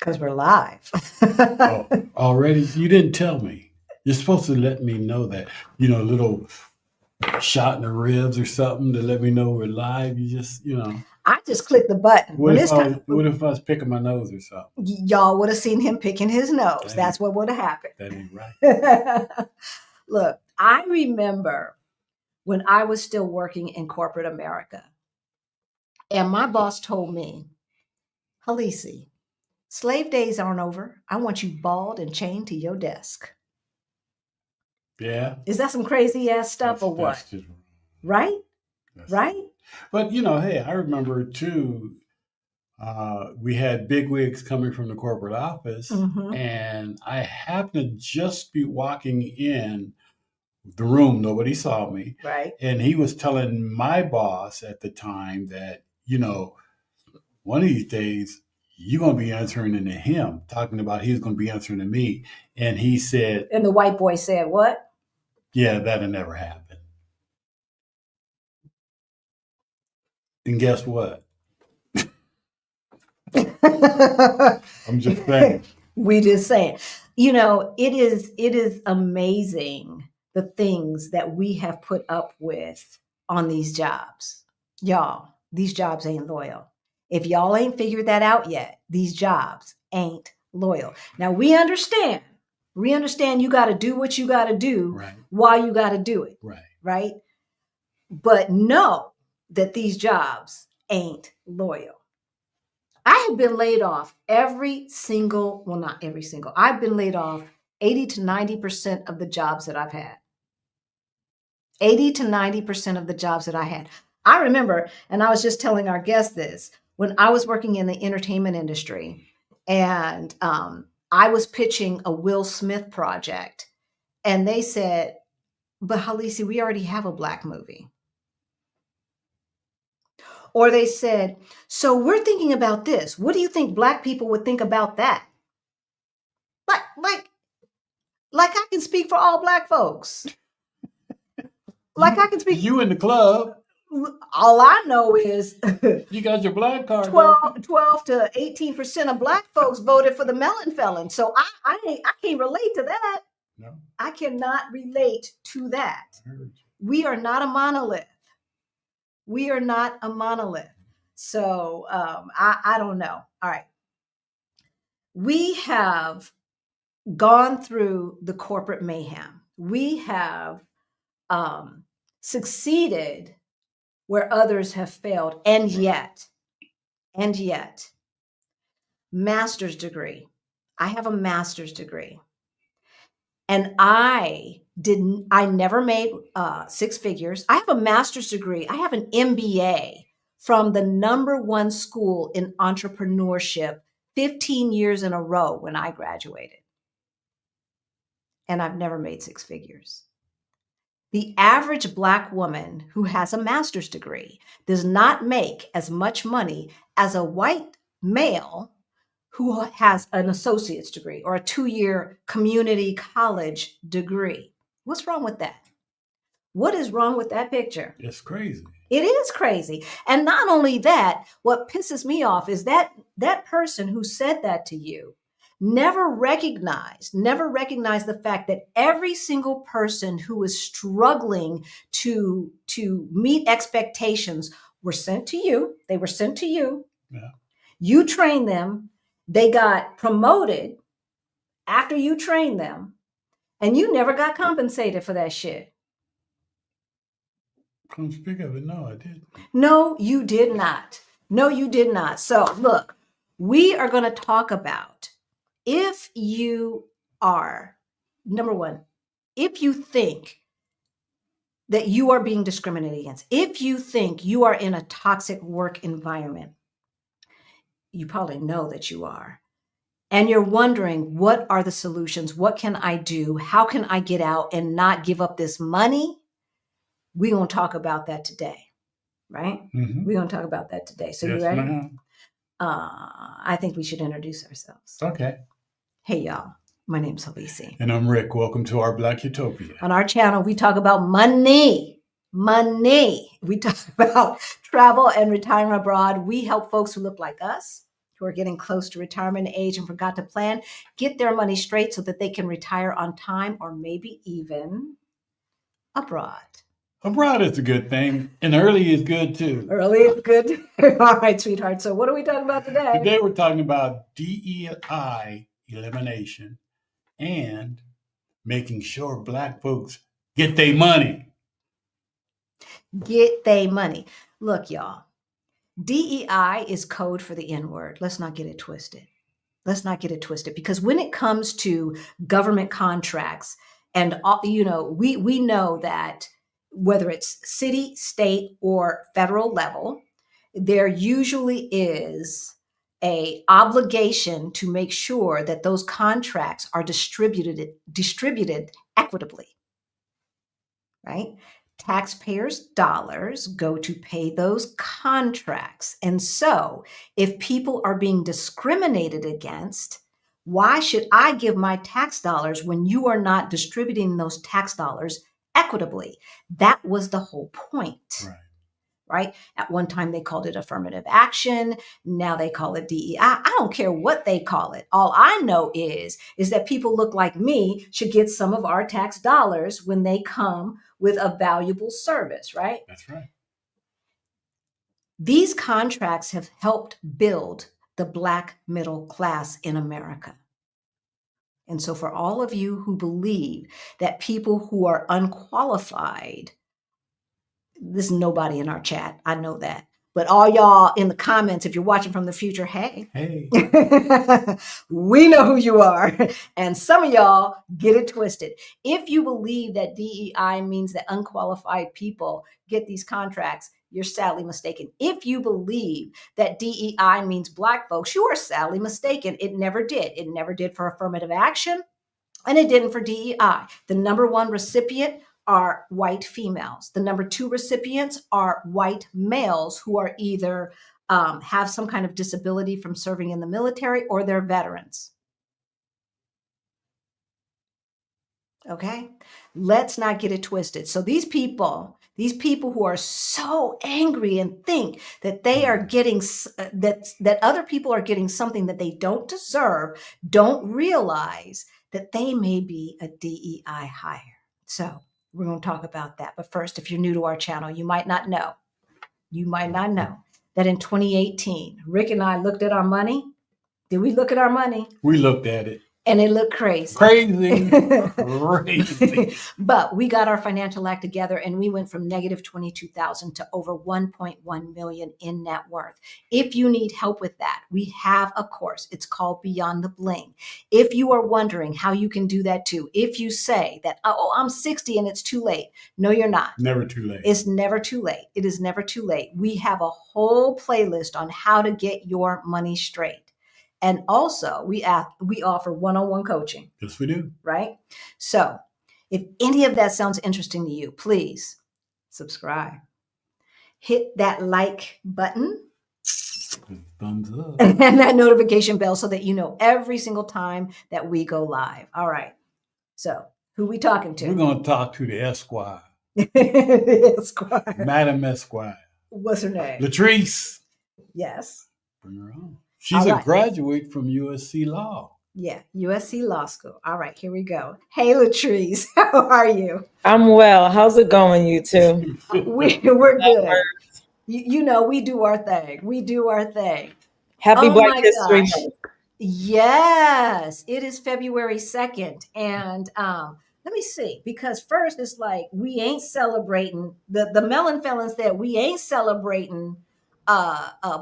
Because we're live. Oh, already? You didn't tell me. You're supposed to let me know that. A little shot in the ribs or something to let me know we're live. You just, I just clicked the button. What if I was picking my nose or something? Y'all would have seen him picking his nose. That's what would have happened. That ain't right. Look, I remember when I was still working in corporate America, and my boss told me, Halisi, slave days aren't over. I want you bald and chained to your desk. Yeah. Is that some crazy ass stuff or what? Just, right? Right? But, hey, I remember too, we had bigwigs coming from the corporate office, and I happened to just be walking in the room. Nobody saw me. Right. And he was telling my boss at the time that, one of these days, you're going to be answering to him, talking about he's going to be answering to me. And he said... And the white boy said, what? Yeah, that'll never happen. And guess what? I'm just saying. We just saying. It is amazing the things that we have put up with on these jobs. Y'all, these jobs ain't loyal. If y'all ain't figured that out yet, these jobs ain't loyal. Now we understand you got to do what you got to do while you got to do it. Right. But know that these jobs ain't loyal. I have been laid off I've been laid off 80 to 90% of the jobs that I've had. 80 to 90% of the jobs that I had. I remember, and I was just telling our guests this, when I was working in the entertainment industry and I was pitching a Will Smith project, and they said, but Halisi, we already have a Black movie. Or they said, so we're thinking about this. What do you think Black people would think about that? Like I can speak for all Black folks. Like I can speak. You in the club. All I know is you got your Black card. 12 to 18% of Black folks voted for the melon felon. So I can't relate to that. No. I cannot relate to that. We are not a monolith. We are not a monolith. So I don't know. All right. We have gone through the corporate mayhem. We have succeeded where others have failed. And yet, master's degree. I have a master's degree. And I never made six figures. I have a master's degree. I have an MBA from the #1 school in entrepreneurship 15 years in a row when I graduated. And I've never made six figures. The average Black woman who has a master's degree does not make as much money as a white male who has an associate's degree or a 2-year community college degree. What's wrong with that? What is wrong with that picture? It's crazy. It is crazy. And not only that, what pisses me off is that person who said that to you never recognized the fact that every single person who is struggling to meet expectations were sent to you. They were sent to you. Yeah. You trained them. They got promoted after you trained them, and you never got compensated for that shit. Come speak of it. No, I didn't. No, you did not. No, you did not. So look, we are going to talk about if you are, number one, if you think that you are being discriminated against, if you think you are in a toxic work environment, you probably know that you are. And you're wondering, what are the solutions? What can I do? How can I get out and not give up this money? We're going to talk about that today, right? Mm-hmm. We're going to talk about that today. So yes, you ready? Ma'am. I think we should introduce ourselves. Okay. Hey, y'all. My name's Halisi. And I'm Rick. Welcome to our Black Utopia. On our channel, we talk about money. We talk about travel and retiring abroad. We help folks who look like us, who are getting close to retirement age and forgot to plan, get their money straight so that they can retire on time or maybe even abroad. Abroad is a good thing, and early is good too. Early is good. All right, sweetheart. So what are we talking about today? Today we're talking about DEI elimination and making sure Black folks get their money. Get their money. Look, y'all, DEI is code for the N-word. Let's not get it twisted. Let's not get it twisted, because when it comes to government contracts, and we know that whether it's city, state, or federal level, there usually is a obligation to make sure that those contracts are distributed equitably, right? Taxpayers' dollars go to pay those contracts. And so if people are being discriminated against, why should I give my tax dollars when you are not distributing those tax dollars equitably? That was the whole point. Right? At one time, they called it affirmative action. Now they call it DEI. I don't care what they call it. All I know is that people look like me should get some of our tax dollars when they come with a valuable service, right? That's right. These contracts have helped build the Black middle class in America. And so for all of you who believe that people who are unqualified, there's nobody in our chat, I know that. But all y'all in the comments, if you're watching from the future, hey, we know who you are. And some of y'all get it twisted. If you believe that DEI means that unqualified people get these contracts, you're sadly mistaken. If you believe that DEI means Black folks, you are sadly mistaken. It never did. It never did for affirmative action, and it didn't for DEI. The number one recipient are white females. The number two recipients are white males who are either have some kind of disability from serving in the military or they're veterans. Okay, let's not get it twisted. So these people who are so angry and think that they are getting that other people are getting something that they don't deserve, don't realize that they may be a DEI hire. So we're going to talk about that. But first, if you're new to our channel, you might not know that in 2018, Rick and I looked at our money. Did we look at our money? We looked at it. And it looked crazy. Crazy. But we got our financial act together and we went from negative 22,000 to over 1.1 million in net worth. If you need help with that, we have a course. It's called Beyond the Bling. If you are wondering how you can do that too, if you say that, oh, I'm 60 and it's too late. No, you're not. Never too late. It's never too late. It is never too late. We have a whole playlist on how to get your money straight. And also, we offer one-on-one coaching. Yes, we do. Right? So if any of that sounds interesting to you, please subscribe. Hit that like button. Thumbs up. And that notification bell so that you know every single time that we go live. All right. So who we talking to? We're going to talk to the Esquire. Esquire. Madam Esquire. What's her name? LATRICE. Yes. Bring her on. She's a graduate from USC Law. Yeah, USC Law School. All right, here we go. Hey, LATRICE, how are you? I'm well. How's it going, you two? We're good. You know, we do our thing. We do our thing. Happy Black History Month. Yes, it is February 2nd. And let me see, because first it's like we ain't celebrating, the Melon Felon said we ain't celebrating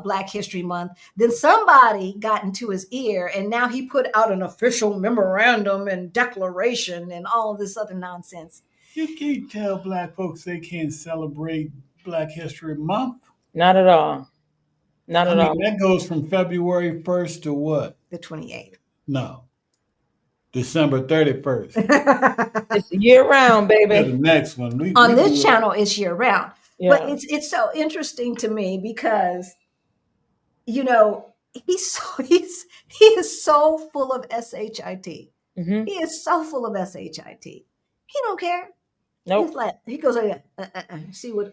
Black History Month. Then somebody got into his ear and now he put out an official memorandum and declaration and all of this other nonsense. You can't tell Black folks they can't celebrate Black History Month. Not at all. Not at all. That goes from February 1st to what? The 28th. No. December 31st. It's year round, baby. Yeah, the next one. On this channel, it's year round. Yeah. But it's so interesting to me because, you know, he is so full of SHIT. Mm-hmm. He is so full of SHIT. He don't care. Nope. He's like, he goes like, see what's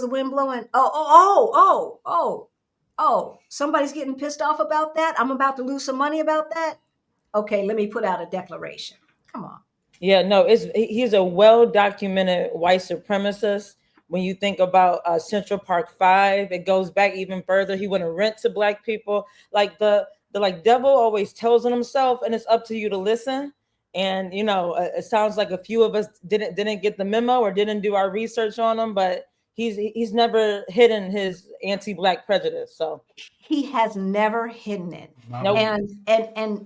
the wind blowing? Oh. Oh, somebody's getting pissed off about that. I'm about to lose some money about that. Okay, let me put out a declaration. Come on. Yeah, no, he's a well-documented white supremacist. When you think about Central Park 5, it goes back even further. He wouldn't rent to black people. Like the like devil always tells on himself, and it's up to you to listen. And it sounds like a few of us didn't get the memo or didn't do our research on him, but he's never hidden his anti-black prejudice. So he has never hidden it. Nope. And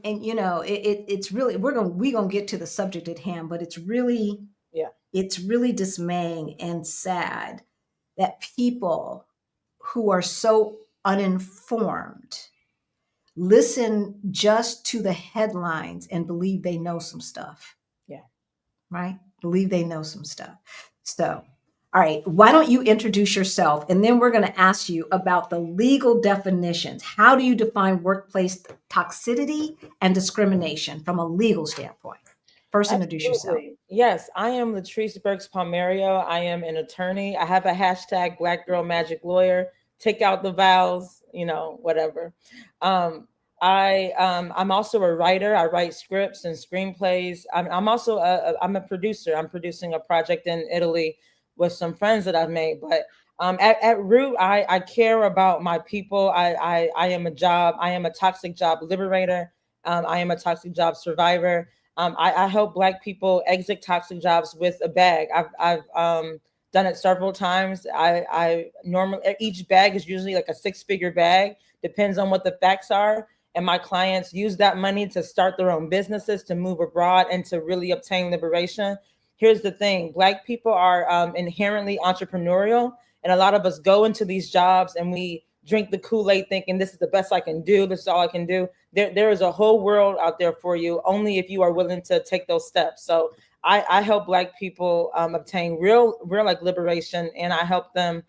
it's really we're gonna get to the subject at hand, but it's really dismaying and sad that people who are so uninformed listen just to the headlines and believe they know some stuff. Yeah. Right? Believe they know some stuff. So, all right, why don't you introduce yourself, and then we're going to ask you about the legal definitions. How do you define workplace toxicity and discrimination from a legal standpoint? First, introduce yourself. Yes, I am LATRICE Palmerio. I am an attorney. I have a hashtag #BlackGirlMagicLwyr. Take out the vowels, whatever. I'm also a writer. I write scripts and screenplays. I'm also I'm a producer. I'm producing a project in Italy with some friends that I've made. But at root, I care about my people. I am a toxic job liberator. I am a toxic job survivor. I help Black people exit toxic jobs with a bag. I've done it several times. I normally, each bag is usually like a 6-figure bag, depends on what the facts are. And my clients use that money to start their own businesses, to move abroad, and to really obtain liberation. Here's the thing: Black people are inherently entrepreneurial, and a lot of us go into these jobs and we drink the Kool-Aid thinking this is the best I can do. This is all I can do. There is a whole world out there for you, only if you are willing to take those steps. So I help Black people obtain real like liberation, and I help them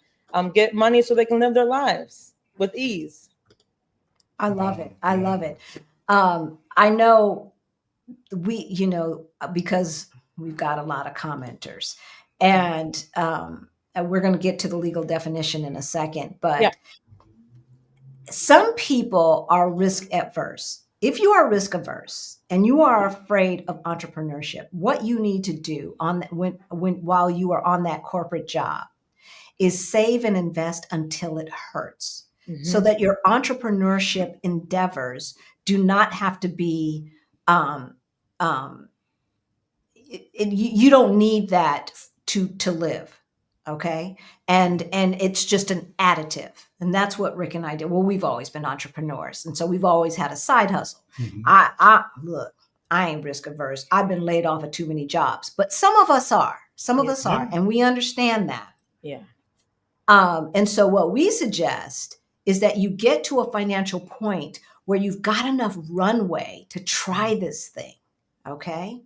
get money so they can live their lives with ease. I love it. I love it. I know because we've got a lot of commenters, and we're going to get to the legal definition in a second, but some people are risk averse. If you are risk averse and you are afraid of entrepreneurship, what you need to do while you are on that corporate job is save and invest until it hurts, so that your entrepreneurship endeavors do not have to be. You don't need that to live. Okay. And it's just an additive. And that's what Rick and I did. Well, we've always been entrepreneurs. And so we've always had a side hustle. Look, I ain't risk averse. I've been laid off of too many jobs, but some of us are, and we understand that. Yeah. And so what we suggest is that you get to a financial point where you've got enough runway to try this thing. Okay.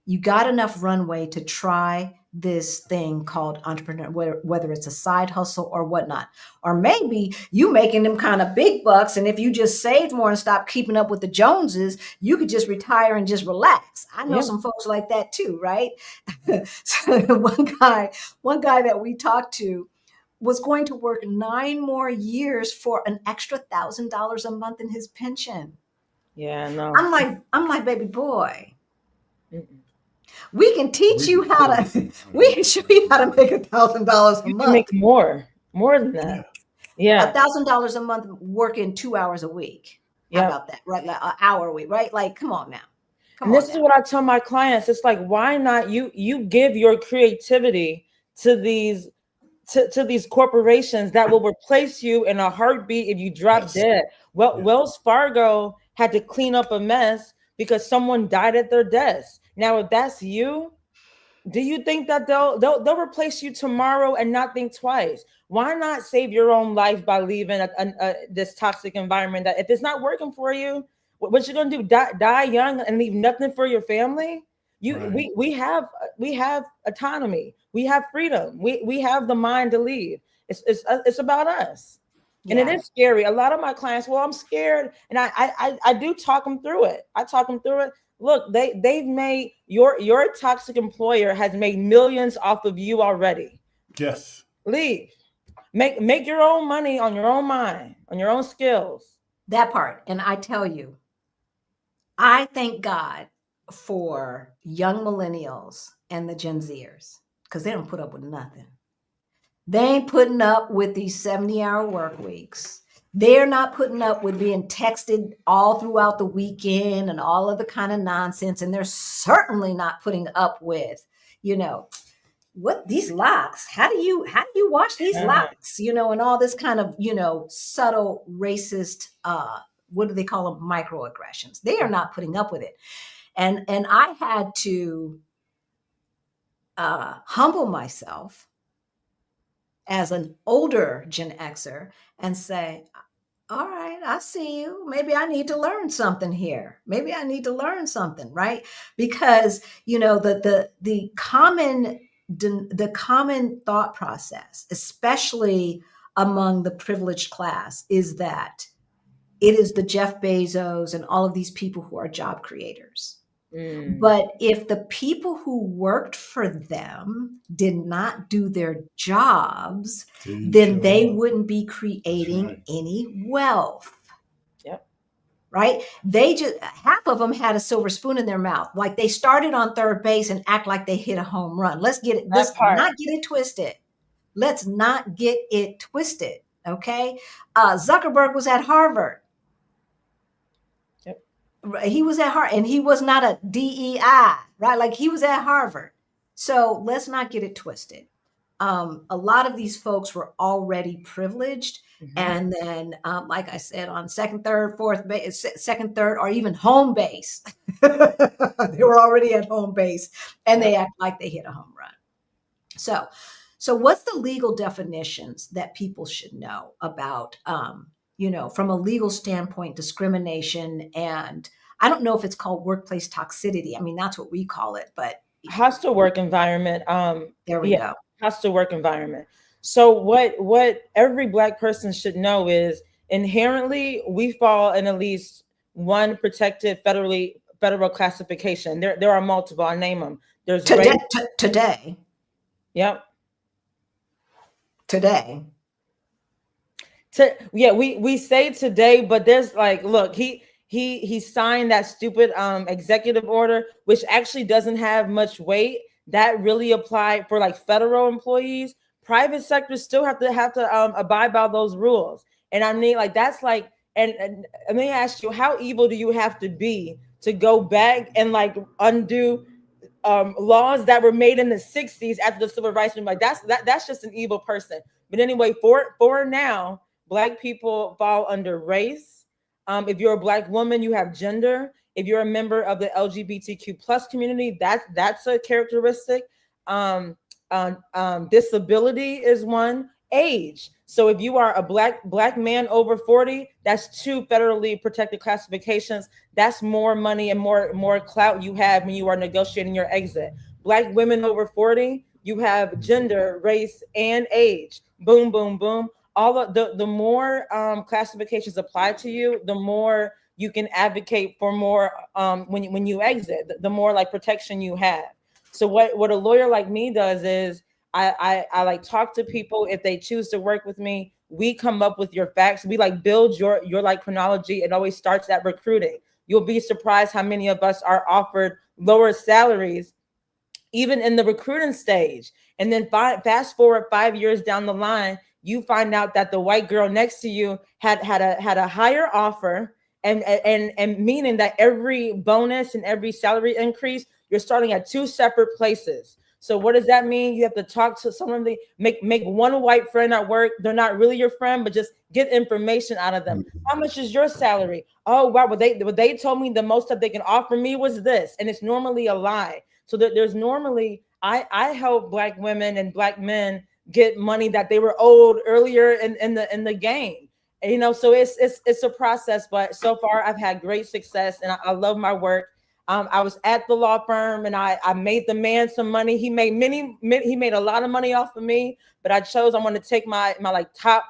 You got enough runway to try this thing called entrepreneur, whether it's a side hustle or whatnot. Or maybe you making them kind of big bucks, and if you just saved more and stopped keeping up with the Joneses, you could just retire and just relax. I know some folks like that too, right? So one guy that we talked to was going to work 9 more years for an extra $1,000 a month in his pension. Yeah, no. I'm like, baby boy. We can teach you how to. We can show you how to make $1,000 a month. You can make more than that. Yeah, $1,000 a month working 2 hours a week. How about that? Right, like an hour a week. Right, like come on now. This is what I tell my clients. It's like, why not you give your creativity to these corporations that will replace you in a heartbeat if you drop dead. Well, Wells Fargo had to clean up a mess because someone died at their desk. Now, if that's you, do you think that they'll replace you tomorrow and not think twice? Why not save your own life by leaving this toxic environment that if it's not working for you, what you gonna do? Die young and leave nothing for your family? We have autonomy. We have freedom. We have the mind to leave. It's about us. And it is scary. A lot of my clients, well, I'm scared. And I do talk them through it. I talk them through it. Look, they've made your toxic employer has made millions off of you already. Yes. Leave. Make your own money on your own mind, on your own skills. That part. And I tell you, I thank God for young millennials and the Gen Zers, because they don't put up with nothing. They ain't putting up with these 70-hour work weeks. They're not putting up with being texted all throughout the weekend and all of the kind of nonsense. And they're certainly not putting up with, what these locks, how do you wash these locks, and all this kind of, subtle racist, what do they call them? Microaggressions. They are not putting up with it. And I had to humble myself as an older Gen Xer and say, all right, I see you. Maybe I need to learn something here. Maybe I need to learn something, right? Because, the common thought process, especially among the privileged class, is that it is the Jeff Bezos and all of these people who are job creators. But if the people who worked for them did not do their jobs, then they wouldn't be creating any wealth. Yep. Right? They just, half of them had a silver spoon in their mouth. Like they started on third base and act like they hit a home run. Let's not get it twisted. Let's not get it twisted. Okay. Zuckerberg was at Harvard. He was at Harvard, and he was not a DEI, right? Like he was at Harvard. So let's not get it twisted. A lot of these folks were already privileged. And then, like I said, on second, third, or even home base, they were already at home base and they act like they hit a home run. So what's the legal definitions that people should know about, from a legal standpoint, discrimination, and I don't know if it's called workplace toxicity. I mean, that's what we call it, but hostile work environment. There we go. Hostile work environment. So what every Black person should know is inherently we fall in at least one protected federal classification. There are multiple. I'll name them. There's today. Yep. Today. We say today, but there's like, look, he signed that stupid executive order, which actually doesn't have much weight. That really applied for like federal employees. Private sectors still have to abide by those rules. And I mean, like that's like, and let me ask you, how evil do you have to be to go back and like undo laws that were made in the 60s after the civil rights movement? Like that's just an evil person. But anyway, for now, Black people fall under race. If you're a Black woman, you have gender. If you're a member of the LGBTQ plus community, that's a characteristic. Disability is one. Age. So if you are a black man over 40, that's 2 federally protected classifications. That's more money and more clout you have when you are negotiating your exit. Black women over 40, you have gender, race, and age. Boom, boom, boom. All of the more classifications apply to you, the more you can advocate for more when you exit, the more like protection you have. So what a lawyer like me does is I like talk to people. If they choose to work with me, we come up with your facts. We like build your like chronology. It always starts at recruiting. You'll be surprised how many of us are offered lower salaries, even in the recruiting stage. And then fast forward 5 years down the line, you find out that the white girl next to you had a higher offer, and meaning that every bonus and every salary increase, you're starting at 2 separate places. So what does that mean? You have to talk to someone, make one white friend at work. They're not really your friend, but just get information out of them. How much is your salary? Oh, wow. What they told me the most that they can offer me was this. And it's normally a lie. So that there's normally, I help Black women and Black men get money that they were owed earlier in the game. And, so it's a process, but so far I've had great success and I love my work. I was at the law firm and I made the man some money. He made a lot of money off of me, but I want to take my top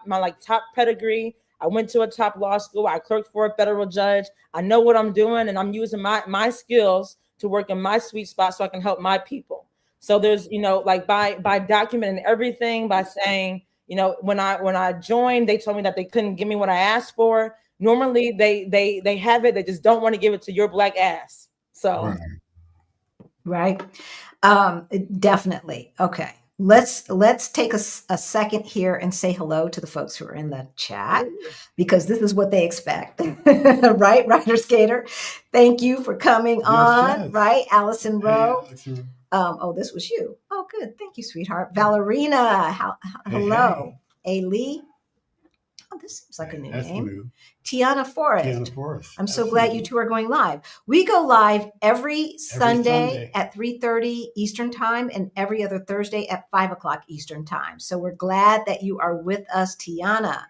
pedigree. I went to a top law school. I clerked for a federal judge. I know what I'm doing, and I'm using my skills to work in my sweet spot so I can help my people. So there's, by documenting everything, by saying, When I joined, they told me that they couldn't give me what I asked for. Normally they have it, they just don't want to give it to your black ass. So right. Definitely. Okay. Let's take a second here and say hello to the folks who are in the chat, because this is what they expect. Right, Ryder Skater? Thank you for coming on. Yes. Right, Allison Rowe. Hey, Allison. Oh, this was you. Oh, good. Thank you, sweetheart. Valerina. Hello. Hey. A. Lee. Oh, this seems like a new That's name. New. Tiana Forrest. Tiana Forrest. I'm so glad you two are going live. We go live every Sunday Sunday at 3:30 Eastern time and every other Thursday at 5 o'clock Eastern time. So we're glad that you are with us, Tiana.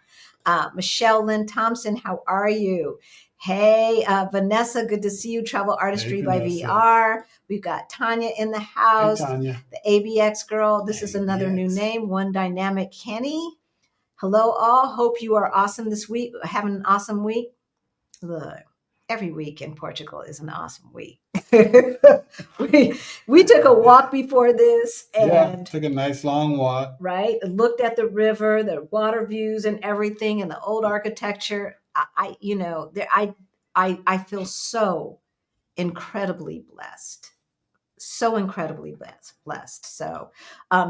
Michelle Lynn Thompson, how are you? Hey, Vanessa, good to see you. Travel Artistry by VR. We've got Tanya in the house. Hey, Tanya. The ABX girl. This is another new name, One Dynamic Kenny. Hello, all. Hope you are awesome this week. Having an awesome week. Look, every week in Portugal is an awesome week. we took a walk before this and took a nice long walk. Right, looked at the river, the water views, and everything, and the old architecture. I feel so incredibly blessed. So incredibly blessed. So,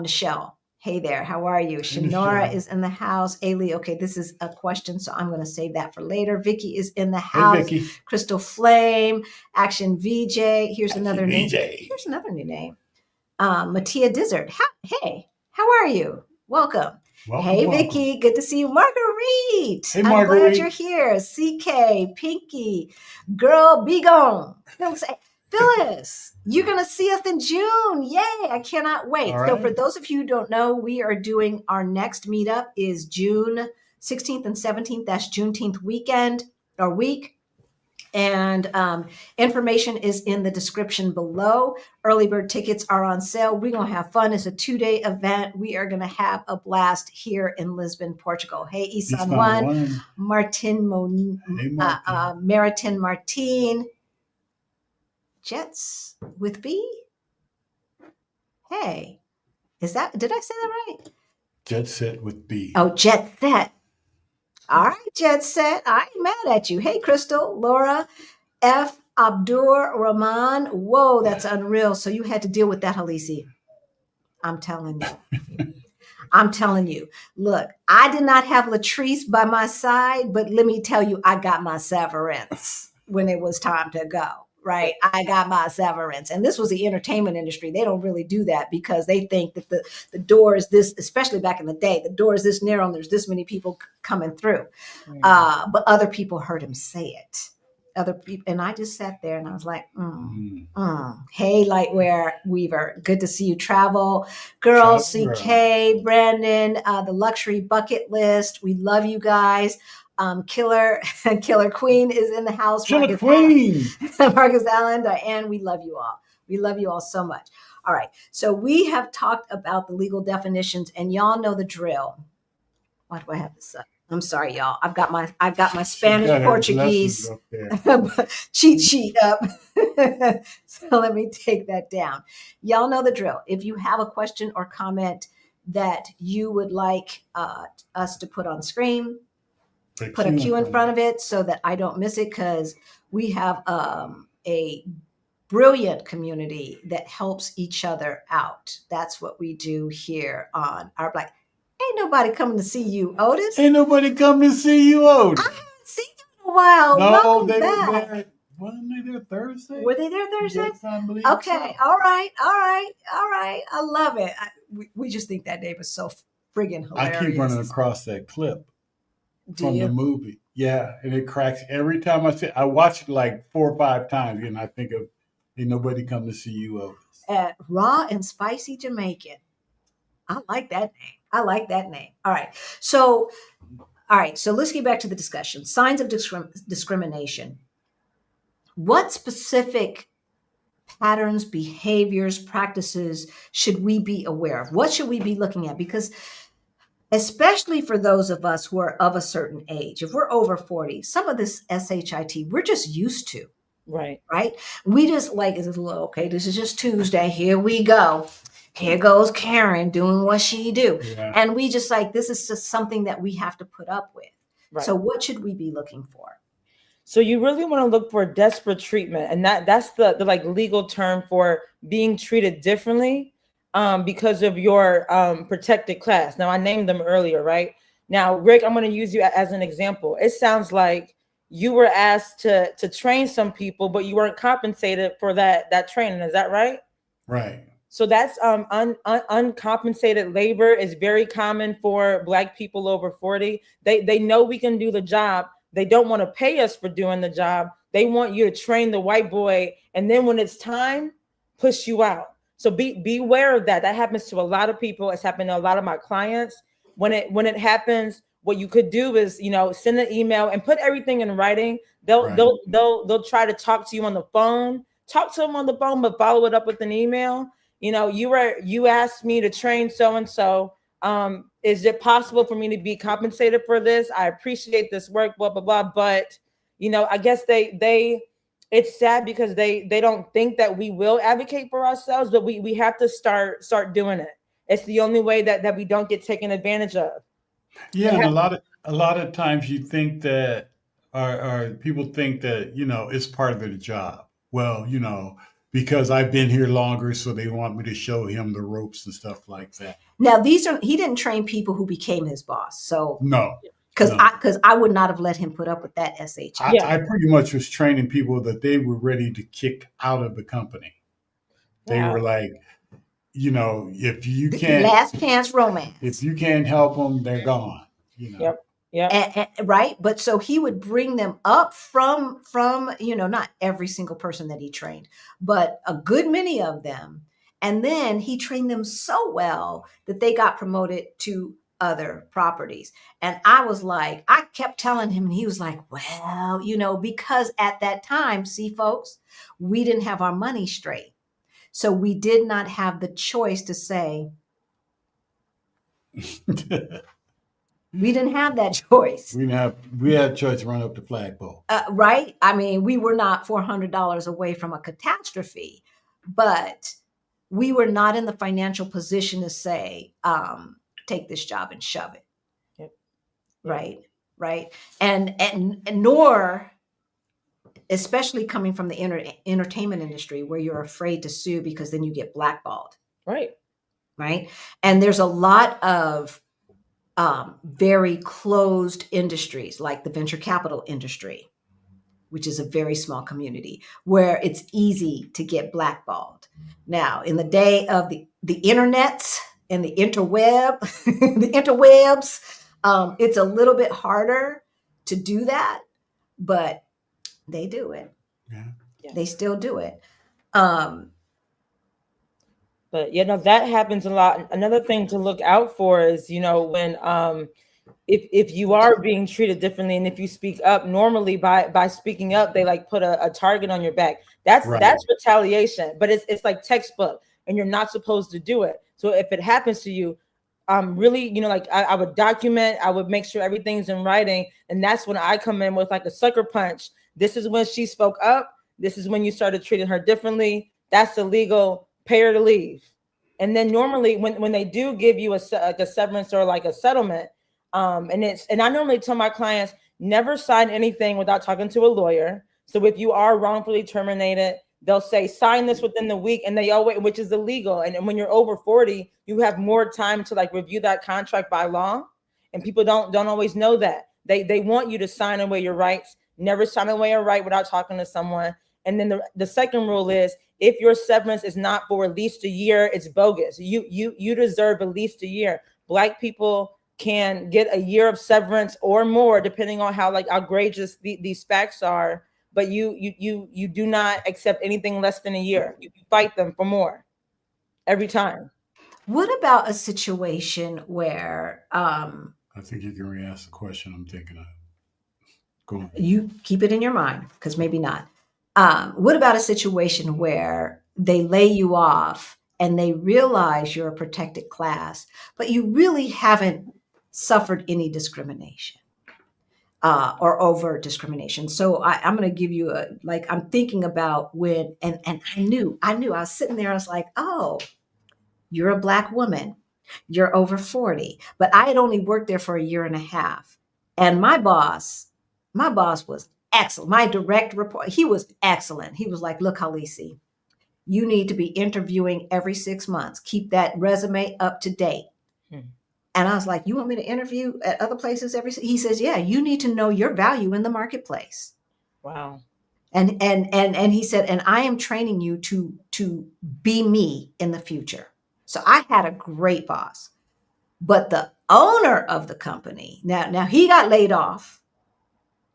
Michelle. Hey there, how are you? Shanora is in the house. Ailey, okay, this is a question, so I'm going to save that for later. Vicky is in the house. Hey, Vicky. Crystal Flame, Action VJ. Here's Action another VJ. name. Here's another new name. Mattia Dizzard. Hey, how are you? Welcome. Hey, Vicky, good to see you. Marguerite. Hey, I'm glad you're here. CK, Pinky, Girl, be gone. Phyllis, you're going to see us in June. Yay, I cannot wait. Right. So for those of you who don't know, we are doing our next meetup is June 16th and 17th. That's Juneteenth weekend or week. And information is in the description below. Early bird tickets are on sale. We're going to have fun. It's a 2-day event. We are going to have a blast here in Lisbon, Portugal. Hey, Isan One, Martin, Maritin Martin. Jets with B? Hey, did I say that right? Jet Set with B. Oh, Jet Set. All right, Jet Set. I ain't mad at you. Hey, Crystal, Laura, F, Abdur Rahman. Whoa, that's unreal. So you had to deal with that, Halisi. I'm telling you. I'm telling you. Look, I did not have Latrice by my side, but let me tell you, I got my severance when it was time to go. Right. I got my severance. And this was the entertainment industry. They don't really do that because they think that the door is this, especially back in the day, the door is this narrow and there's this many people coming through. But other people heard him say it. Other people. And I just sat there and I was like, Hey, Lightwear Weaver. Good to see you. Travel Girl, CK, Brandon, the Luxury Bucket List. We love you guys. Killer Queen is in the house. Killer Queen. Marcus Allen, Diane, we love you all. We love you all so much. All right. So we have talked about the legal definitions and y'all know the drill. Why do I have this up? I'm sorry, y'all. I've got my Spanish Portuguese cheat sheet up. So let me take that down. Y'all know the drill. If you have a question or comment that you would like us to put on screen, put a Q in front of it so that I don't miss it, because we have a brilliant community that helps each other out. That's what we do here on Our Black. Ain't nobody coming to see you, Otis. Ain't nobody coming to see you, Otis. I haven't seen you in a while. No, welcome they back. were there. Wasn't they there Thursday? Were they there Thursday? Yes, I believe okay. So. All right. I love it. We just think that day was so friggin' hilarious. I keep running across that clip. From the movie. Yeah, and it cracks every time I watch it like 4 or 5 times, and I think of Ain't Nobody Come to See You, Otis. At Raw and Spicy Jamaican. I like that name. All right. So let's get back to the discussion. Signs of discrimination. What specific patterns, behaviors, practices should we be aware of? What should we be looking at? Because especially for those of us who are of a certain age, if we're over 40, some of this SHIT we're just used to. Right. right? We just like, it's okay, this is just Tuesday. Here we go. Here goes Karen doing what she do. Yeah. And we just like, this is just something that we have to put up with. Right. So what should we be looking for? So you really want to look for desperate treatment. And that's the like legal term for being treated differently because of your protected class. Now, I named them earlier, right? Now, Rick, I'm going to use you as an example. It sounds like you were asked to train some people, but you weren't compensated for that training. Is that right? Right. So that's uncompensated labor is very common for Black people over 40. They know we can do the job. They don't want to pay us for doing the job. They want you to train the white boy, and then when it's time, push you out. So beware of that. That happens to a lot of people. It's happened to a lot of my clients. When it happens, what you could do is, send an email and put everything in writing. They'll try to talk to you on the phone. Talk to them on the phone, but follow it up with an email. You asked me to train so and so. Is it possible for me to be compensated for this? I appreciate this work, blah blah blah. But I guess it's sad because they don't think that we will advocate for ourselves, but we have to start doing it. It's the only way that we don't get taken advantage of. Yeah, and a lot of times you think that, or people think that it's part of their job. Well, because I've been here longer, so they want me to show him the ropes and stuff like that. Now, he didn't train people who became his boss. So No, because I would not have let him put up with that SHI. I pretty much was training people that they were ready to kick out of the company. They were like, if you can't, last chance romance. If you can't help them, they're gone. Yep. Yeah. Right. But so he would bring them up from, not every single person that he trained, but a good many of them. And then he trained them so well that they got promoted to other properties. And I was like, I kept telling him, and he was like, well, because at that time, see, folks, we didn't have our money straight. So we did not have the choice to say, we didn't have that choice. We had a choice to run up the flagpole. Right? I mean, we were not $400 away from a catastrophe, but we were not in the financial position to say, take this job and shove it. Yep. Right. And nor, especially coming from the entertainment industry where you're afraid to sue because then you get blackballed. Right. And there's a lot of very closed industries like the venture capital industry, which is a very small community where it's easy to get blackballed. Now, in the day of the internets and the interwebs, it's a little bit harder to do that, but they do it. Yeah. They still do it. But that happens a lot. Another thing to look out for is, when if you are being treated differently, and if you speak up, normally by speaking up, they like put a target on your back. That's retaliation, but it's like textbook, and you're not supposed to do it. So if it happens to you, really, I would document, I would make sure everything's in writing, and that's when I come in with like a sucker punch. This is when she spoke up. This is when you started treating her differently. That's illegal. Pay her to leave. And then normally when they do give you a severance or like a settlement, and I normally tell my clients, never sign anything without talking to a lawyer. So if you are wrongfully terminated, they'll say, sign this within the week, and they always, which is illegal. And when you're over 40, you have more time to like review that contract by law. And people don't always know that. They want you to sign away your rights. Never sign away a right without talking to someone. And then the second rule is, if your severance is not for at least a year, it's bogus. You deserve at least a year. Black people can get a year of severance or more, depending on how like outrageous these facts are. But you do not accept anything less than a year. You fight them for more every time. What about a situation where I think you can re-ask the question I'm thinking of. Go on. You keep it in your mind, because maybe not. What about a situation where they lay you off and they realize you're a protected class, but you really haven't suffered any discrimination? or overt discrimination. So I'm going to give you I'm thinking about when, and I knew, I was sitting there, I was like, oh, you're a Black woman, you're over 40. But I had only worked there for a year and a half. And my boss was excellent. My direct report, he was excellent. He was like, look, Halisi, you need to be interviewing every 6 months. Keep that resume up to date. And I was like, you want me to interview at other places he says, yeah, you need to know your value in the marketplace. Wow. And he said, and I am training you to be me in the future. So I had a great boss. But the owner of the company, now he got laid off.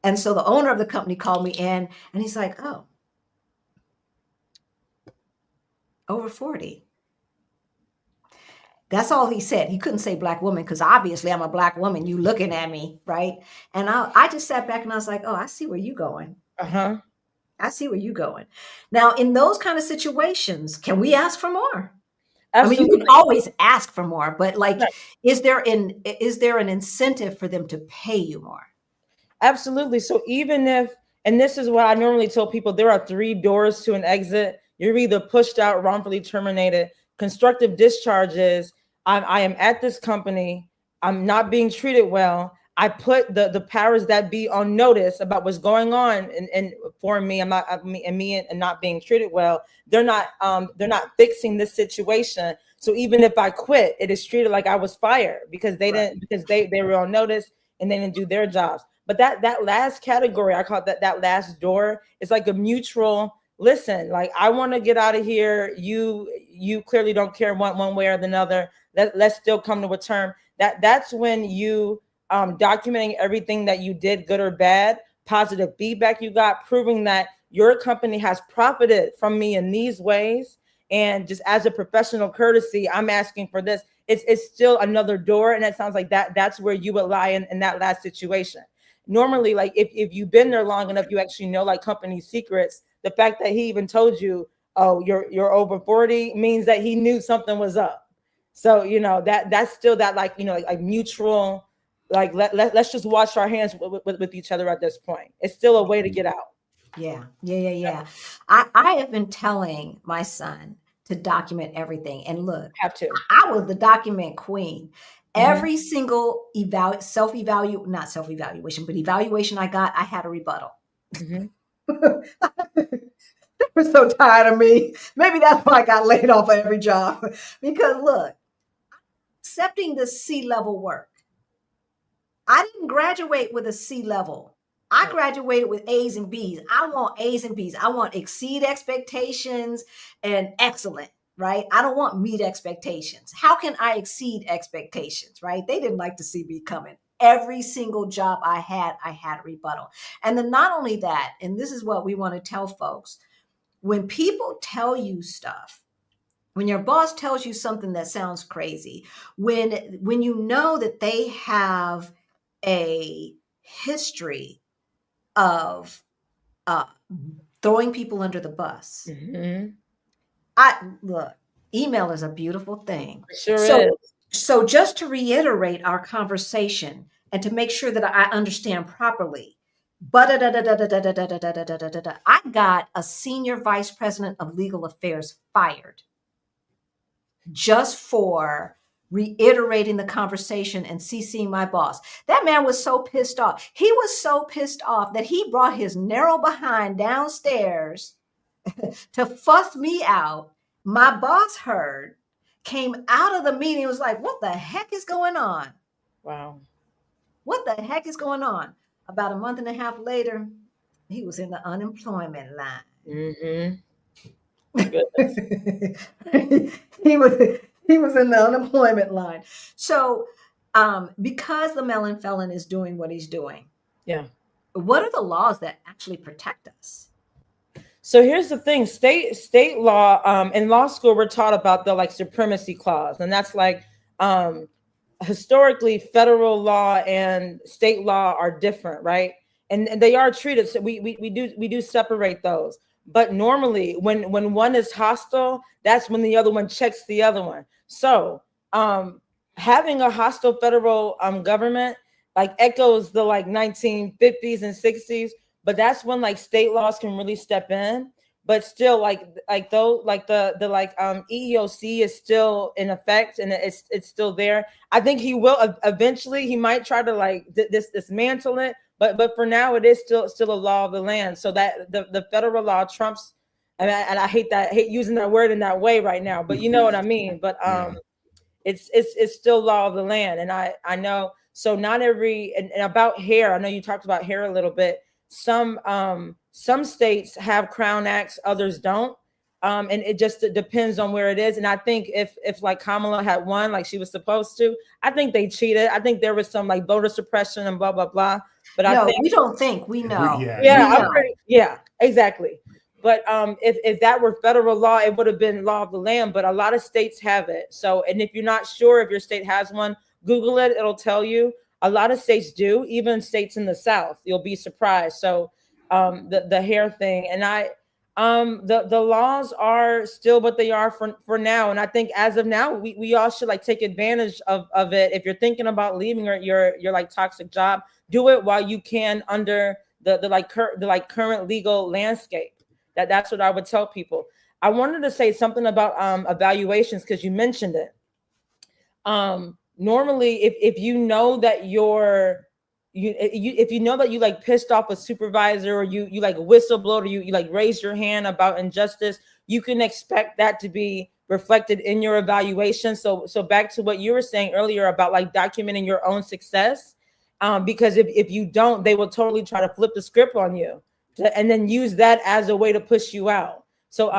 And so the owner of the company called me in and he's like, oh, over 40. That's all he said. He couldn't say Black woman because obviously I'm a Black woman. You looking at me, right? And I just sat back and I was like, oh, I see where you're going. I see where you're going. Now, in those kind of situations, can we ask for more? Absolutely. I mean, you can always ask for more, but right. Is there an incentive for them to pay you more? Absolutely. So even if, and this is what I normally tell people, there are 3 doors to an exit. You're either pushed out, wrongfully terminated. Constructive discharges. I am at this company. I'm not being treated well. I put the powers that be on notice about what's going on, and for me, I'm not and not being treated well. They're not fixing this situation. So even if I quit, it is treated like I was fired because they didn't, because they were on notice and they didn't do their jobs. But that last category, I call it that last door, is like a mutual. Listen, like I want to get out of here. You clearly don't care one way or the other. Let's still come to a term. That's when you documenting everything that you did, good or bad, positive feedback you got, proving that your company has profited from me in these ways. And just as a professional courtesy, I'm asking for this. It's still another door. And it sounds like that's where you would lie in that last situation. Normally, like if you've been there long enough, you actually know like company secrets. The fact that he even told you, oh, you're over 40 means that he knew something was up. So, that's still that like mutual, like let's just wash our hands with each other at this point. It's still a way to get out. Yeah. I have been telling my son to document everything. And look, have to. I was the document queen. Every single evaluation I got, I had a rebuttal. They were so tired of me. Maybe that's why I got laid off of every job. Because look, accepting the C-level work. I didn't graduate with a C-level. I graduated with A's and B's. I want A's and B's. I want exceed expectations and excellent, right? I don't want meet expectations. How can I exceed expectations, right? They didn't like to see me coming. Every single job I had a rebuttal. And then not only that, and this is what we want to tell folks, when people tell you stuff, when your boss tells you something that sounds crazy, when you know that they have a history of throwing people under the bus, look, email is a beautiful thing. It sure is. So just to reiterate our conversation and to make sure that I understand properly, I got a senior vice president of legal affairs fired just for reiterating the conversation and CCing my boss. That man was so pissed off. He was so pissed off that he brought his narrow behind downstairs to fuss me out. My boss heard, came out of the meeting, was like, what the heck is going on? Wow. What the heck is going on? About a month and a half later, he was in the unemployment line. he was in the unemployment line. So because the melon felon is doing what he's doing, what are the laws that actually protect us? So here's the thing: state law. In law school, we're taught about the supremacy clause, and that's historically federal law and state law are different, right? And they are treated. So we do separate those. But normally, when one is hostile, that's when the other one checks the other one. So having a hostile federal government like echoes the like 1950s and 60s, but that's when like state laws can really step in. But still, like though, like the like EEOC is still in effect and it's still there. I think he will eventually. He might try to like dismantle it, but for now, it is still a law of the land. So that the federal law trumps, and I hate using that word in that way right now, but you know what I mean. But Yeah. it's still law of the land, and I know. So not every and about hair, I know you talked about hair a little bit. Some states have crown acts, others don't. And it just depends on where it is. And I think if like Kamala had won like she was supposed to, I think they cheated. I think there was some like voter suppression and blah blah blah. But I No, think we don't think. We know. yeah, We know. yeah, exactly. But if that were federal law, it would have been law of the land. But a lot of states have it. So, and if you're not sure if your state has one, Google it. It'll tell you. A lot of states do, even states in the South. You'll be surprised. So, the hair thing, and the laws are still what they are for now. And I think as of now, we all should like take advantage of it. If you're thinking about leaving your like toxic job, do it while you can under the current legal landscape. That's what I would tell people. I wanted to say something about evaluations because you mentioned it. Normally, if you know that if you know that you like pissed off a supervisor or you like whistleblowed or you like raised your hand about injustice, you can expect that to be reflected in your evaluation. So back to what you were saying earlier about like documenting your own success. Because if you don't, they will totally try to flip the script on you and then use that as a way to push you out. So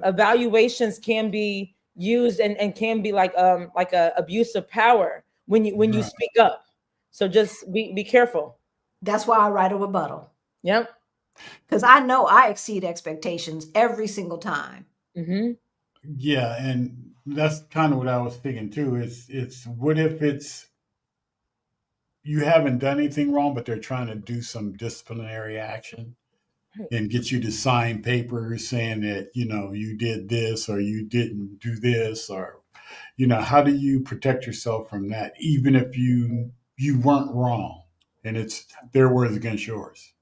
evaluations can be used and can be like a abuse of power when you speak up. So just be careful. That's why I write a rebuttal. Yep. Because I know I exceed expectations every single time. Mm-hmm. Yeah, and that's kind of what I was thinking too. It's what if it's you haven't done anything wrong, but they're trying to do some disciplinary action and get you to sign papers saying that you did this or you didn't do this, or how do you protect yourself from that, even if you weren't wrong and it's their words against yours.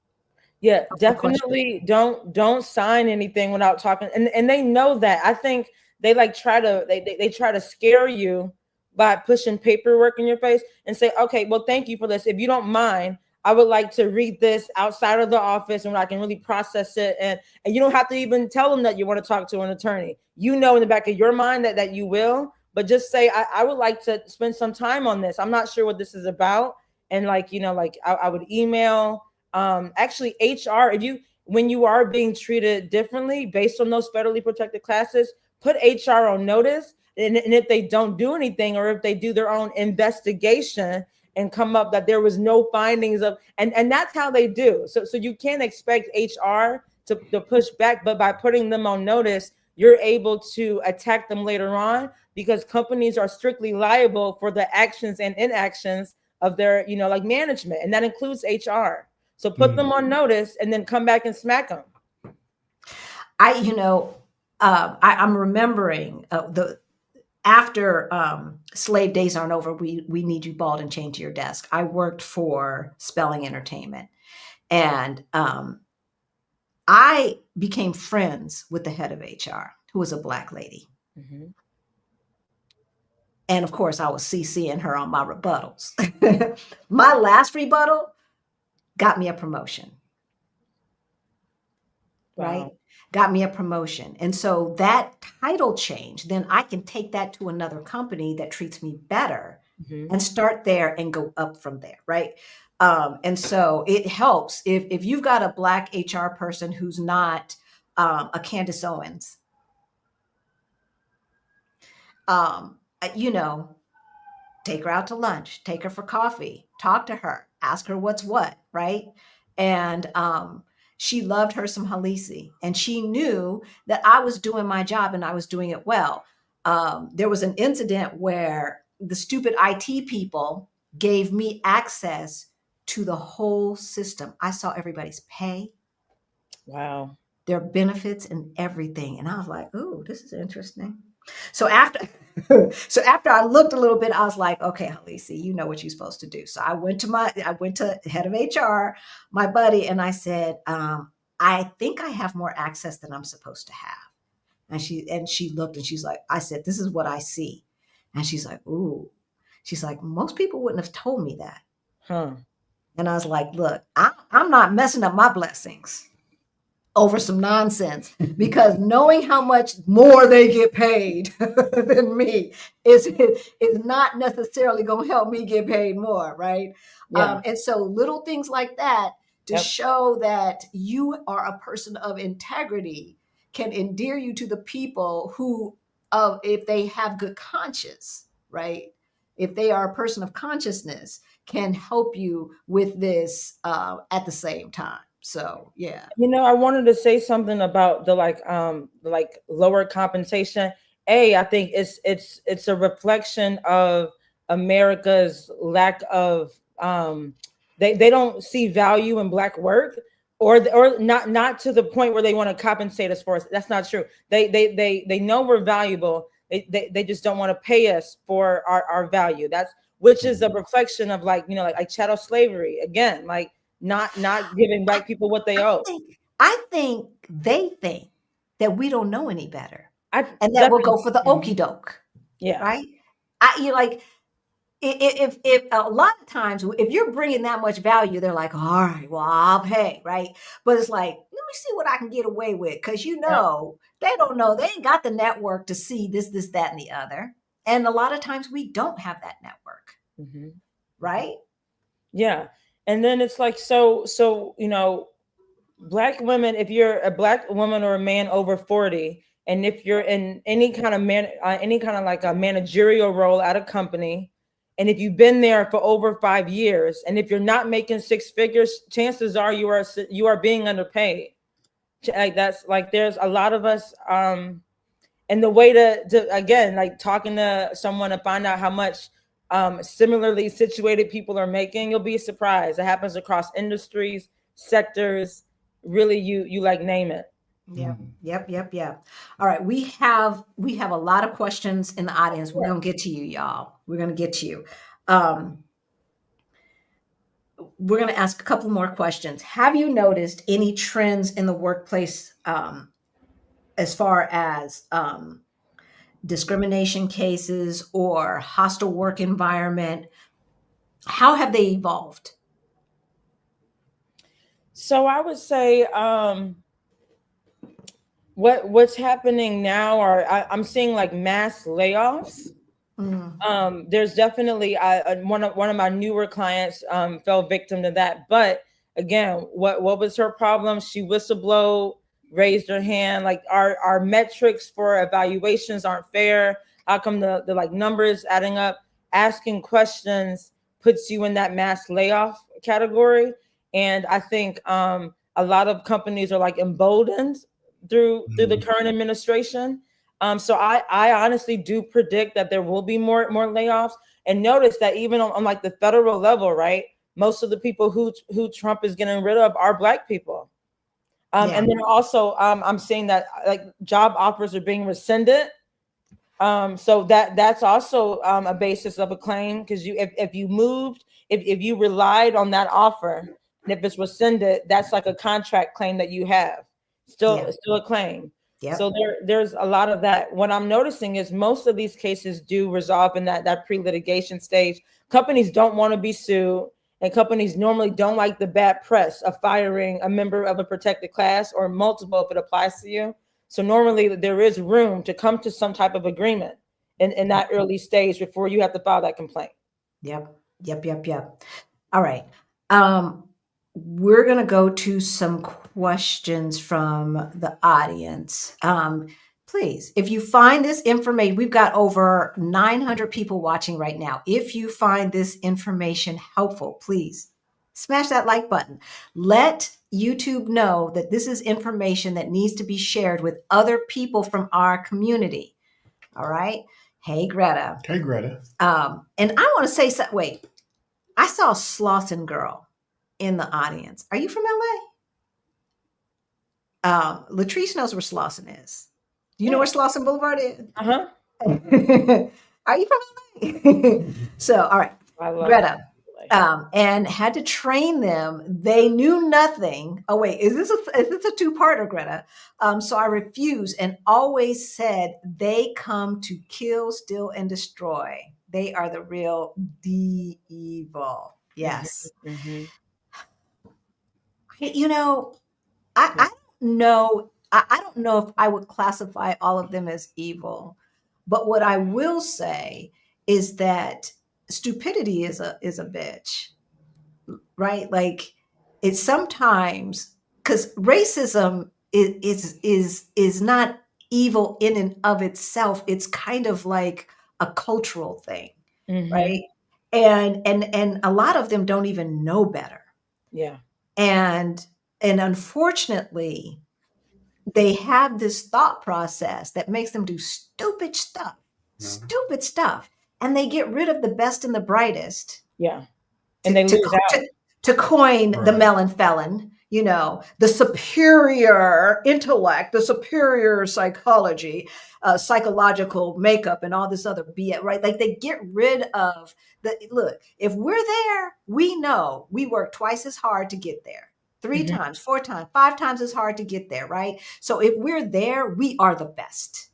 Yeah, Good question. definitely don't sign anything without talking. And they know that. I think they like try to scare you by pushing paperwork in your face and say, okay, well, thank you for this. If you don't mind, I would like to read this outside of the office and I can really process it. And you don't have to even tell them that you want to talk to an attorney. You know in the back of your mind that you will, but just say, I would like to spend some time on this. I'm not sure what this is about. And like, I would email actually HR, when you are being treated differently based on those federally protected classes, put HR on notice. And if they don't do anything, or if they do their own investigation and come up that there was no findings of, and that's how they do. So you can't expect HR to push back, but by putting them on notice, you're able to attack them later on, because companies are strictly liable for the actions and inactions of their, like management, and that includes HR. So put them on notice and then come back and smack them. I'm remembering after Slave Days Aren't Over, we need you bald and chained to your desk. I worked for Spelling Entertainment, and I became friends with the head of HR, who was a Black lady. Mm-hmm. And of course, I was CCing her on my rebuttals. My last rebuttal got me a promotion. Wow. Right? Got me a promotion. And so that title change, then I can take that to another company that treats me better, mm-hmm. and start there and go up from there. Right. And so it helps if you've got a Black HR person who's not a Candace Owens, take her out to lunch, take her for coffee, talk to her, ask her what's what, right? And she loved her some Halisi, and she knew that I was doing my job and I was doing it well. There was an incident where the stupid IT people gave me access to the whole system. I saw everybody's pay. Wow. Their benefits and everything. And I was like, ooh, this is interesting. So after so after I looked a little bit, I was like, okay, Halisi, you know what you're supposed to do. So I went to head of HR, my buddy, and I said, I think I have more access than I'm supposed to have. And she looked and she's like, I said, this is what I see. And she's like, ooh. She's like, most people wouldn't have told me that. Huh. And I was like, look, I'm not messing up my blessings over some nonsense, because knowing how much more they get paid than me is not necessarily going to help me get paid more, right? Yeah. And so little things like that to Yep. show that you are a person of integrity can endear you to the people who, if they have good conscience, right? If they are a person of consciousness, can help you with this at the same time. So yeah. You know, I wanted to say something about the like lower compensation. I think it's a reflection of America's lack of they don't see value in Black work, or not to the point where they want to compensate us for us. That's not true. They know we're valuable. They just don't want to pay us for our value. That's which is a reflection of, like, you know, like chattel slavery again, like not giving Black people what they owe. I think they think that we don't know any better, I and that we'll go for the Mhm. okie doke, Yeah. right? You like if a lot of times if you're bringing that much value, they're like, all right, well, I'll pay, right? But it's like, let me see what I can get away with, because they don't know, they ain't got the network to see this, that, and the other, and a lot of times we don't have that network, Mm-hmm. right? Yeah. And then it's like, so you know, Black women, if you're a Black woman or a man over 40, and if you're in any kind of any kind of like a managerial role at a company, and if you've been there for over 5 years, and if you're not making six figures, chances are you are being underpaid. Like that's like there's a lot of us, and the way to again, like talking to someone to find out how much similarly situated people are making, you'll be surprised. It happens across industries, sectors, really, you like name it. Yep. All right, we have a lot of questions in the audience. We're gonna get to you, y'all. We're gonna get to you. We're gonna ask a couple more questions. Have you noticed any trends in the workplace as far as discrimination cases or hostile work environment? How have they evolved? So I would say what's happening now are I'm seeing like mass layoffs. There's definitely one of my newer clients fell victim to that. But again, what was her problem? She whistleblowed, raised her hand. Like our metrics for evaluations aren't fair. How come the like numbers adding up? Asking questions puts you in that mass layoff category. And I think a lot of companies are like emboldened through the current administration. So I honestly do predict that there will be more layoffs. And notice that even on like the federal level, right? Most of the people who Trump is getting rid of are Black people. And then also I'm seeing that like job offers are being rescinded. So that's also a basis of a claim, because if you moved, if you relied on that offer, and if it's rescinded, that's like a contract claim that you have. Still a claim. Yep. So there's a lot of that. What I'm noticing is most of these cases do resolve in that pre-litigation stage. Companies don't want to be sued, and companies normally don't like the bad press of firing a member of a protected class or multiple if it applies to you. So normally there is room to come to some type of agreement in that early stage before you have to file that complaint. Yep. All right. We're going to go to some questions from the audience. Please, if you find this information, we've got over 900 people watching right now. If you find this information helpful, please smash that like button. Let YouTube know that this is information that needs to be shared with other people from our community. All right. Hey, Greta. Hey, Greta. And I want to say something. Wait, I saw a Slauson girl in the audience. Are you from LA? Latrice knows where Slauson is. Do you know where Slauson Boulevard is? Uh-huh. Are you from LA? So, all right, I love Greta, that. and had to train them. They knew nothing. Oh wait, is this a two-parter, Greta? So I refuse and always said they come to kill, steal, and destroy. They are the real evil. Yes. Mm-hmm. You know, I don't know. I don't know if I would classify all of them as evil, but what I will say is that stupidity is a bitch, right? Like it's sometimes because racism is not evil in and of itself. It's kind of like a cultural thing, Mm-hmm. right? And a lot of them don't even know better. Yeah. And unfortunately, they have this thought process that makes them do stupid stuff, and they get rid of the best and the brightest Yeah. And they lose out. to coin the Right. melon felon, the superior intellect, the superior psychology, psychological makeup, and all this other BS, right? Like they get rid of look, if we're there, we know we work twice as hard to get there. 3 Mhm. times, 4 times, 5 times as hard to get there, right? So if we're there, we are the best.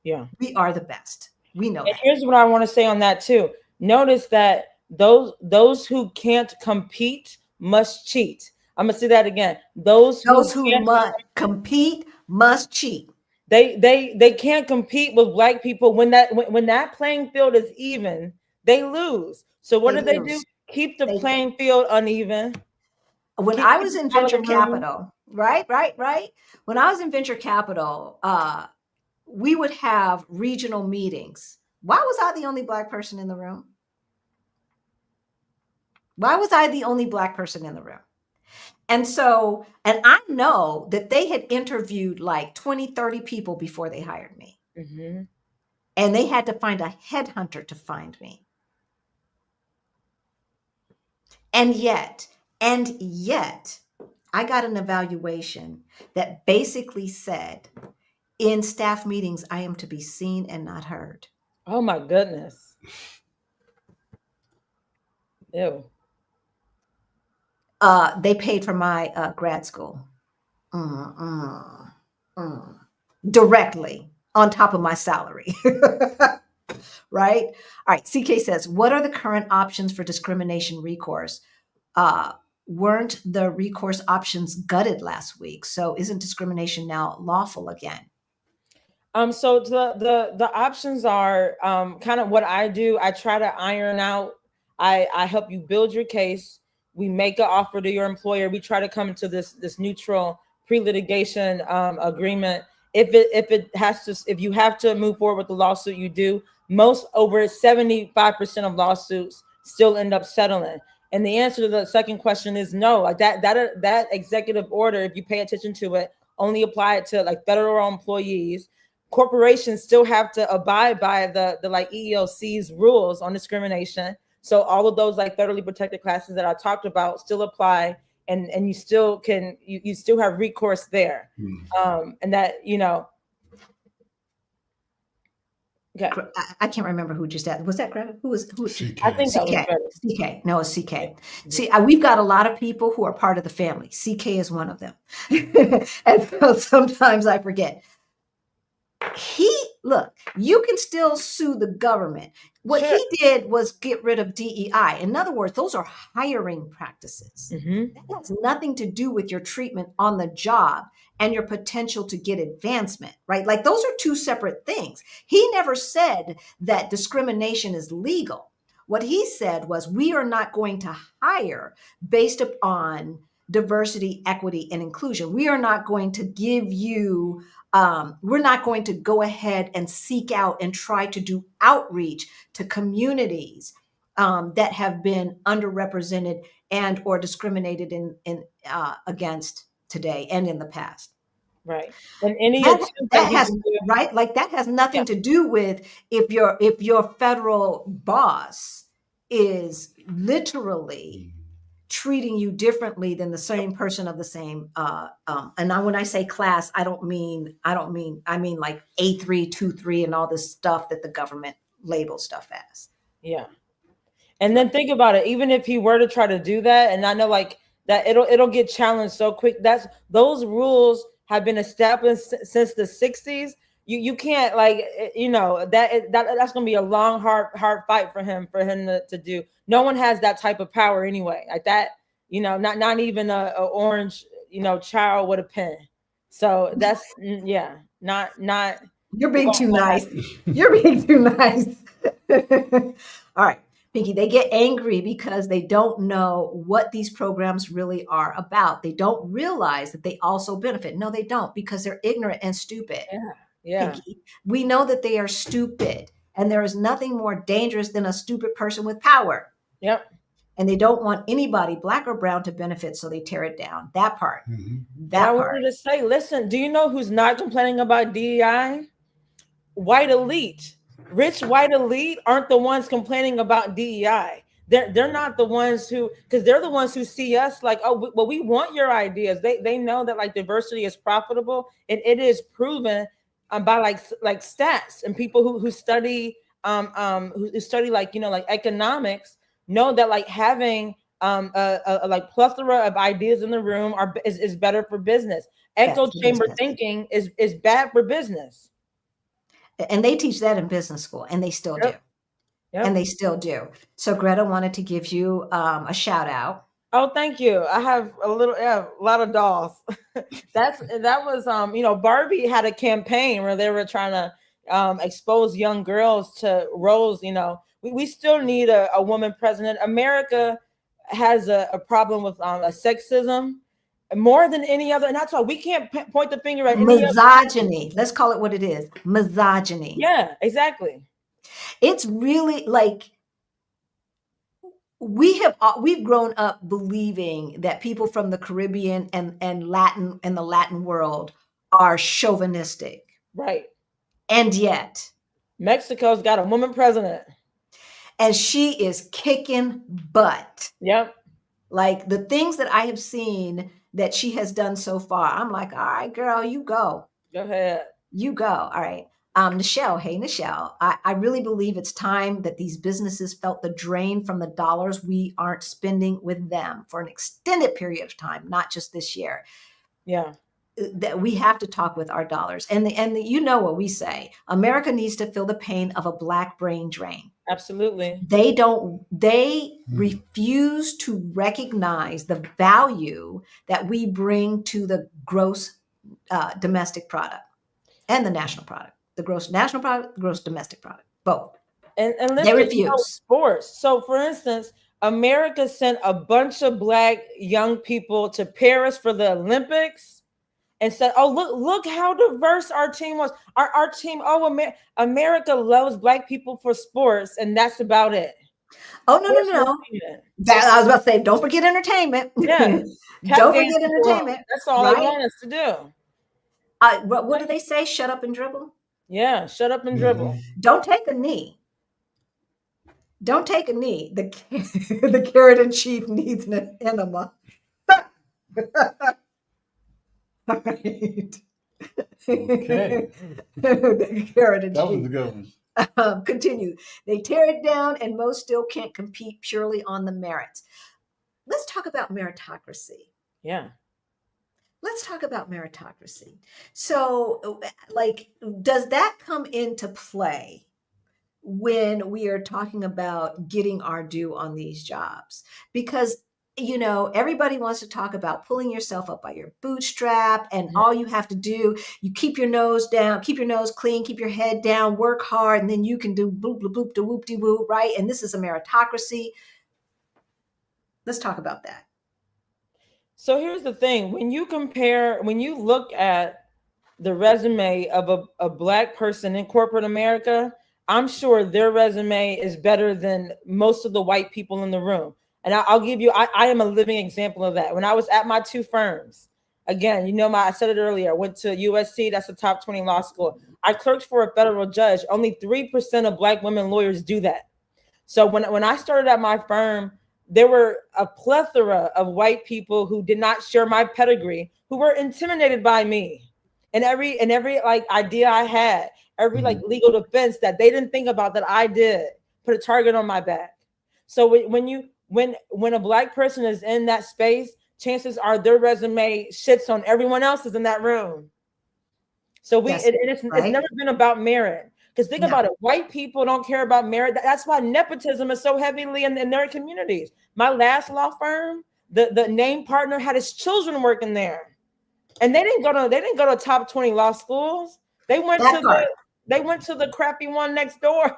Yeah. We are the best. We know And that. here's what I want to say on that too. Notice that those who can't compete must cheat. I'm gonna say that again. Those Who can't, must compete must cheat. they can't compete with Black people when that playing field is even, they lose. So what They do they do? lose. Keep the They playing field uneven. When Keep I was in people out of the venture room. capital, right? When I was in venture capital, we would have regional meetings. Why was I the only Black person in the room? Why was I the only Black person in the room? And I know that they had interviewed like 20, 30 people before they hired me. Mm-hmm. And they had to find a headhunter to find me. And yet, I got an evaluation that basically said, in staff meetings, I am to be seen and not heard. Oh my goodness. Ew. They paid for my grad school directly on top of my salary. Right? All right. CK says, what are the current options for discrimination recourse? Weren't the recourse options gutted last week? So isn't discrimination now lawful again? So the options are kind of what I do. I try to iron out. I help you build your case. We make an offer to your employer. We try to come to this neutral pre-litigation agreement. If you have to move forward with the lawsuit, you do. Most over 75% of lawsuits still end up settling. And the answer to the second question is no. Like that executive order, if you pay attention to it, only apply it to like federal employees. Corporations still have to abide by the like EEOC's rules on discrimination. So all of those like federally protected classes that I talked about still apply, and you still can you still have recourse there. And that okay. I can't remember who just asked. Was that Greta? Who? CK. I think that was CK. better. CK. No, it's CK. See, we've got a lot of people who are part of the family. CK is one of them. And so sometimes I forget. Look, you can still sue the government. What Sure. he did was get rid of DEI. In other words, those are hiring practices. Mm-hmm. That has nothing to do with your treatment on the job and your potential to get advancement, right? Like those are two separate things. He never said that discrimination is legal. What he said was, we are not going to hire based upon diversity, equity, and inclusion. We are not going to give you we're not going to go ahead and seek out and try to do outreach to communities that have been underrepresented and or discriminated against today and in the past. Right. And any That, attempt that he has can do, right, like that has nothing to do with if your federal boss is literally treating you differently than the same person of the same and now when I say class, I mean like A3, 2, 3 and all this stuff that the government labels stuff as. Yeah. And then think about it, even if he were to try to do that, and I know like that it'll get challenged so quick. Those rules have been established since the 60s. You can't like, you know, that's going to be a long, hard fight for him to do. No one has that type of power anyway, like that, you know, not even a orange, you know, child with a pen. So that's, yeah, not. You're being too nice. You're being too nice. All right, Pinky, they get angry because they don't know what these programs really are about. They don't realize that they also benefit. No, they don't, because they're ignorant and stupid. Yeah. Pinky, we know that they are stupid, and there is nothing more dangerous than a stupid person with power. Yep. And they don't want anybody, black or brown, to benefit, so they tear it down. That part. That part. I wanted to say, listen, do you know who's not complaining about DEI? White elite. Rich white elite aren't the ones complaining about DEI. They're not the ones who, because they're the ones who see us like, oh, well, we want your ideas. They know that like diversity is profitable, and it is proven by like stats, and people who study who study like, you know, like economics know that like having a like plethora of ideas in the room is better for business. Echo chamber thinking is bad for business. And they teach that in business school, and they still do. Yep. And they still do. So Greta wanted to give you a shout out. Oh, thank you. I have a lot of dolls. that was you know, Barbie had a campaign where they were trying to expose young girls to roles. You know, we still need a woman president. America has a problem with sexism more than any other, and that's why we can't point the finger at misogyny. Let's call it what it is: misogyny. Yeah, exactly. It's really like we've grown up believing that people from the Caribbean and the Latin world are chauvinistic, right? And yet Mexico's got a woman president, and she is kicking butt. Yep. Like the things that I have seen that she has done so far, I'm like, all right, girl, you go. Go ahead. You go. All right. Nichelle, hey, Nichelle, I really believe it's time that these businesses felt the drain from the dollars we aren't spending with them for an extended period of time, not just this year. Yeah. That we have to talk with our dollars. And you know what we say, America needs to feel the pain of a black brain drain. Absolutely. They refuse to recognize the value that we bring to the gross domestic product and the national product. The gross national product, the gross domestic product, both. And they refuse. You know, sports. So, for instance, America sent a bunch of black young people to Paris for the Olympics, and said, "Oh, look how diverse our team was. Our team. Oh, America loves black people for sports, and that's about it." Oh no! I was about to say, don't forget entertainment. Yeah, don't forget entertainment. That's all they want us to do. What do they say? Shut up and dribble. Yeah, shut up and dribble. Don't take a knee. Don't take a knee. The carrot in chief needs an enema. All right. Okay. The carrot in chief. That was a good one. Continue. They tear it down, and most still can't compete purely on the merits. Let's talk about meritocracy. Yeah. Let's talk about meritocracy. So, like, does that come into play when we are talking about getting our due on these jobs? Because, you know, everybody wants to talk about pulling yourself up by your bootstrap, and all you have to do, you keep your nose down, keep your nose clean, keep your head down, work hard, and then you can do boop, boop, boop, de whoop, de whoop, right? And this is a meritocracy. Let's talk about that. So here's the thing. When you look at the resume of a black person in corporate America, I'm sure their resume is better than most of the white people in the room. And I'll give you, I am a living example of that. When I was at my two firms, again, you know, I said it earlier, I went to USC, that's the top 20 law school. I clerked for a federal judge. Only 3% of black women lawyers do that. So when I started at my firm, there were a plethora of white people who did not share my pedigree, who were intimidated by me, and every like idea I had, every like legal defense that they didn't think about that I did, put a target on my back. So when a Black person is in that space, chances are their resume shits on everyone else's in that room. So it's never been about merit. Because think about it, white people don't care about merit. That's why nepotism is so heavily in their communities. My last law firm, the name partner had his children working there, and they didn't go to top 20 law schools. They went to the crappy one next door.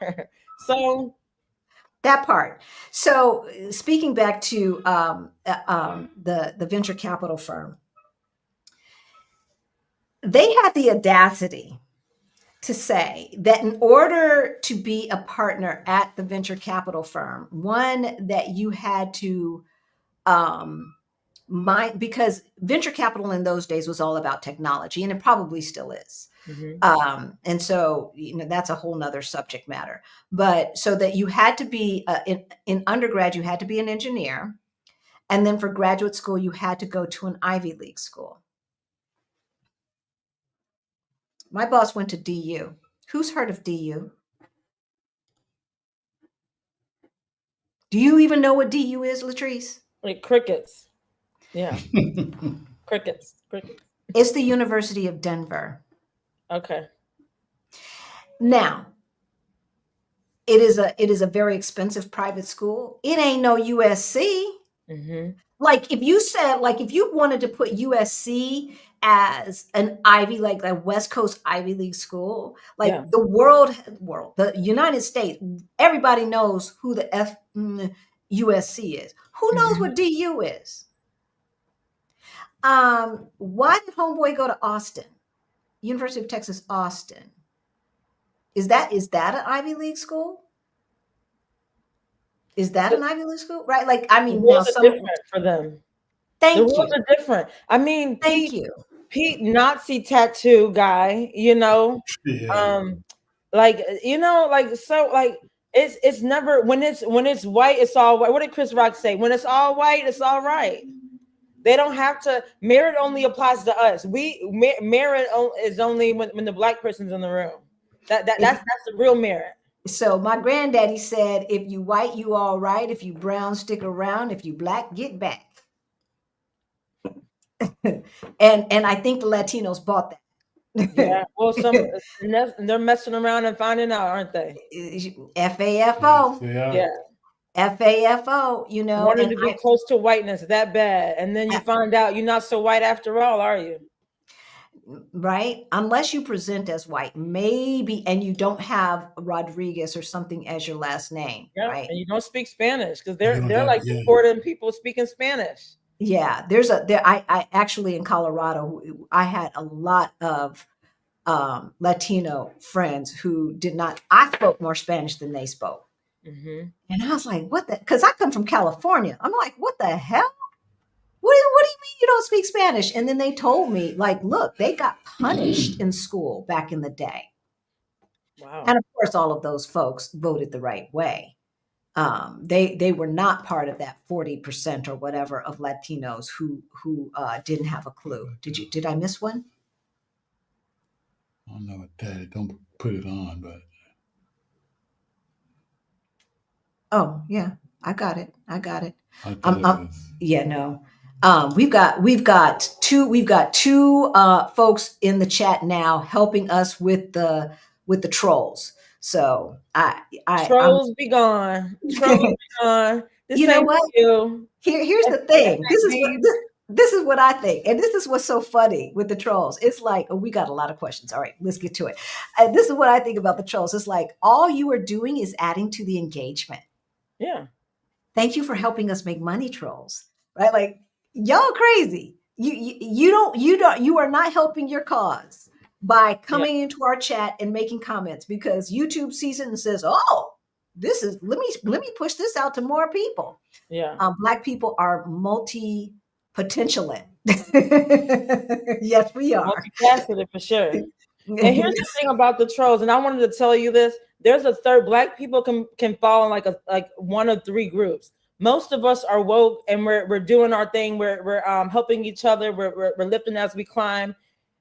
So that part. So speaking back to the venture capital firm, they had the audacity to say that in order to be a partner at the venture capital firm, one, that you had to because venture capital in those days was all about technology, and it probably still is. And so, that's a whole nother subject matter. But so that you had to be in undergrad, you had to be an engineer. And then for graduate school, you had to go to an Ivy League school. My boss went to DU. Who's heard of DU? Do you even know what DU is, Latrice? Like crickets. Yeah. Crickets. It's the University of Denver. Okay. Now, it is a very expensive private school. It ain't no USC. Like if you wanted to put USC as an Ivy, like a West Coast Ivy League school, like the United States, everybody knows who the USC is. Who knows what DU is? Why did homeboy go to Austin? University of Texas, Austin. Is that an Ivy League school? Is that an Ivy League school? Right? Like, I mean, the rules are different for them. Thank you. The rules are different. I mean, thank you. Pete Nazi tattoo guy, it's never when it's white, it's all white. What did Chris Rock say? When it's all white, it's all right. They don't have to. Merit only applies to us. Merit is only when the Black person's in the room. That's the real merit. So my granddaddy said, if you white, you all right. If you brown, stick around. If you Black, get back. and I think the Latinos bought that. Yeah. Well, they're messing around and finding out, aren't they? FAFO. Yeah. FAFO, Wanted to be close to whiteness that bad. And then you find out you're not so white after all, are you? Right? Unless you present as white, maybe, and you don't have Rodriguez or something as your last name. Yeah, right? And you don't speak Spanish because they're supporting people speaking Spanish. Yeah, I actually in Colorado, I had a lot of Latino friends who did not. I spoke more Spanish than they spoke. And I was like, what the? Because I come from California. I'm like, what the hell? What do you mean you don't speak Spanish? And then they told me, like, look, they got punished in school back in the day. Wow. And of course, all of those folks voted the right way. They were not part of that 40% or whatever of Latinos who didn't have a clue. Did I miss one? I don't know what that. Don't put it on, but. Oh yeah, I got it. Yeah, no. We've got two folks in the chat now helping us with the trolls. So trolls be gone. Trolls be gone. You know what? Here's the thing. This is what I think, and this is what's so funny with the trolls. It's like, we got a lot of questions. All right, let's get to it. This is what I think about the trolls. It's like all you are doing is adding to the engagement. Yeah. Thank you for helping us make money, trolls. Right? Like, y'all crazy. You are not helping your cause by coming into our chat and making comments, because YouTube sees it and says, oh, let me push this out to more people. Yeah. Black people are multi-potentialate. Yes, we are. Multifaceted for sure. And here's the thing about the trolls, and I wanted to tell you this. There's a third. Black people can fall in like one of three groups. most of us are woke and we're doing our thing. We're helping each other. We're lifting as we climb.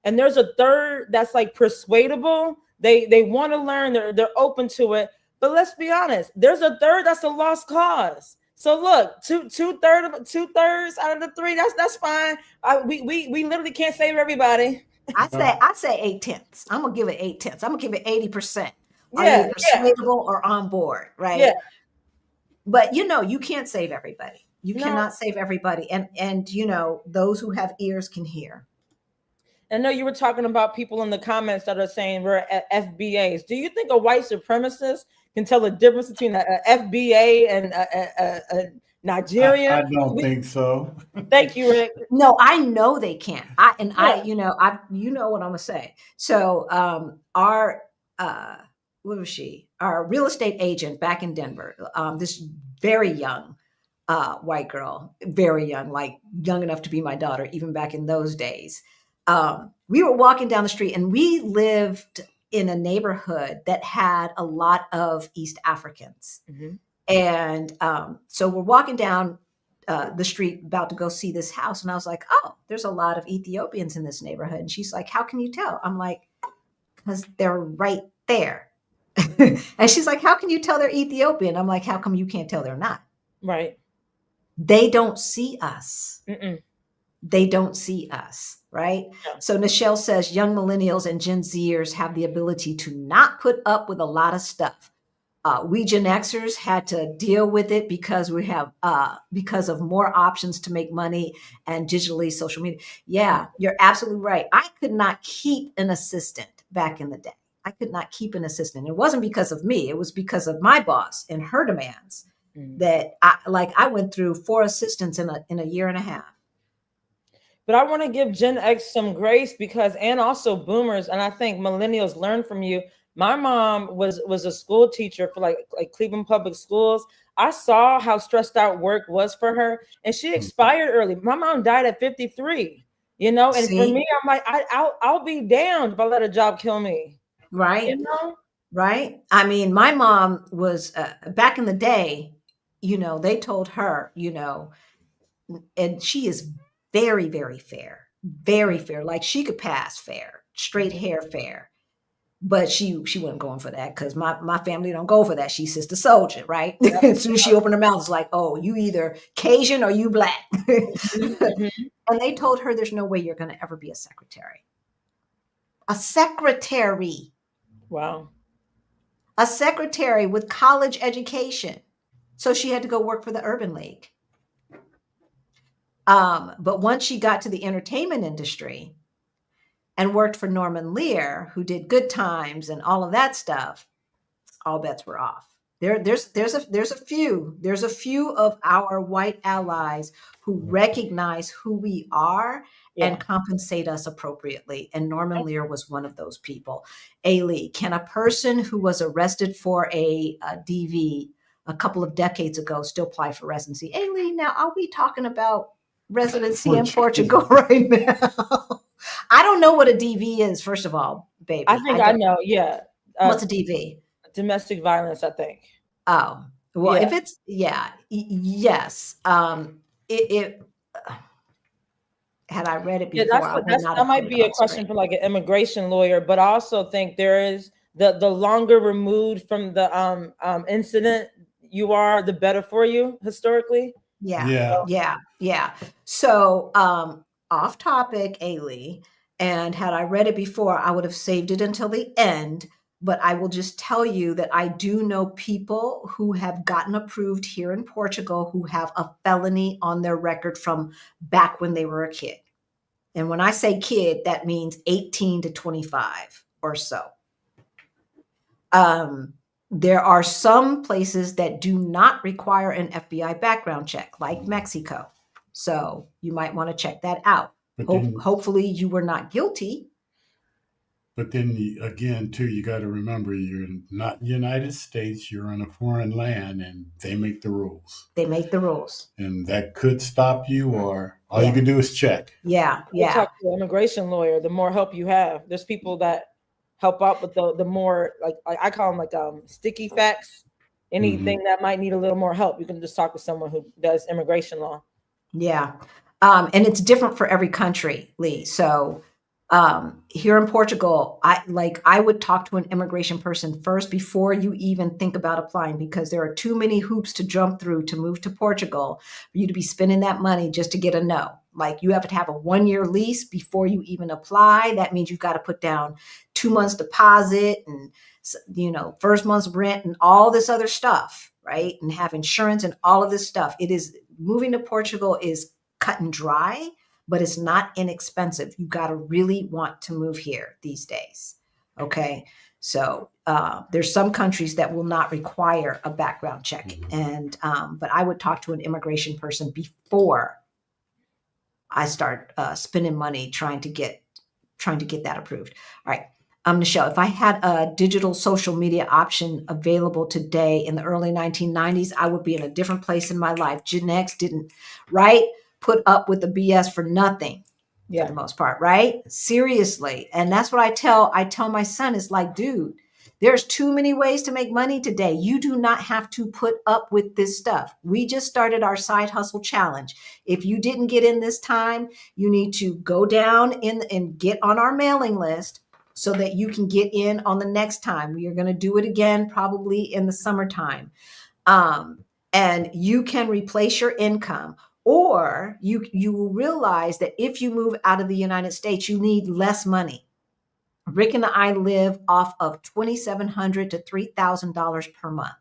And there's a third that's like persuadable. They want to learn. They're open to it. But let's be honest. There's a third that's a lost cause. So look, two thirds out of the three. That's fine. We literally can't save everybody. I say 8/10. I'm gonna give it 8/10. I'm gonna give it 80%. Are Yeah, you persuadable or on board, right? Yeah. But you can't save everybody. You No. cannot save everybody. And those who have ears can hear. I know you were talking about people in the comments that are saying we're FBAs. Do you think a white supremacist can tell the difference between a FBA and a Nigerian? I don't think so. Thank you, Rick. No, I know they can't. I what I'm gonna say. So our what was she? Our real estate agent back in Denver, this very young white girl, very young, like young enough to be my daughter, even back in those days. We were walking down the street and we lived in a neighborhood that had a lot of East Africans. Mm-hmm. And so we're walking down the street about to go see this house. And I was like, oh, there's a lot of Ethiopians in this neighborhood. And she's like, how can you tell? I'm like, because they're right there. And she's like, how can you tell they're Ethiopian? I'm like, how come you can't tell they're not? Right. They don't see us. Mm-mm. They don't see us, right? Yeah. So Nichelle says young millennials and Gen Zers have the ability to not put up with a lot of stuff. We Gen Xers had to deal with it because we have because of more options to make money and digitally social media. Yeah, you're absolutely right. I could not keep an assistant back in the day. I could not keep an assistant. It wasn't because of me. It was because of my boss and her demands that I went through 4 assistants in a year and a half. But I want to give Gen X some grace and also boomers, and I think millennials learn from you. My mom was a school teacher for like Cleveland Public Schools. I saw how stressed out work was for her, and she expired early. My mom died at 53. And for me, I'm like, I'll be damned if I let a job kill me. Right. Right. I mean, my mom was back in the day, they told her, and she is very, very fair, very fair. Like she could pass fair, straight hair fair. But she wasn't going for that because my family don't go for that. She's Sister Soldier, right? Yep. As soon as she opened her mouth, it's like, oh, you either Cajun or you Black. Mm-hmm. And they told her there's no way you're going to ever be a secretary. A secretary. Wow. A secretary with college education. So she had to go work for the Urban League. But once she got to the entertainment industry and worked for Norman Lear, who did Good Times and all of that stuff, all bets were off. There's a few of our white allies who recognize who we are and compensate us appropriately. And Norman Lear was one of those people. Ailey, can a person who was arrested for a DV a couple of decades ago still apply for residency? Ailey, now are we talking about residency in Portugal right now? I don't know what a DV is, first of all, baby. I think I know, yeah. What's a DV? Domestic violence, I think. Oh, well, if it's, yes. Had I read it before, that might be a question for like an immigration lawyer, but I also think there is the longer removed from the incident you are, the better for you historically. Yeah. So, off topic, Ailey, and had I read it before, I would have saved it until the end. But I will just tell you that I do know people who have gotten approved here in Portugal who have a felony on their record from back when they were a kid. And when I say kid, that means 18 to 25 or so. There are some places that do not require an FBI background check, like Mexico. So you might want to check that out. Hopefully you were not guilty. But then again, too, you got to remember you're not in the United States. You're in a foreign land, and they make the rules. They make the rules. And that could stop you, or all you can do is check. Yeah. Talk to an immigration lawyer, the more help you have. There's people that help out with the more, like I call them like sticky facts. anything that might need a little more help, you can just talk to someone who does immigration law. Yeah. And it's different for every country, Lee. So here in Portugal, I would talk to an immigration person first before you even think about applying, because there are too many hoops to jump through to move to Portugal for you to be spending that money just to get a no. Like, you have to have a 1-year lease before you even apply. That means you've got to put down 2 months deposit and, you know, first month's rent and all this other stuff, right? And have insurance and all of this stuff. Moving to Portugal is cut and dry, but it's not inexpensive. You got to really want to move here these days. Okay. So there's some countries that will not require a background check. And, but I would talk to an immigration person before I start spending money trying to get that approved. All right. Michelle, if I had a digital social media option available today in the early 1990s, I would be in a different place in my life. Gen X didn't, right? Put up with the BS for nothing, for the most part, right? Seriously. And that's what I tell my son, is like, dude, there's too many ways to make money today. You do not have to put up with this stuff. We just started our side hustle challenge. If you didn't get in this time, you need to go down and get on our mailing list so that you can get in on the next time. We are going to do it again, probably in the summertime. And you can replace your income, or you will realize that if you move out of the United States, you need less money. Rick and I live off of $2,700 to $3,000 per month.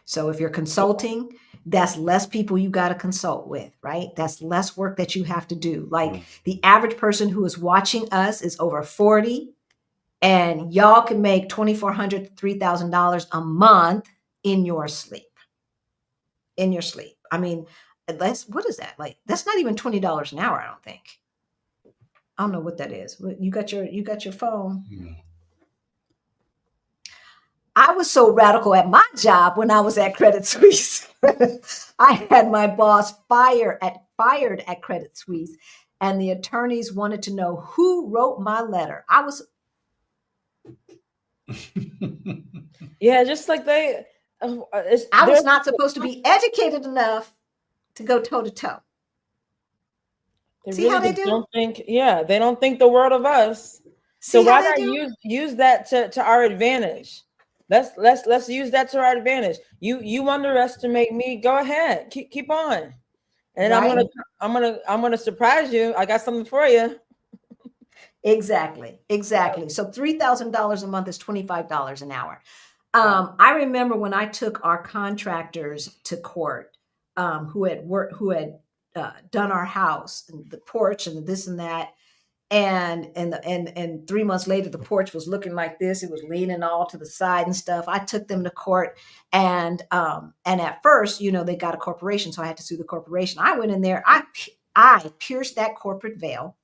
So if you're consulting, that's less people you got to consult with, right? That's less work that you have to do. Like, the average person who is watching us is over 40, and y'all can make $2,400 to $3,000 a month in your sleep. In your sleep. I mean, what is that? Like, that's not even $20 an hour, I don't think. I don't know what that is. You got your phone. Yeah. I was so radical at my job when I was at Credit Suisse. I had my boss fired at Credit Suisse, and the attorneys wanted to know who wrote my letter. I was just like I was not supposed to be educated enough to go toe to toe. See how they do? They don't think the world of us. So why not use that to our advantage? Let's use that to our advantage. You underestimate me. Go ahead, keep on, and right. I'm gonna surprise you. I got something for you. Exactly. So $3,000 a month is $25 an hour. I remember when I took our contractors to court, who had done our house and the porch and this and that. And 3 months later, the porch was looking like this. It was leaning all to the side and stuff. I took them to court, and at first, they got a corporation, so I had to sue the corporation. I went in there. I pierced that corporate veil.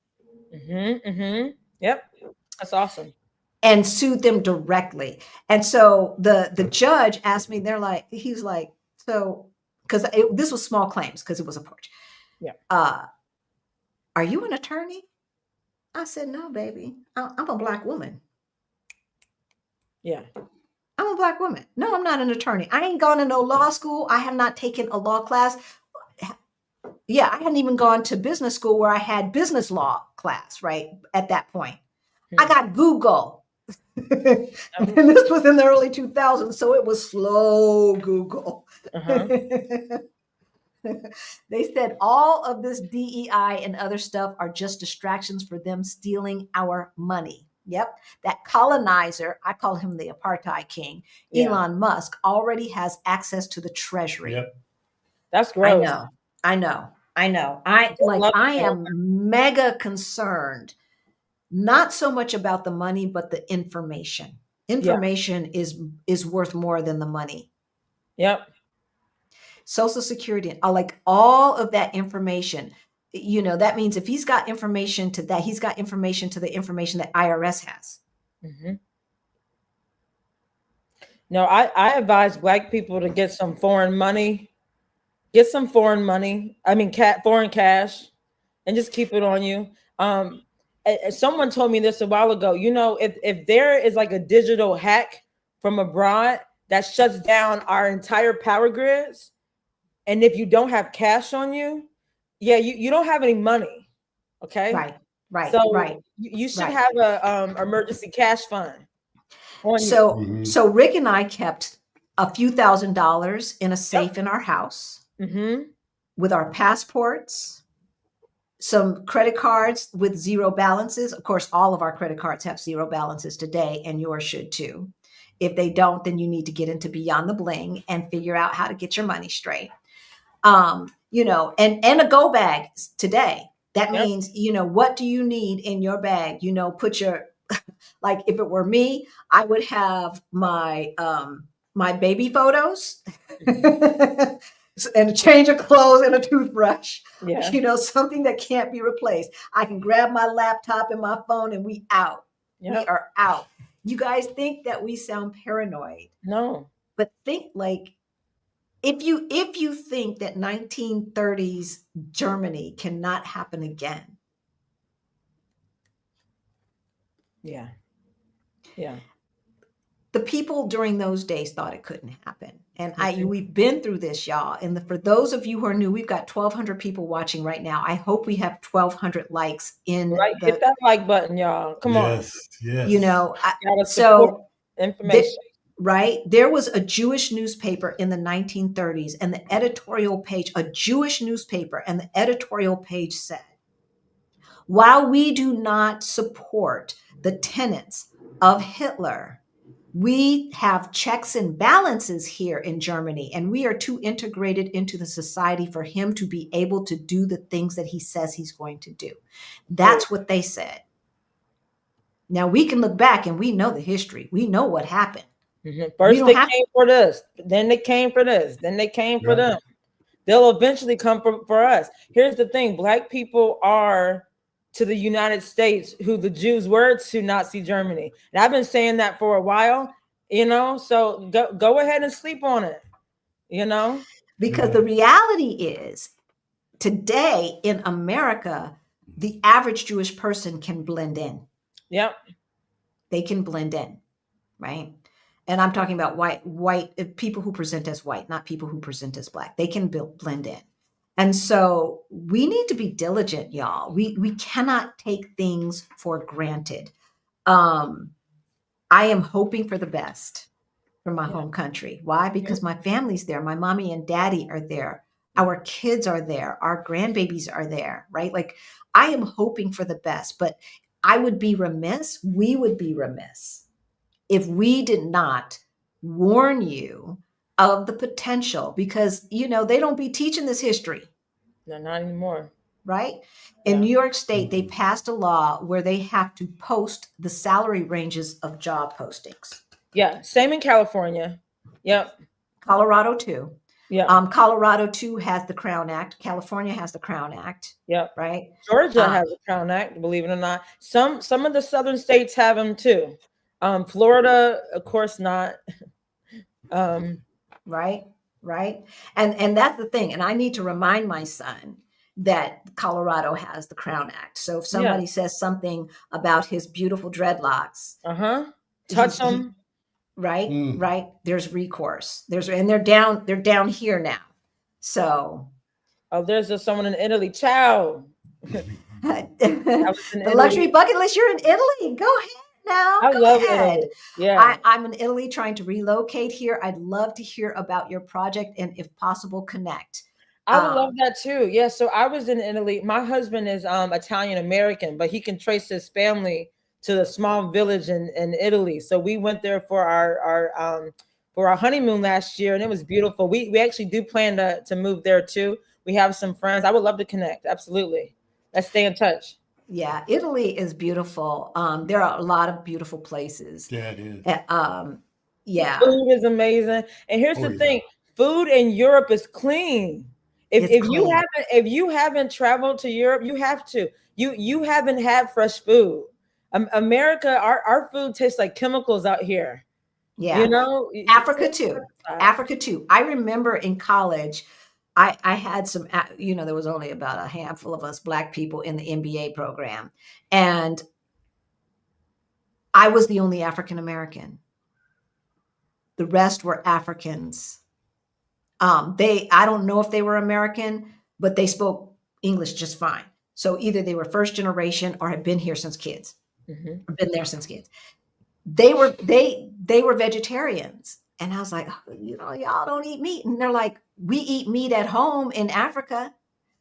Yep, that's awesome. And sued them directly. And so the judge asked me. He's like, so, because this was small claims, because it was a porch. Yeah. Are you an attorney? I said, no, baby, I'm a Black woman. Yeah. I'm a Black woman. No, I'm not an attorney. I ain't gone to no law school. I have not taken a law class. Yeah, I hadn't even gone to business school where I had business law class, right? At that point. I got Google. And this was in the early 2000s, so it was slow Google. They said all of this DEI and other stuff are just distractions for them stealing our money. Yep. That colonizer, I call him the apartheid king, Elon Musk, already has access to the treasury. Yep. That's gross. I know. I am mega concerned, not so much about the money, but the information. Information is worth more than the money. Yep. Social Security, like all of that information, that means if he's got information to that, he's got information to the information that IRS has. No, I advise Black people to get some foreign money. Foreign cash, and just keep it on you. Someone told me this a while ago. If there is like a digital hack from abroad that shuts down our entire power grids. And if you don't have cash on you, you don't have any money. Okay. Right. So you should have a emergency cash fund on you. So Rick and I kept a few $1,000s in a safe in our house with our passports, some credit cards with zero balances. Of course, all of our credit cards have zero balances today, and yours should too. If they don't, then you need to get into Beyond the Bling and figure out how to get your money straight. You know, and a go bag today. That means, you know, what do you need in your bag? You know, put your, like, if it were me, I would have my my baby photos and a change of clothes and a toothbrush. You know, something that can't be replaced. I can grab my laptop and my phone and we out. We are out. You guys think that we sound paranoid. No. But think, like, if you think that 1930s Germany cannot happen again. Yeah. The people during those days thought it couldn't happen. And we've been through this, y'all. And for those of you who are new, we've got 1,200 people watching right now. I hope we have 1,200 likes in hit that like button, y'all. Come on. Yes. You know, so information. Right? There was a Jewish newspaper in the 1930s, and the editorial page, a Jewish newspaper, and the editorial page said, while we do not support the tenets of Hitler, we have checks and balances here in Germany, and we are too integrated into the society for him to be able to do the things that he says he's going to do. That's what they said. Now we can look back and we know the history. We know what happened. First they came for this, then they came for this, then they came for them. They'll eventually come for us. Here's the thing. Black people are to the United States who the Jews were to Nazi Germany. And I've been saying that for a while, you know, so go ahead and sleep on it, you know. Because the reality is today in America, the average Jewish person can blend in. Yep. They can blend in, right? And I'm talking about white people who present as white, not people who present as Black. They can blend in. And so we need to be diligent, y'all. We cannot take things for granted. I am hoping for the best for my home country. Why? Because my family's there. My mommy and daddy are there. Our kids are there. Our grandbabies are there, right? Like, I am hoping for the best, but we would be remiss if we did not warn you of the potential, because, you know, they don't be teaching this history. No, not anymore. Right? In New York State, they passed a law where they have to post the salary ranges of job postings. Yeah. Same in California. Yep. Colorado too. Yeah. Colorado too has the Crown Act. California has the Crown Act. Yep. Right. Georgia has the Crown Act, believe it or not. Some of the southern states have them too. Florida, of course not. Right. And that's the thing. And I need to remind my son that Colorado has the Crown Act. So if somebody says something about his beautiful dreadlocks, touch them. Right. There's recourse. And they're down here now. So. Oh, there's someone in Italy. Ciao. The luxury bucket list. You're in Italy. Go ahead now. I love Italy. Yeah. I'm in Italy trying to relocate here. I'd love to hear about your project and, if possible, connect. I would love that too. Yeah. So I was in Italy. My husband is Italian American, but he can trace his family to the small village in Italy. So we went there for our honeymoon last year, and it was beautiful. We actually do plan to move there too. We have some friends. I would love to connect. Absolutely. Let's stay in touch. Yeah, Italy is beautiful. There are a lot of beautiful places. Yeah, it is. Yeah. Food is amazing. And here's the thing. Food in Europe is clean. If you haven't traveled to Europe, you have to. You haven't had fresh food. America, our food tastes like chemicals out here. Yeah. You know, Africa too. I remember in college, I had some, you know, there was only about a handful of us Black people in the MBA program. And I was the only African American. The rest were Africans. I don't know if they were American, but they spoke English just fine. So either they were first generation or had been here since kids, or been there since kids. They were vegetarians. And I was like, y'all don't eat meat. And they're like, we eat meat at home in Africa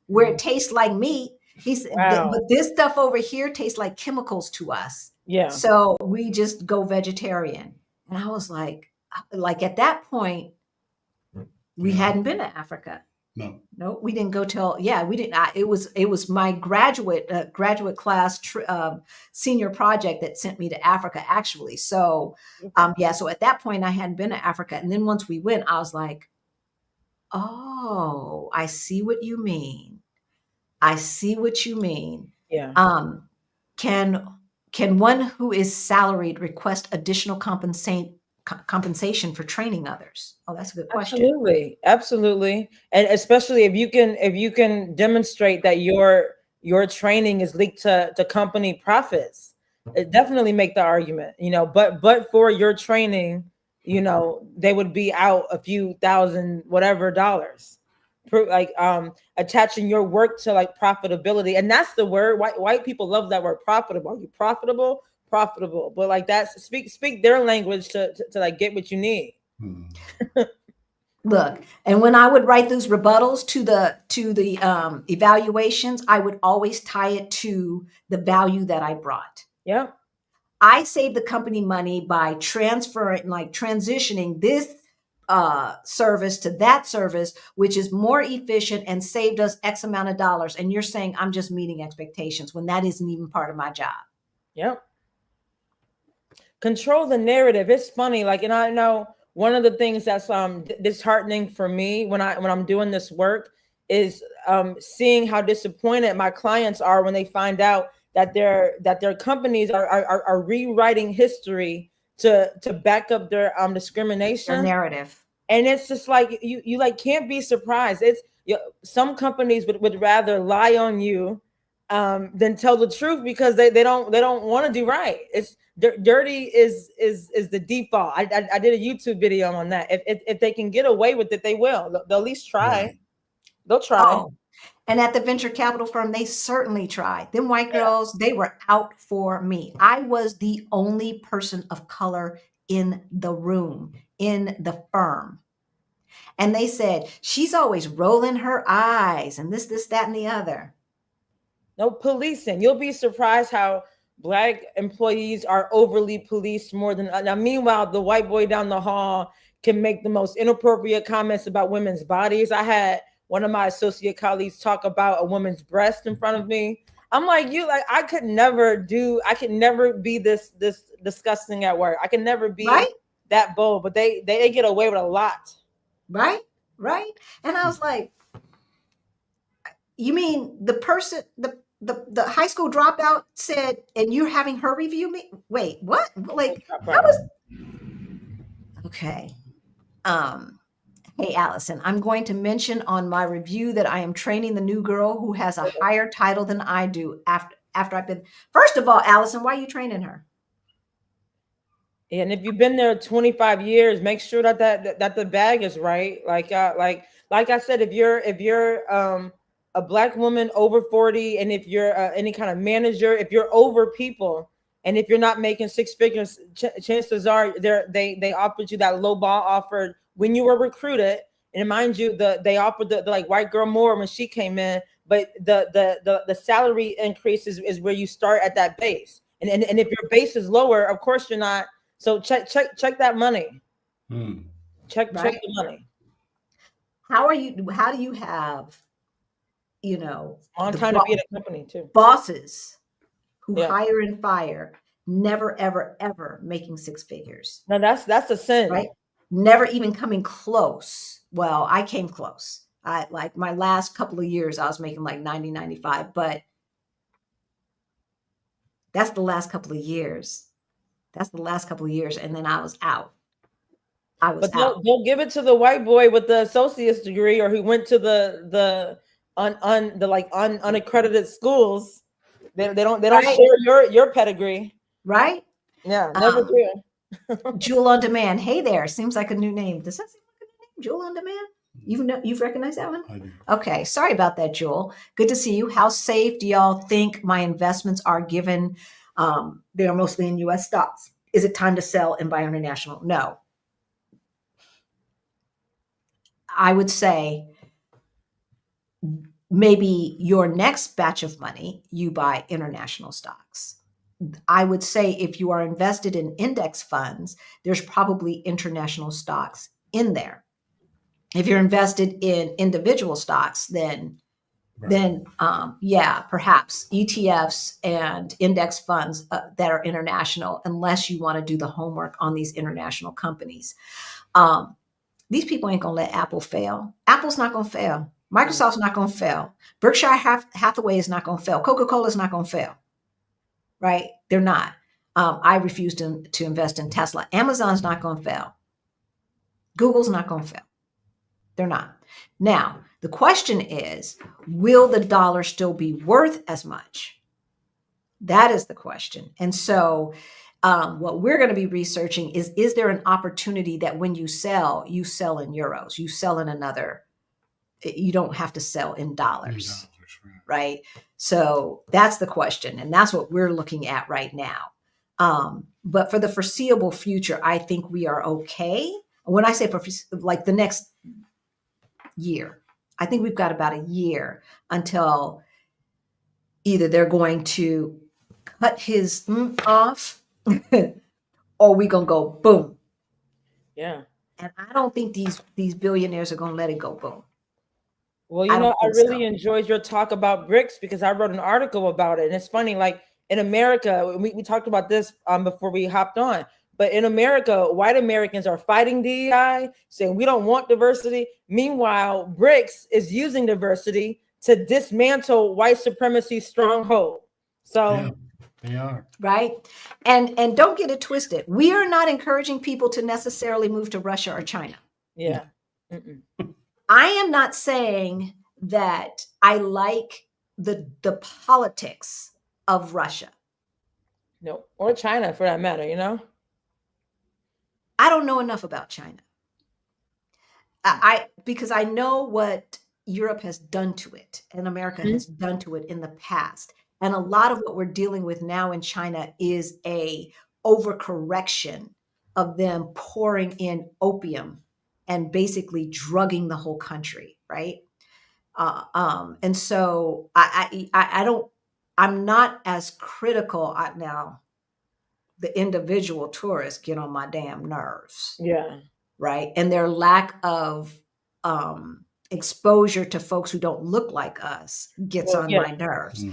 where it tastes like meat. He said, but this stuff over here tastes like chemicals to us. Yeah. So we just go vegetarian. And I was like at that point, we hadn't been to Africa. No, we didn't go till, we didn't. It was my graduate class senior project that sent me to Africa, actually. So, so at that point I hadn't been to Africa. And then once we went, I was like, oh, I see what you mean. Yeah. Can one who is salaried request additional compensation for training others? Oh, that's a good question. Absolutely. And especially if you can demonstrate that your training is linked to company profits, it definitely make the argument, but for your training, they would be out a few thousand whatever dollars, like attaching your work to like profitability. And that's the word. White people love that word, profitable. Are you profitable? Profitable, but like that's speak their language to like get what you need. Look, and when I would write those rebuttals to the evaluations, I would always tie it to the value that I brought. Yeah, I saved the company money by transitioning this service to that service, which is more efficient and saved us X amount of dollars. And you're saying I'm just meeting expectations when that isn't even part of my job. Yep. Control the narrative. It's funny, like, and I know one of the things that's disheartening for me when I'm doing this work is seeing how disappointed my clients are when they find out that their companies are rewriting history to back up their discrimination, their narrative. And it's just like you like can't be surprised. It's some companies would rather lie on you than tell the truth because they don't want to do right. It's dirty is the default. I did a YouTube video on that. If they can get away with it, they will. They'll at least try. Right. They'll try. Oh, and at the venture capital firm, they certainly tried. Them white girls, they were out for me. I was the only person of color in the room, in the firm. And they said, she's always rolling her eyes and this, that, and the other. No policing. You'll be surprised how Black employees are overly policed more than now. Meanwhile, the white boy down the hall can make the most inappropriate comments about women's bodies. I had one of my associate colleagues talk about a woman's breast in front of me. I'm like, I could never be this disgusting at work. I can never be that bold, but they get away with a lot. Right. And I was like, you mean the person, the high school dropout said, and you're having her review me? Wait, what? Like that was okay. Hey, Allison, I'm going to mention on my review that I am training the new girl who has a higher title than I do after I've been. First of all, Allison, why are you training her? And if you've been there 25 years, make sure that the bag is right. Like I said, if you're a Black woman over 40, and if you're any kind of manager, if you're over people, and if you're not making six figures, chances are they offered you that low ball offer when you were recruited. And mind you, they offered the like white girl more when she came in, but the salary increase is where you start at that base. And if your base is lower, of course you're not. So check that money. Check the money. How do you have, on time to be at a company too. Bosses who hire and fire, never, ever, ever making six figures. No, that's a sin. Right? Never even coming close. Well, I came close. I like my last couple of years, I was making like 90, 95, but that's the last couple of years. And then I was out. They'll give it to the white boy with the associate's degree, or who went to the unaccredited schools. They don't share your pedigree. Right? Yeah, never do. Jewel on Demand. Hey there. Seems like a new name. Does that seem like a new name? Jewel on Demand? You've recognized that one? I do. Okay. Sorry about that, Jewel. Good to see you. How safe do y'all think my investments are given they are mostly in US stocks? Is it time to sell and buy international? No. I would say maybe your next batch of money, you buy international stocks. I would say if you are invested in index funds, there's probably international stocks in there. If you're invested in individual stocks, then yeah, perhaps ETFs and index funds that are international, unless you want to do the homework on these international companies. These people ain't gonna let Apple fail. Apple's not gonna fail. Microsoft's not gonna fail. Berkshire Hathaway is not gonna fail. Coca-Cola is not gonna fail. Right? They're not. I refuse to invest in Tesla. Amazon's not going to fail. Google's not going to fail. They're not. Now, the question is, will the dollar still be worth as much? That is the question. And so what we're going to be researching is there an opportunity that when you sell in euros, you sell in another, you don't have to sell in dollars. Right? So that's the question. And that's what we're looking at right now. But for the foreseeable future, I think we are okay. When I say for like the next year, I think we've got about a year until either they're going to cut his off or we're going to go boom. Yeah. And I don't think these billionaires are going to let it go boom. Well, I really enjoyed your talk about BRICS because I wrote an article about it. And it's funny, like in America, we talked about this before we hopped on, but in America, white Americans are fighting DEI, saying we don't want diversity. Meanwhile, BRICS is using diversity to dismantle white supremacy stronghold. So yeah, they are. Right. And don't get it twisted. We are not encouraging people to necessarily move to Russia or China. Yeah. I am not saying that I like the politics of Russia. No, or China for that matter, I don't know enough about China. Because I know what Europe has done to it and America has done to it in the past. And a lot of what we're dealing with now in China is a overcorrection of them pouring in opium and basically drugging the whole country, right? And so I'm not as critical now. The individual tourists get on my damn nerves. Yeah. Right. And their lack of exposure to folks who don't look like us gets on my nerves.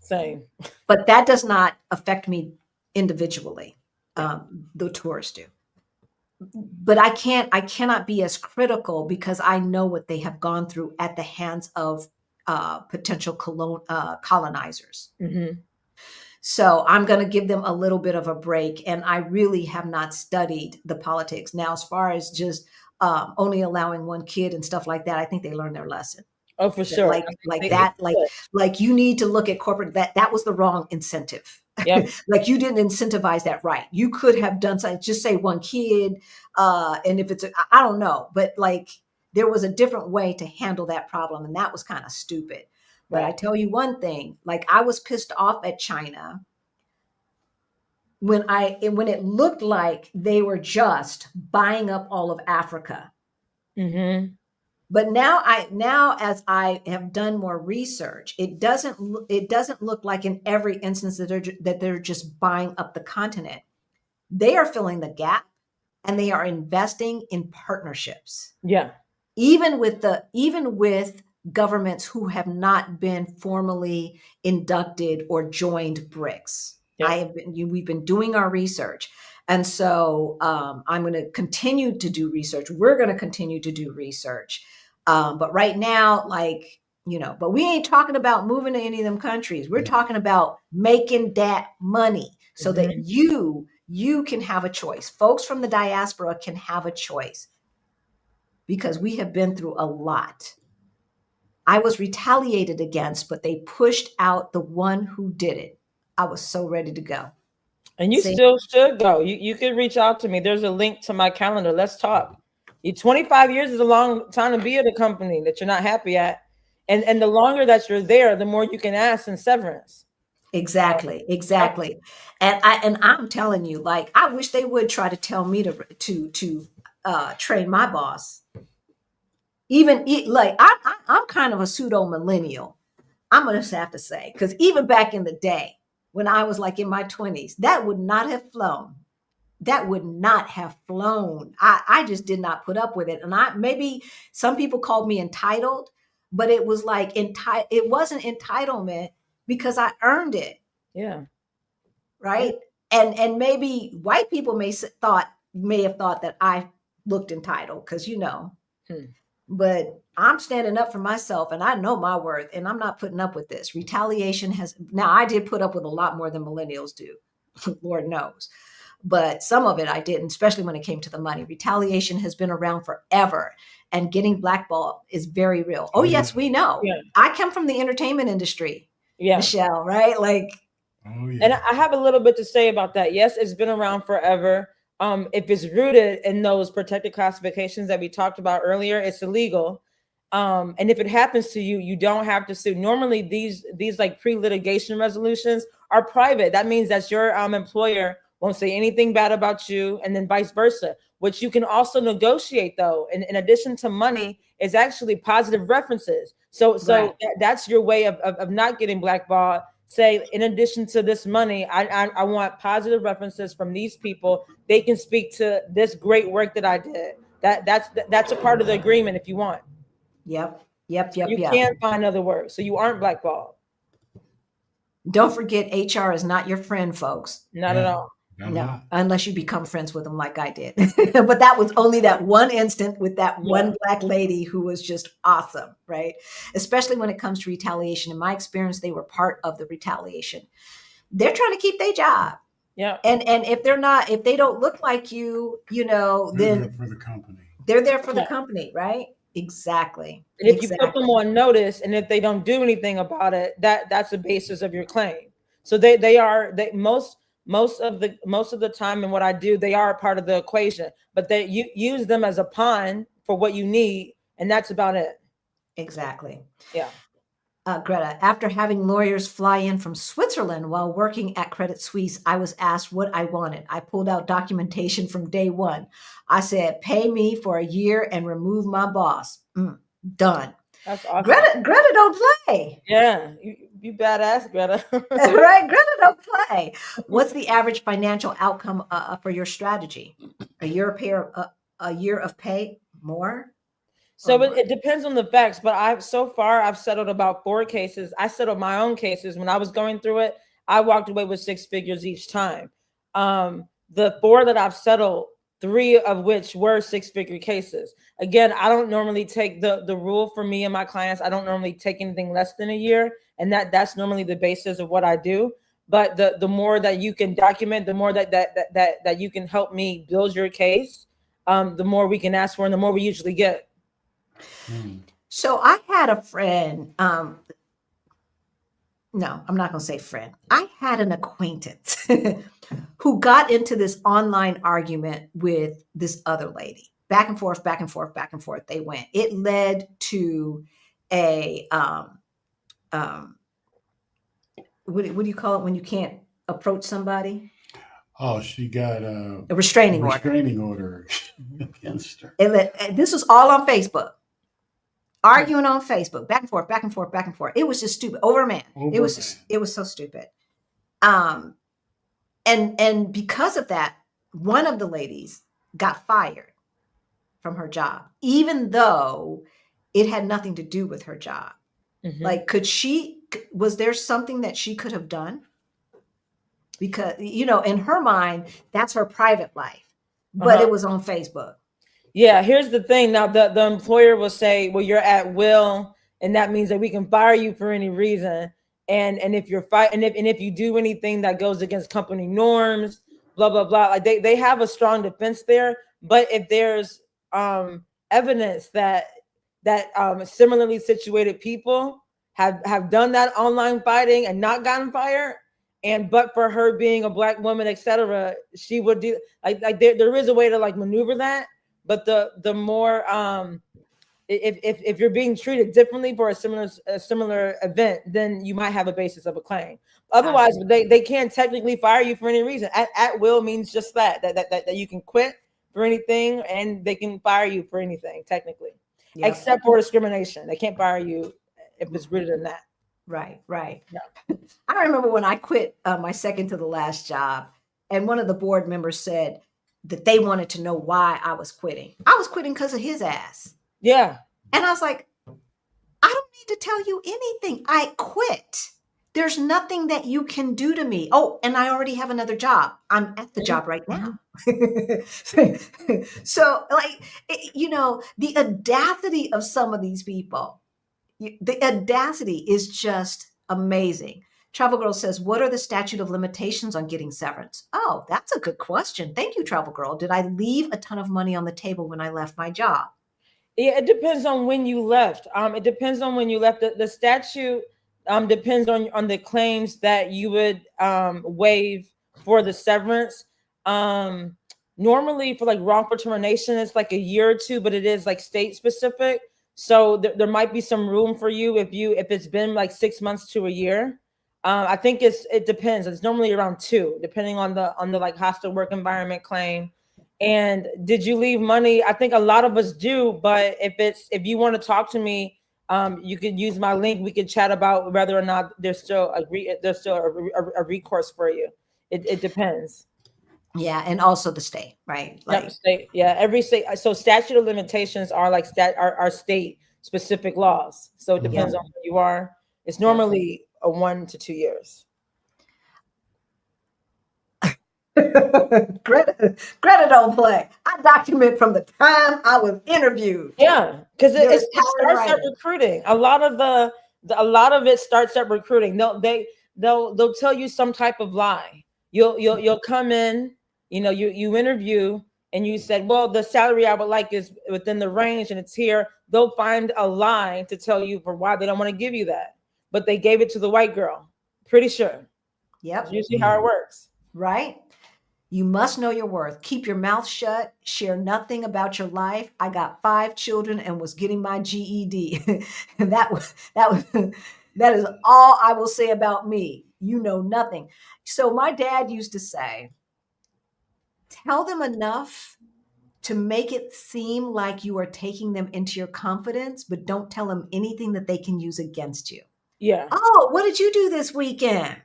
Same. But that does not affect me individually. The tourists do. But I cannot be as critical because I know what they have gone through at the hands of potential colonizers. So I'm going to give them a little bit of a break. And I really have not studied the politics. Now, as far as just only allowing one kid and stuff like that, I think they learned their lesson. Oh, for sure. Like you need to look at corporate, that was the wrong incentive. Yep. Like you didn't incentivize that right. You could have done something, just say one kid. And if it's, I don't know, but like there was a different way to handle that problem. And that was kind of stupid. But I tell you one thing, like I was pissed off at China when it looked like they were just buying up all of Africa. But now as I have done more research, it doesn't look like in every instance that they're just buying up the continent. They are filling the gap and they are investing in partnerships. Yeah. Even with governments who have not been formally inducted or joined BRICS. Yeah. We've been doing our research. And so I'm going to continue to do research. We're going to continue to do research. But right now, but we ain't talking about moving to any of them countries. We're talking about making that money so that you can have a choice. Folks from the diaspora can have a choice because we have been through a lot. I was retaliated against, but they pushed out the one who did it. I was so ready to go. And you still should go. You could reach out to me. There's a link to my calendar. Let's talk. 25 years is a long time to be at a company that you're not happy at. And the longer that you're there, the more you can ask in severance. Exactly. And I'm telling you, like, I wish they would try to tell me to train my boss. Even like I'm kind of a pseudo millennial. I'm gonna have to say, because even back in the day when I was like in my 20s, that would not have flown. That would not have flown. I just did not put up with it. And maybe some people called me entitled, but it was like it wasn't entitlement because I earned it. Yeah. Right. And maybe white people may have thought that I looked entitled because but I'm standing up for myself and I know my worth and I'm not putting up with this. Retaliation now I did put up with a lot more than millennials do. Lord knows. But some of it I didn't, especially when it came to the money. Retaliation has been around forever and getting blackballed is very real. Oh, yes, we know. Yeah. I come from the entertainment industry, Michelle, right? Like, oh, yeah. And I have a little bit to say about that. Yes, it's been around forever. If it's rooted in those protected classifications that we talked about earlier, it's illegal. And if it happens to you, you don't have to sue. Normally, these like pre-litigation resolutions are private. That means that your employer won't say anything bad about you, and then vice versa. Which you can also negotiate, though. And in addition to money, is actually positive references. So that's your way of not getting blackballed. Say, in addition to this money, I want positive references from these people. They can speak to this great work that I did. That's a part of the agreement if you want. Yep. You can't find other work, so you aren't blackballed. Don't forget, HR is not your friend, folks. Not at all. No, unless you become friends with them like I did. But that was only that one instant with that one Black lady who was just awesome, right? Especially when it comes to retaliation. In my experience, they were part of the retaliation. They're trying to keep their job. Yeah. And if they don't look like you, then they're there for the company. They're there for the company, right? Exactly. And if you put them on notice, and if they don't do anything about it, that's the basis of your claim. So most of the time in what I do, they are a part of the equation, but you use them as a pawn for what you need, and that's about it. Exactly. Yeah. Greta, after having lawyers fly in from Switzerland while working at Credit Suisse, I was asked what I wanted. I pulled out documentation from day one. I said, pay me for a year and remove my boss. Done. That's awesome. Greta don't play. Yeah, you badass, Greta. Right, Greta don't play. What's the average financial outcome for your strategy? A year of pay more? So it depends on the facts, but I've settled about 4 cases. I settled my own cases. When I was going through it, I walked away with 6 figures each time. The 4 that I've settled, 3 of which were 6-figure cases. Again, I don't normally take the rule for me and my clients. I don't normally take anything less than a year. And that's normally the basis of what I do. But the more that you can document, the more that you can help me build your case, the more we can ask for and the more we usually get. So I had a friend, no, I'm not going to say friend. I had an acquaintance who got into this online argument with this other lady. Back and forth, back and forth, back and forth. They went. It led to a, what do you call it when you can't approach somebody? Oh, she got a restraining order against her. This was all on Facebook. Arguing on Facebook, back and forth, back and forth, back and forth. It was just stupid. Over a man. It was so stupid. And because of that, one of the ladies got fired from her job, even though it had nothing to do with her job. Mm-hmm. Like, was there something that she could have done? Because, in her mind, that's her private life, but it was on Facebook. Yeah, here's the thing. Now, the employer will say, well, you're at will, and that means that we can fire you for any reason. And if you're and if you do anything that goes against company norms, blah, blah, blah, like they have a strong defense there. But if there's evidence that similarly situated people have done that online fighting and not gotten fired, but for her being a Black woman, etc., she would do like there is a way to like maneuver that. But the more if you're being treated differently for a similar event, then you might have a basis of a claim. Otherwise, they can't technically fire you for any reason. At will means just that you can quit for anything, and they can fire you for anything technically, except for discrimination. They can't fire you if it's rooted in that. Right. Yeah. I remember when I quit my second to the last job, and one of the board members said that they wanted to know why I was quitting. I was quitting because of his ass. Yeah. And I was like, I don't need to tell you anything. I quit. There's nothing that you can do to me. Oh, and I already have another job. I'm at the job right now. So, like, the audacity of some of these people, the audacity is just amazing. Travel Girl says, what are the statute of limitations on getting severance? Oh, that's a good question. Thank you, Travel Girl. Did I leave a ton of money on the table when I left my job? Yeah, it depends on when you left. It depends on when you left. The statute depends on the claims that you would waive for the severance. Normally for like wrongful termination, it's like a year or two, but it is like state specific. So there might be some room for you if it's been like 6 months to a year. I think it depends. It's normally around 2, depending on the like hostile work environment claim. And did you leave money? I think a lot of us do, but if you want to talk to me, you could use my link. We could chat about whether or not there's still a recourse for you. It depends. Yeah, and also the state, right? Like state, yeah, every state. So statute of limitations are like are state specific laws. So it depends on who you are. It's normally a 1 to 2 years. Greta don't play. I document from the time I was interviewed. Yeah, because it starts at recruiting. A lot of it starts at recruiting. They'll tell you some type of lie. You'll come in, you interview, and you said, well, the salary I would like is within the range and it's here. They'll find a lie to tell you for why they don't want to give you that, but they gave it to the white girl. Pretty sure. Yep. That's usually how it works. Right. You must know your worth. Keep your mouth shut. Share nothing about your life. I got 5 children and was getting my GED. And that is all I will say about me. You know nothing. So my dad used to say, tell them enough to make it seem like you are taking them into your confidence, but don't tell them anything that they can use against you. Yeah. Oh, what did you do this weekend?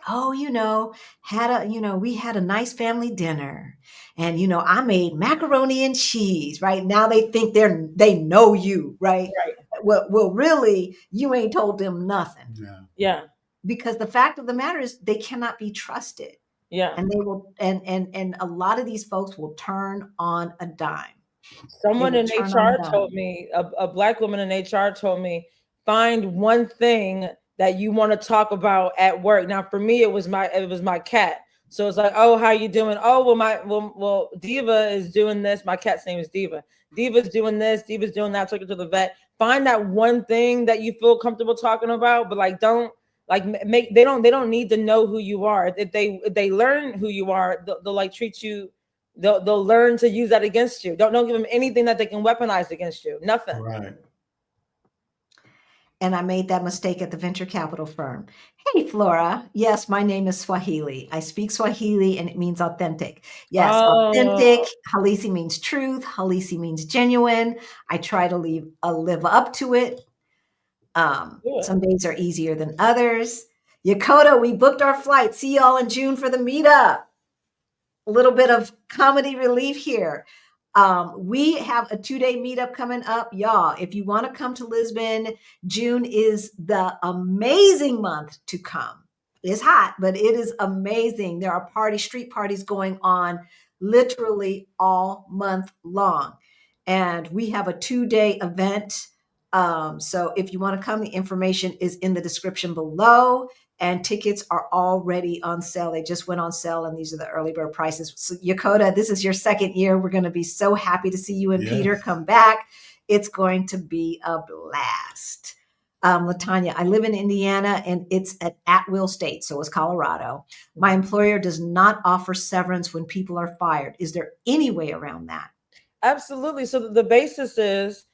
Oh, we had a nice family dinner, and, I made macaroni and cheese, right? Now they think they know you, right? Well, really, you ain't told them nothing. Yeah. Because the fact of the matter is they cannot be trusted. Yeah. And they will, and a lot of these folks will turn on a dime. Someone in HR told me, a Black woman in HR told me, find one thing that you want to talk about at work. Now, for me, it was my cat. So it's like, oh, how you doing? Oh, well, Diva is doing this. My cat's name is Diva. Diva's doing this. Diva's doing that. I took her to the vet. Find that one thing that you feel comfortable talking about, but like, don't they don't need to know who you are. If they learn who you are, they'll like treat you. They'll learn to use that against you. Don't give them anything that they can weaponize against you. Nothing. Right. And I made that mistake at the venture capital firm. Hey, Flora. Yes, my name is Swahili. I speak Swahili and it means authentic. Yes, authentic. Halisi means truth. Halisi means genuine. I try to live up to it. Some days are easier than others. Yakota, we booked our flight. See y'all in June for the meetup. A little bit of comedy relief here. We have a 2-day meetup coming up, y'all. If you want to come to Lisbon, June is the amazing month to come. It's hot, but it is amazing. There are street parties going on literally all month long. And we have a 2-day event. So if you want to come, the information is in the description below. And tickets are already on sale. They just went on sale, and these are the early bird prices. So Yakota, this is your 2nd year. We're going to be so happy to see you and Peter come back. It's going to be a blast. Latanya, I live in Indiana and it's an at-will state, so is Colorado. My employer does not offer severance when people are fired. Is there any way around that? Absolutely. So the basis is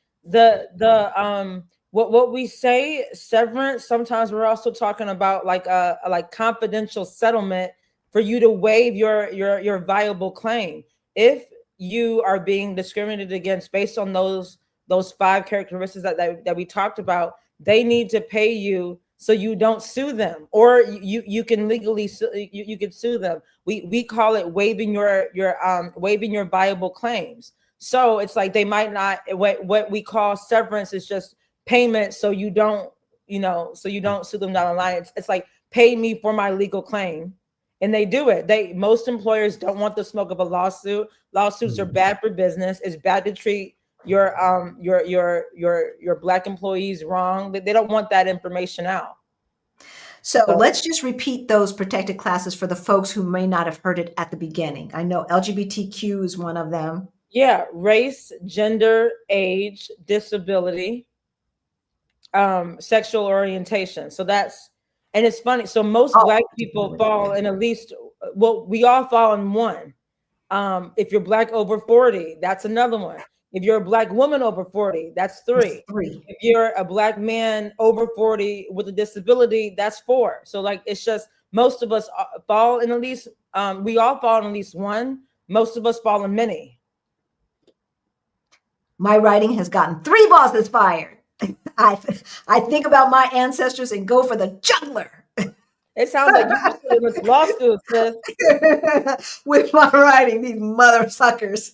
what we say severance. Sometimes we're also talking about like a like confidential settlement for you to waive your viable claim. If you are being discriminated against based on those 5 characteristics that we talked about, they need to pay you so you don't sue them, or you can legally you can sue them. We call it waiving your viable claims. So it's like they might not, what we call severance is just payment so you don't sue them down the line. It's like pay me for my legal claim. And they do it. Most employers don't want the smoke of a lawsuit. Lawsuits are bad for business. It's bad to treat your Black employees wrong. They don't want that information out. So let's just repeat those protected classes for the folks who may not have heard it at the beginning. I know LGBTQ is one of them. Yeah, race, gender, age, disability, sexual orientation. So that's, and it's funny. So most Black people fall in at least, well, we all fall in one. If you're Black over 40, that's another one. If you're a Black woman over 40, that's 3. That's 3. If you're a Black man over 40 with a disability, that's 4. So like, it's just, most of us fall in at least, we all fall in at least one. Most of us fall in many. My writing has gotten 3 bosses fired. I think about my ancestors and go for the juggler. It sounds like you went to law school, sis. With my writing, these mother suckers.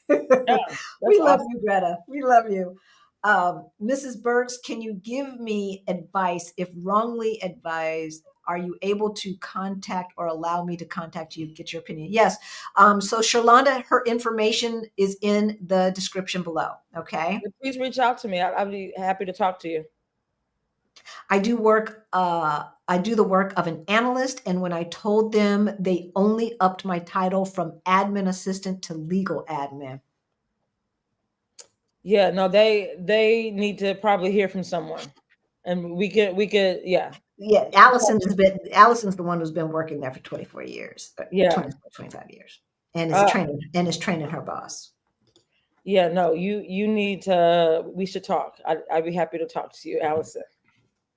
Yeah, we love you, Greta. We love you. Mrs. Burks, can you give me advice if wrongly advised? Are you able to contact or allow me to contact you, get your opinion? Yes. So Sherlonda, her information is in the description below. Okay. Please reach out to me. I'd be happy to talk to you. I do the work of an analyst. And when I told them, they only upped my title from admin assistant to legal admin. Yeah, no, they need to probably hear from someone. And we could, yeah. Yeah, Allison's the one who's been working there for 24 years. Yeah. 25 years. And is training her boss. Yeah, no, you need to, we should talk. I'd be happy to talk to you, Allison.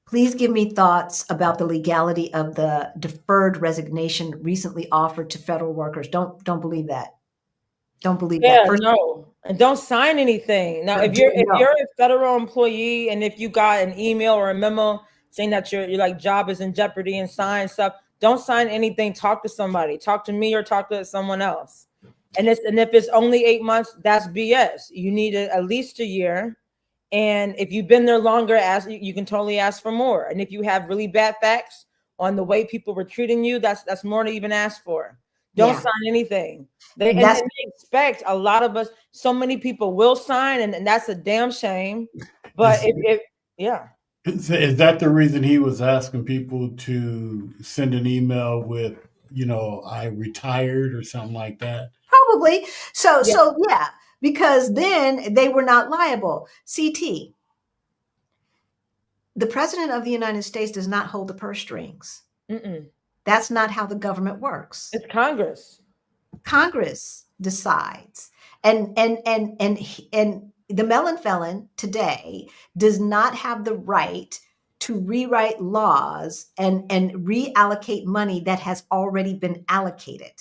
Please give me thoughts about the legality of the deferred resignation recently offered to federal workers. Don't believe that. Don't believe that. No, and don't sign anything. Now, if you're a federal employee and if you got an email or a memo saying that your like job is in jeopardy and sign stuff, don't sign anything. Talk to somebody. Talk to me or talk to someone else. And if it's only 8 months, that's BS. You need at least a year. And if you've been there longer, you can totally ask for more. And if you have really bad facts on the way people were treating you, that's more to even ask for. Don't sign anything. They expect a lot of us. So many people will sign, and that's a damn shame. But Is that the reason he was asking people to send an email with, I retired or something like that? Probably. So yeah, because then they were not liable. CT. The president of the United States does not hold the purse strings. That's not how the government works. It's Congress. Congress decides. And the melon felon today does not have the right to rewrite laws and reallocate money that has already been allocated.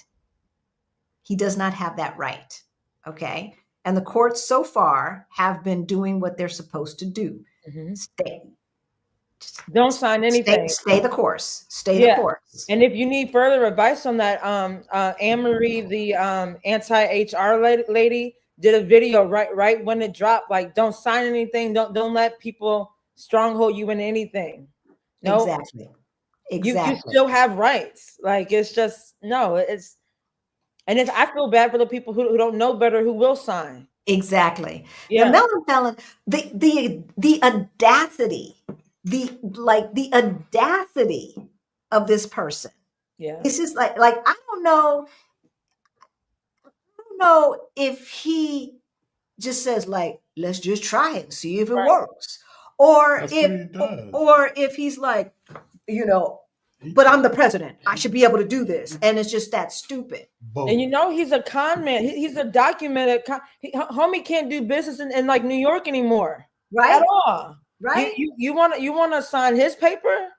He does not have that right. Okay. And the courts so far have been doing what they're supposed to do. Don't sign anything. Stay the course. Stay the course. And if you need further advice on that, Anne-Marie, the anti-HR lady, did a video right when it dropped. Like, don't sign anything. Don't let people stronghold you in anything. No, exactly. You still have rights. Like, it's just I feel bad for the people who don't know better, who will sign. Exactly. Yeah. The melon felon, the audacity. The audacity of this person. Yeah. It's just like I don't know if he just says like, let's just try it and see if it works. Or That's what he does. or if he's like, you know, but I'm the president, I should be able to do this, and it's just that stupid. Both. And you know, he's a con man. He's a documented homie can't do business in like New York anymore, Right? At all. Right? You want to sign his paper?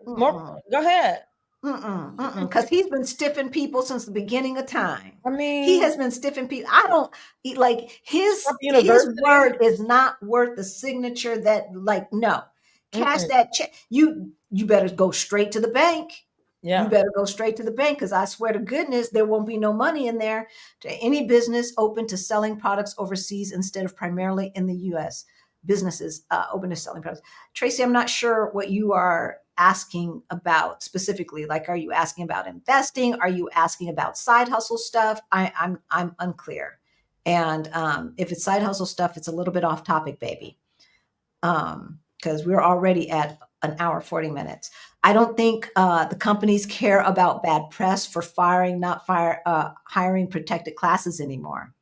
More, go ahead. Because he's been stiffing people since the beginning of time. I mean, he has been stiffing people. Like his university. word is not worth the signature that, like, no, cash that check. You better go straight to the bank. Yeah. You better go straight to the bank, because I swear to goodness, there won't be no money in there to any business open to selling products overseas instead of primarily in the U.S. Businesses open to selling products. Tracy, I'm not sure what you are asking about specifically. Like, are you asking about investing? Are you asking about side hustle stuff? I'm unclear. And if it's side hustle stuff, it's a little bit off topic, baby. Because we're already at an hour, 40 minutes. I don't think the companies care about bad press for hiring protected classes anymore.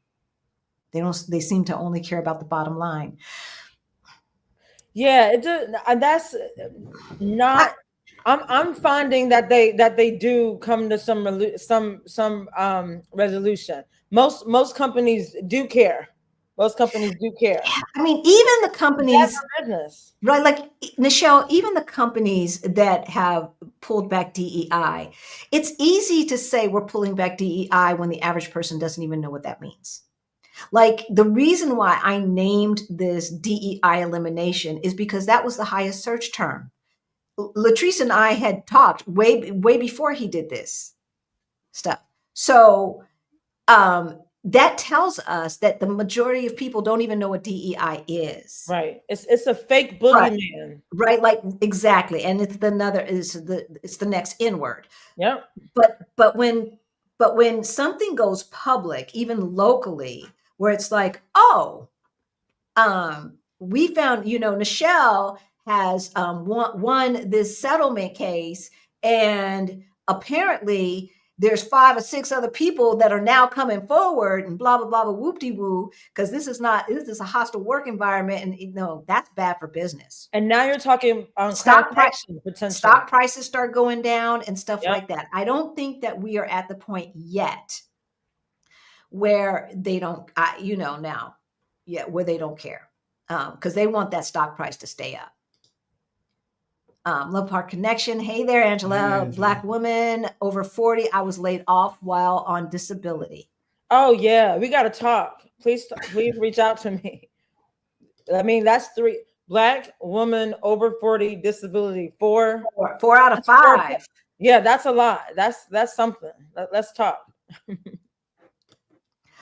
They seem to only care about the bottom line. Yeah, that's not. I'm finding that they do come to some resolution. Most companies do care. Most companies do care. I mean, even the companies, business. Right? Like, Nichelle, even the companies that have pulled back DEI, it's easy to say we're pulling back DEI when the average person doesn't even know what that means. Like, the reason why I named this DEI elimination is because that was the highest search term. LATRICE and I had talked way before he did this stuff. So that tells us that the majority of people don't even know what DEI is. Right. It's a fake boogeyman. Right. Like, exactly. And it's the next N word. Yep. But when something goes public, even locally, where it's like, oh, we found, Nichelle has won this settlement case, and apparently there's 5 or 6 other people that are now coming forward, and blah blah blah blah whoop-de-woo, because this is a hostile work environment, and that's bad for business. And now you're talking on stock prices start going down and stuff like that. I don't think that we are at the point yet where they don't, where they don't care, because they want that stock price to stay up. Love Park Connection. Hey there, Angela. Hey, Angela. Black woman over 40. I was laid off while on disability. Oh yeah, we got to talk. Please reach out to me. I mean, that's 3. Black woman over 40, disability 4 out of 5. Yeah, that's a lot. That's something. Let's talk.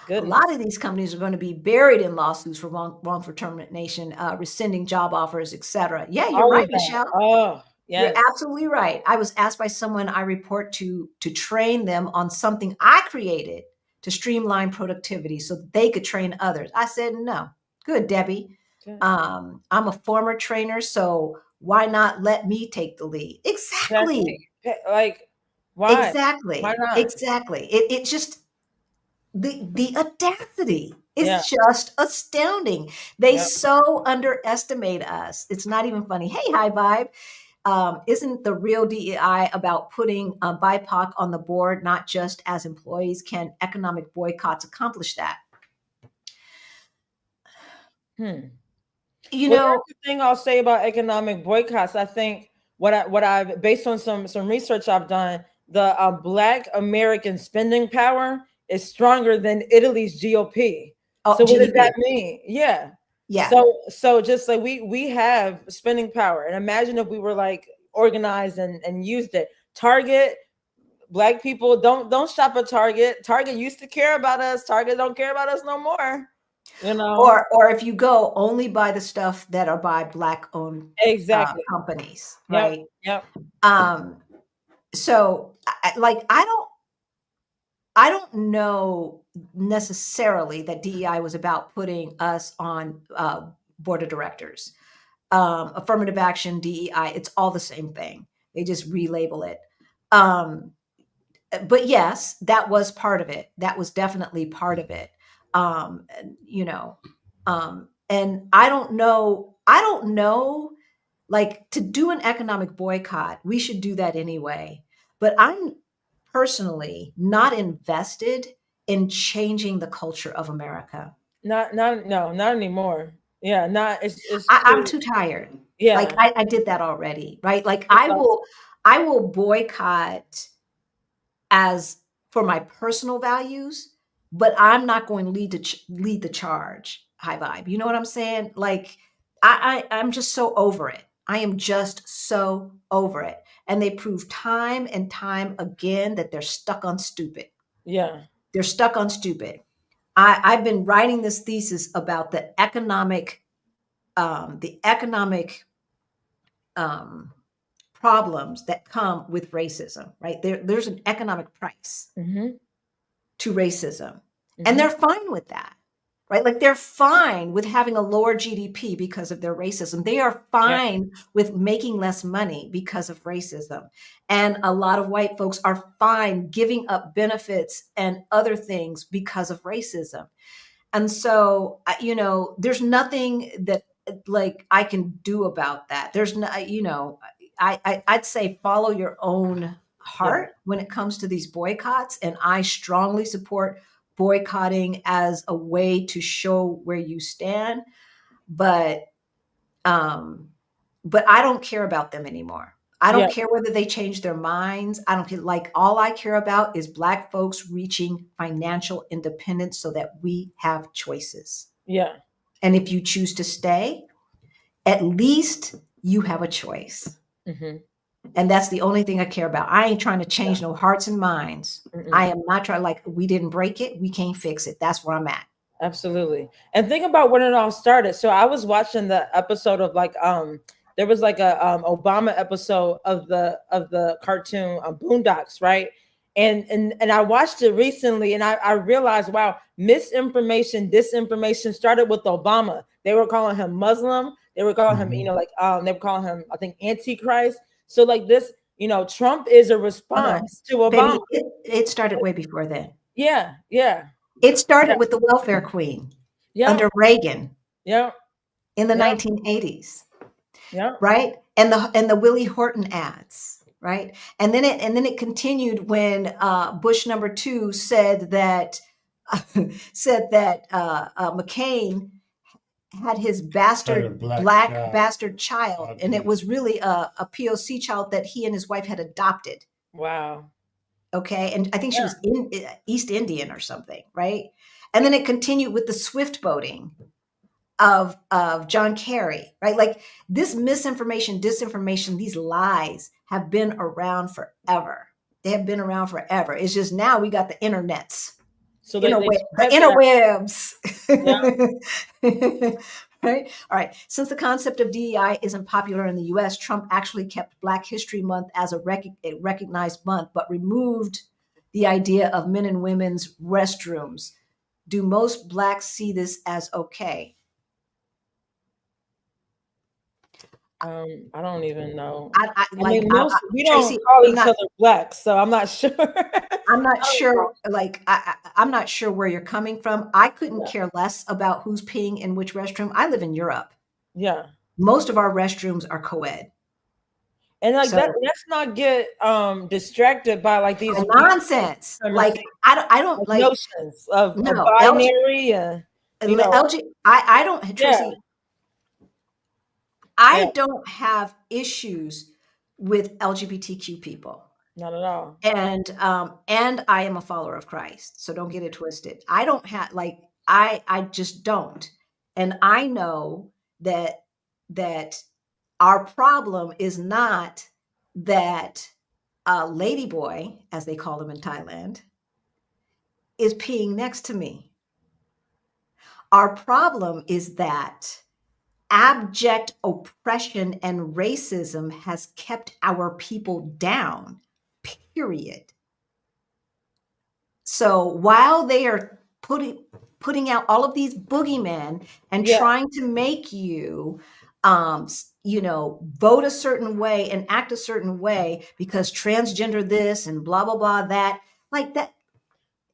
A lot of these companies are going to be buried in lawsuits for wrongful termination, rescinding job offers, etc. Yeah, you're right, Michelle. Oh, yes. You're absolutely right. I was asked by someone I report to train them on something I created to streamline productivity so that they could train others. I said, no. Good, Debbie. Good. I'm a former trainer, so why not let me take the lead? Exactly. Like, why? Exactly. Why not? Exactly. It just, the audacity is just astounding. They so underestimate us. It's not even funny. Hey, High Vibe. Isn't the real DEI about putting BIPOC on the board, not just as employees? Can economic boycotts accomplish that? The thing I'll say about economic boycotts, I think what I've based on some research I've done, the Black American spending power is stronger than Italy's GOP. So what does that mean? Yeah. So just like we have spending power, and imagine if we were like organized and used it. Target, Black people don't shop at Target. Target used to care about us. Target don't care about us no more. Or if you go, only buy the stuff that are by Black owned companies, right? Yep. So I don't know necessarily that DEI was about putting us on board of directors. Affirmative action, DEI, it's all the same thing. They just relabel it. But yes, that was part of it. That was definitely part of it. And I don't know. I don't know, like, to do an economic boycott, we should do that anyway. But I'm personally not invested in changing the culture of America. Not anymore. Yeah, it's I'm too, too tired. Like, yeah. I did that already, right? Like, It's I will boycott as for my personal values, but I'm not going to lead the charge. High vibe. You know what I'm saying? Like, I'm just so over it. I am just so over it. And they prove time and time again that they're stuck on stupid. yeah. They're stuck on stupid. I've been writing this thesis about the economic um, um, problems that come with racism, right? There's an economic price Mm-hmm. to racism. And Mm-hmm. they're fine with that, right? Like, they're fine with having a lower GDP because of their racism. They are fine with making less money because of racism. And a lot of white folks are fine giving up benefits and other things because of racism. And so, there's nothing that, like, I can do about that. There's no, I'd say follow your own Yeah. heart when it comes to these boycotts. And I strongly support boycotting as a way to show where you stand. But, I don't care about them anymore. I don't care whether they change their minds. I don't care. Like, all I care about is Black folks reaching financial independence so that we have choices. Yeah. And if you choose to stay, at least you have a choice. Mm-hmm. And that's the only thing I care about. I ain't trying to change no hearts and minds. Mm-mm. I am not trying, like, we didn't break it, we can't fix it. That's where I'm at. Absolutely. And think about when it all started. So I was watching the episode of there was like a Obama episode of the cartoon Boondocks, right? And I watched it recently, and I realized, wow, misinformation, disinformation started with Obama. They were calling him Muslim. They were calling him, they were calling him, I think, Antichrist. So like this, Trump is a response to Obama. Baby, it started way before then. Yeah, yeah. It started with the welfare queen under Reagan in the 1980s. Yeah. Right. And the Willie Horton ads. Right. And then it continued when Bush #2 said that McCain had his bastard black bastard child, and it was really a POC child that he and his wife had adopted. Wow. Okay. And I think she was in East Indian or something. Right. And then it continued with the swift boating of John Kerry, right? Like, this misinformation, disinformation, these lies have been around forever. They have been around forever. It's just now we got the internets. So the interwebs. Right? All right. Since the concept of DEI isn't popular in the US, Trump actually kept Black History Month as a recognized month, but removed the idea of men and women's restrooms. Do most Blacks see this as okay? I don't even know. We don't call each other Black, so I'm not sure. I'm not sure. Like, I'm not sure where you're coming from. I couldn't care less about who's peeing in which restroom. I live in Europe. Yeah. Most of our restrooms are co-ed. And like let's not get distracted by like these nonsense. Like, I don't like notions of binary. I don't, Tracy. I don't have issues with LGBTQ people. Not at all. And I am a follower of Christ. So don't get it twisted. I don't have, like, I just don't. And I know that our problem is not that ladyboy, as they call them in Thailand, is peeing next to me. Our problem is that abject oppression and racism has kept our people down, period. So while they are putting out all of these boogeymen and trying to make you, vote a certain way and act a certain way because transgender this and blah, blah, blah, that, like that.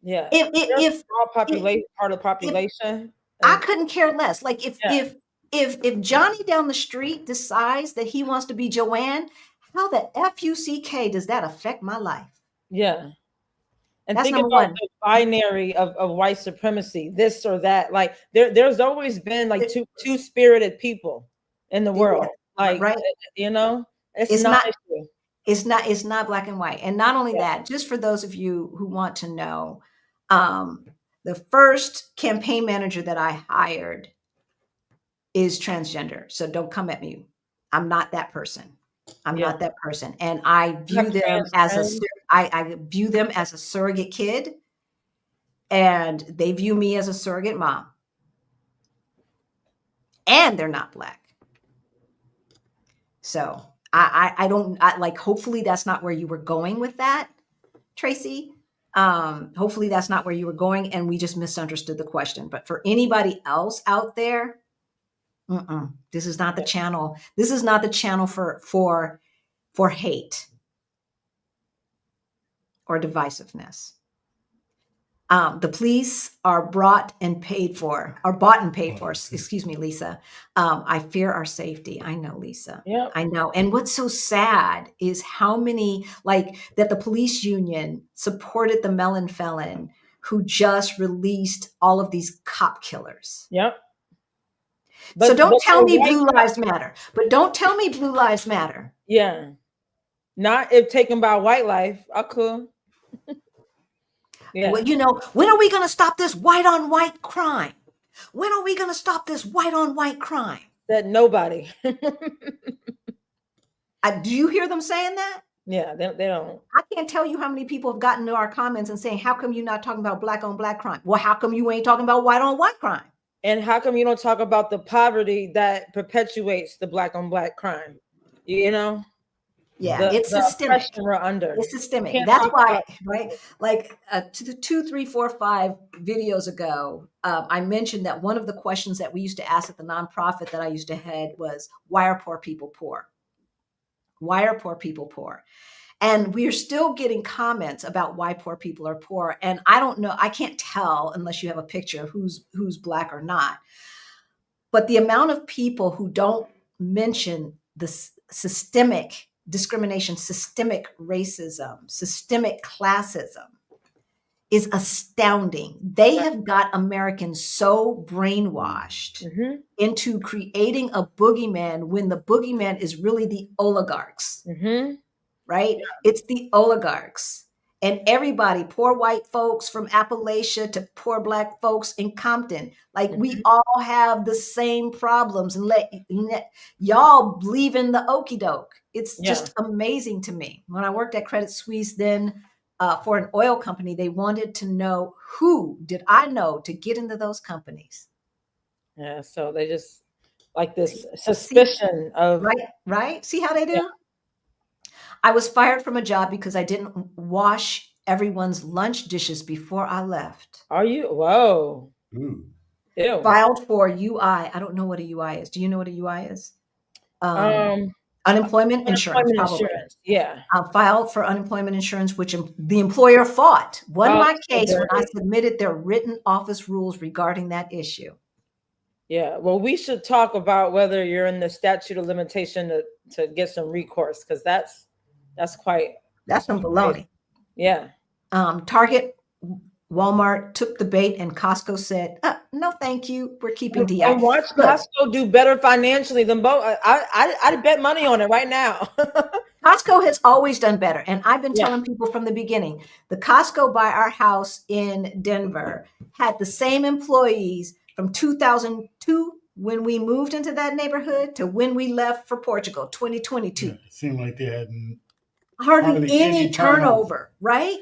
Yeah. If part of the population. I couldn't care less. Like, if If Johnny down the street decides that he wants to be Joanne, how the FUCK does that affect my life? Yeah. And That's think number about one. the binary of white supremacy, this or that. Like there's always been like two spirited people in the world. Like, right? you know, it's It's not not. issue. It's not black and white. And not only Yeah. that, just for those of you who want to know, the first campaign manager that I hired is transgender. So don't come at me. I'm not that person. I'm Yeah. not that person. And I You view have them trans as friends? I view them as a surrogate kid, and they view me as a surrogate mom. And they're not black. So I don't like, hopefully that's not where you were going with that, Tracy. Hopefully that's not where you were going and we just misunderstood the question. But for anybody else out there, this is not the channel. This is not the channel for hate or divisiveness. The police are bought and paid for. Excuse me, Lisa. I fear our safety. I know, Lisa. Yep. I know. And what's so sad is how many, like, that the police union supported the melon felon who just released all of these cop killers. Yep. So don't tell me Blue Lives Matter. But don't tell me Blue Lives Matter. Yeah. Not if taken by white life. I could. Yeah. Well, you know, when are we going to stop this white on white crime? When are we going to stop this white on white crime? That nobody. Do you hear them saying that? Yeah, they don't. I can't tell you how many people have gotten to our comments and saying, how come you're not talking about black on black crime? Well, how come you ain't talking about white on white crime? And how come you don't talk about the poverty that perpetuates the black on black crime? You know? Yeah, it's systemic. We're under. It's systemic. That's why, right? Like 2, 3, 4, 5 videos ago, I mentioned that one of the questions that we used to ask at the nonprofit that I used to head was, why are poor people poor? Why are poor people poor? And we are still getting comments about why poor people are poor. And I don't know, I can't tell unless you have a picture who's black or not. But the amount of people who don't mention the systemic discrimination, systemic racism, systemic classism is astounding. They have got Americans so brainwashed into creating a boogeyman when the boogeyman is really the oligarchs, right? Yeah. It's the oligarchs. And everybody, poor white folks from Appalachia to poor black folks in Compton, like we all have the same problems, and let y'all believe in the okie doke. It's just amazing to me. When I worked at Credit Suisse then for an oil company, they wanted to know who did I know to get into those companies. Yeah, so they just like this suspicion of right. See how they do? Yeah. I was fired from a job because I didn't wash everyone's lunch dishes before I left. Are you? Whoa. Ew. Filed for UI. I don't know what a UI is. Do you know what a UI is? Unemployment insurance. Yeah. Filed for unemployment insurance, which the employer fought. Won my case when I submitted their written office rules regarding that issue. Yeah. Well, we should talk about whether you're in the statute of limitation to get some recourse, because that's some baloney. Yeah. Target, Walmart took the bait, and Costco said, "No, thank you. We're keeping DI." And watch Costco do better financially than both. I'd bet money on it right now. Costco has always done better, and I've been telling people from the beginning. The Costco by our house in Denver had the same employees from 2002 when we moved into that neighborhood to when we left for Portugal, 2022. Yeah, it seemed like they had hardly any turnover, right?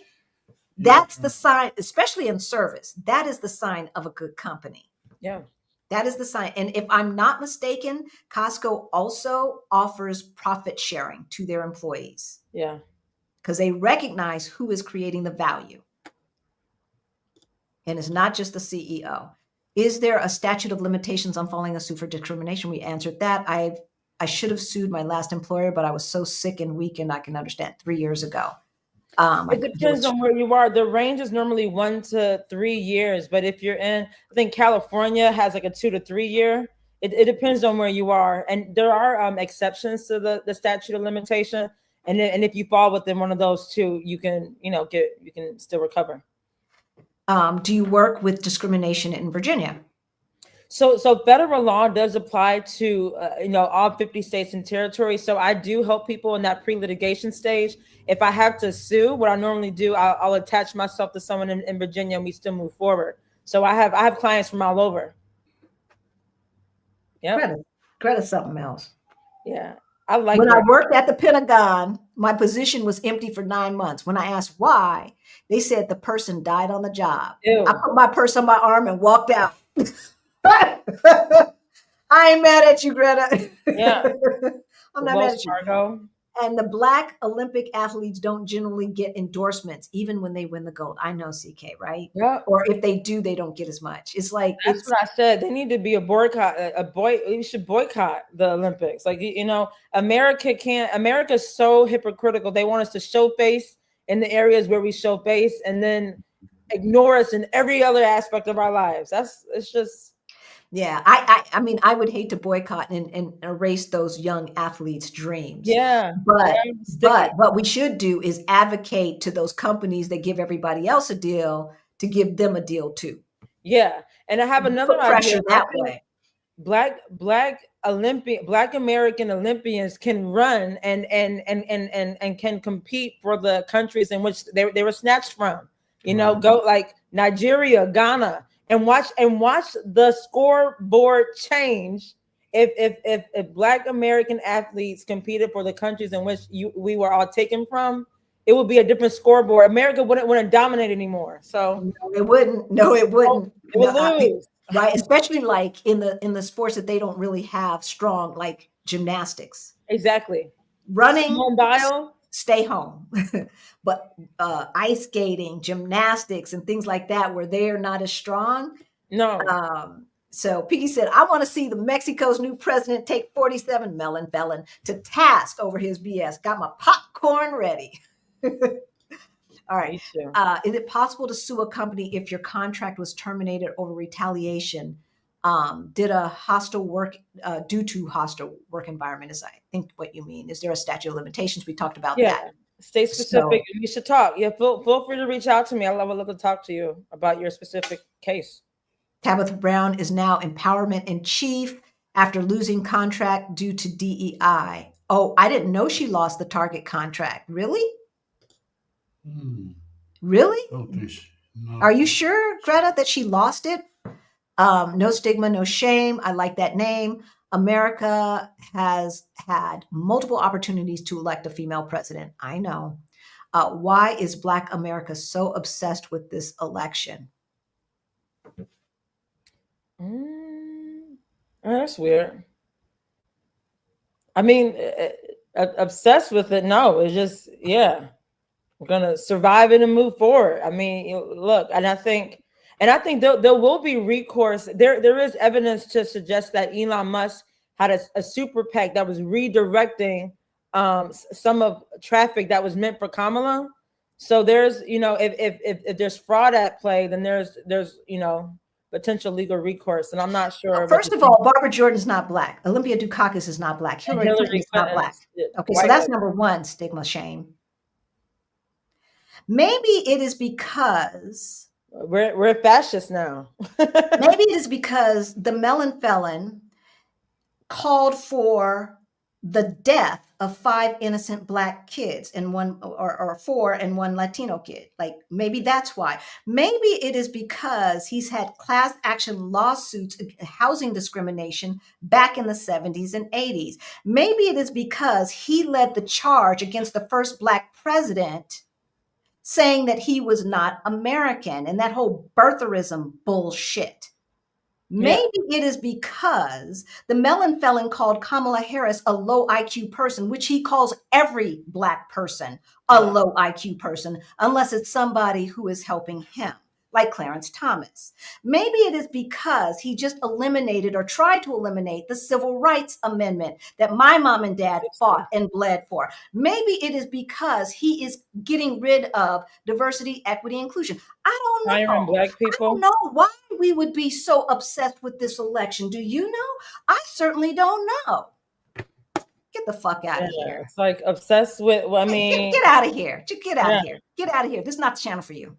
That's the sign, especially in service. That is the sign of a good company. Yeah. That is the sign. And if I'm not mistaken, Costco also offers profit sharing to their employees. Yeah. Because they recognize who is creating the value. And it's not just the CEO. Is there a statute of limitations on filing a suit for discrimination? We answered that. I should have sued my last employer, but I was so sick and weak, and I can understand 3 years ago. It depends on where you are. The range is normally 1 to 3 years, but if you're in, I think California has like a 2 to 3 year. it depends on where you are, and there are exceptions to the statute of limitation. And if you fall within one of those two, you can you can still recover. Do you work with discrimination in Virginia? So federal law does apply to all 50 states and territories. So I do help people in that pre-litigation stage. If I have to sue, what I normally do, I'll attach myself to someone in Virginia, and we still move forward. So I have clients from all over. Yeah, Greta's something else. yeah, I like. When I worked at the Pentagon, my position was empty for 9 months. When I asked why, they said the person died on the job. Ew. I put my purse on my arm and walked out. I ain't mad at you, Greta. Yeah. I'm not mad at you. Fargo. And the Black Olympic athletes don't generally get endorsements, even when they win the gold. I know, CK, right? Yeah. Or if they do, they don't get as much. It's like that's what I said. They need to be a boycott. We should boycott the Olympics. Like America's so hypocritical. They want us to show face in the areas where we show face, and then ignore us in every other aspect of our lives. It's just. Yeah, I mean, I would hate to boycott and erase those young athletes' dreams. Yeah, but what we should do is advocate to those companies that give everybody else a deal to give them a deal too. Yeah, and I have another pressure idea. that way. Black American Olympians can run and can compete for the countries in which they were snatched from. Go like Nigeria, Ghana. And watch the scoreboard change if Black American athletes competed for the countries in which we were all taken from. It would be a different scoreboard. America wouldn't dominate anymore. So no, it wouldn't. No, it wouldn't. It would lose. Right, especially like in the sports that they don't really have strong, like gymnastics. Exactly. Running. Stay home. But ice skating, gymnastics, and things like that, where they're not as strong. No. So Piggy said, I want to see Mexico's new president take 47 melon felon to task over his BS. Got my popcorn ready. All right. Is it possible to sue a company if your contract was terminated over retaliation? Due to hostile work environment, is I think what you mean. Is there a statute of limitations? We talked about that. Stay specific. So, we should talk. Yeah, feel free to reach out to me. I'd love to talk to you about your specific case. Tabitha Brown is now empowerment in chief after losing contract due to DEI. Oh, I didn't know she lost the Target contract. Really? Really? No. Are you sure, Greta, that she lost it? No stigma, no shame. I like that name. America has had multiple opportunities to elect a female president. I know. Why is Black America so obsessed with this election? That's weird. I mean, obsessed with it? No, it's just, we're gonna survive it and move forward. I mean, look, and I think there will be recourse. There is evidence to suggest that Elon Musk had a super PAC that was redirecting some of traffic that was meant for Kamala. So there's, if there's fraud at play, then there's potential legal recourse. And I'm not sure. First of all, Barbara Jordan is not Black. Olympia Dukakis is not Black. Hillary Clinton is not Black. Okay, so that's number one, stigma, shame. Maybe it is because we're fascists now. Maybe it is because the melon felon called for the death of 5 innocent Black kids and one or 4 and 1 Latino kid. Like maybe that's why. Maybe it is because he's had class action lawsuits, housing discrimination back in the 70s and 80s. Maybe it is because he led the charge against the first Black president, saying that he was not American and that whole birtherism bullshit. Maybe it is because the melon felon called Kamala Harris a low IQ person, which he calls every Black person a low IQ person, unless it's somebody who is helping him, like Clarence Thomas. Maybe it is because he just eliminated or tried to eliminate the Civil Rights Amendment that my mom and dad fought and bled for. Maybe it is because he is getting rid of diversity, equity, inclusion. I don't know. Black people. I don't know why we would be so obsessed with this election. Do you know? I certainly don't know. Get the fuck out of here. It's like obsessed with, well, I mean. Get out of here. Just get out of here. Get out of here. This is not the channel for you.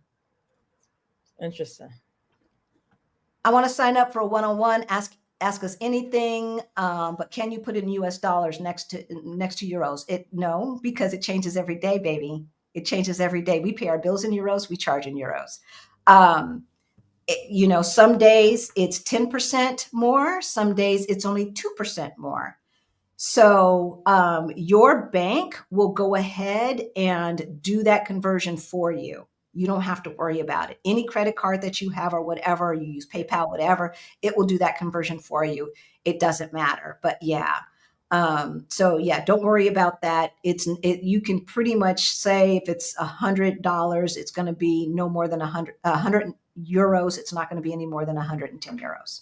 Interesting. I want to sign up for a one-on-one. Ask us anything, but can you put in US dollars next to euros? No, because it changes every day, baby. It changes every day. We pay our bills in euros. We charge in euros. Some days it's 10% more. Some days it's only 2% more. So your bank will go ahead and do that conversion for you. You don't have to worry about it. Any credit card that you have or whatever, you use PayPal, whatever, it will do that conversion for you. It doesn't matter. But yeah. Don't worry about that. You can pretty much say if it's $100, it's going to be no more than 100 euros. It's not going to be any more than 110 euros.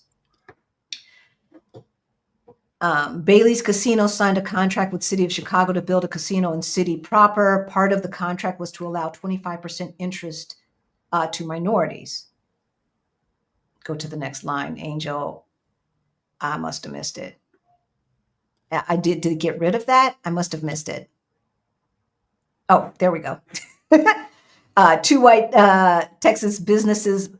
Bailey's Casino signed a contract with City of Chicago to build a casino in city proper. Part of the contract was to allow 25% interest to minorities. Go to the next line, Angel. I must have missed it. I did it get rid of that? I must have missed it. Oh, there we go. Two white Texas businessmen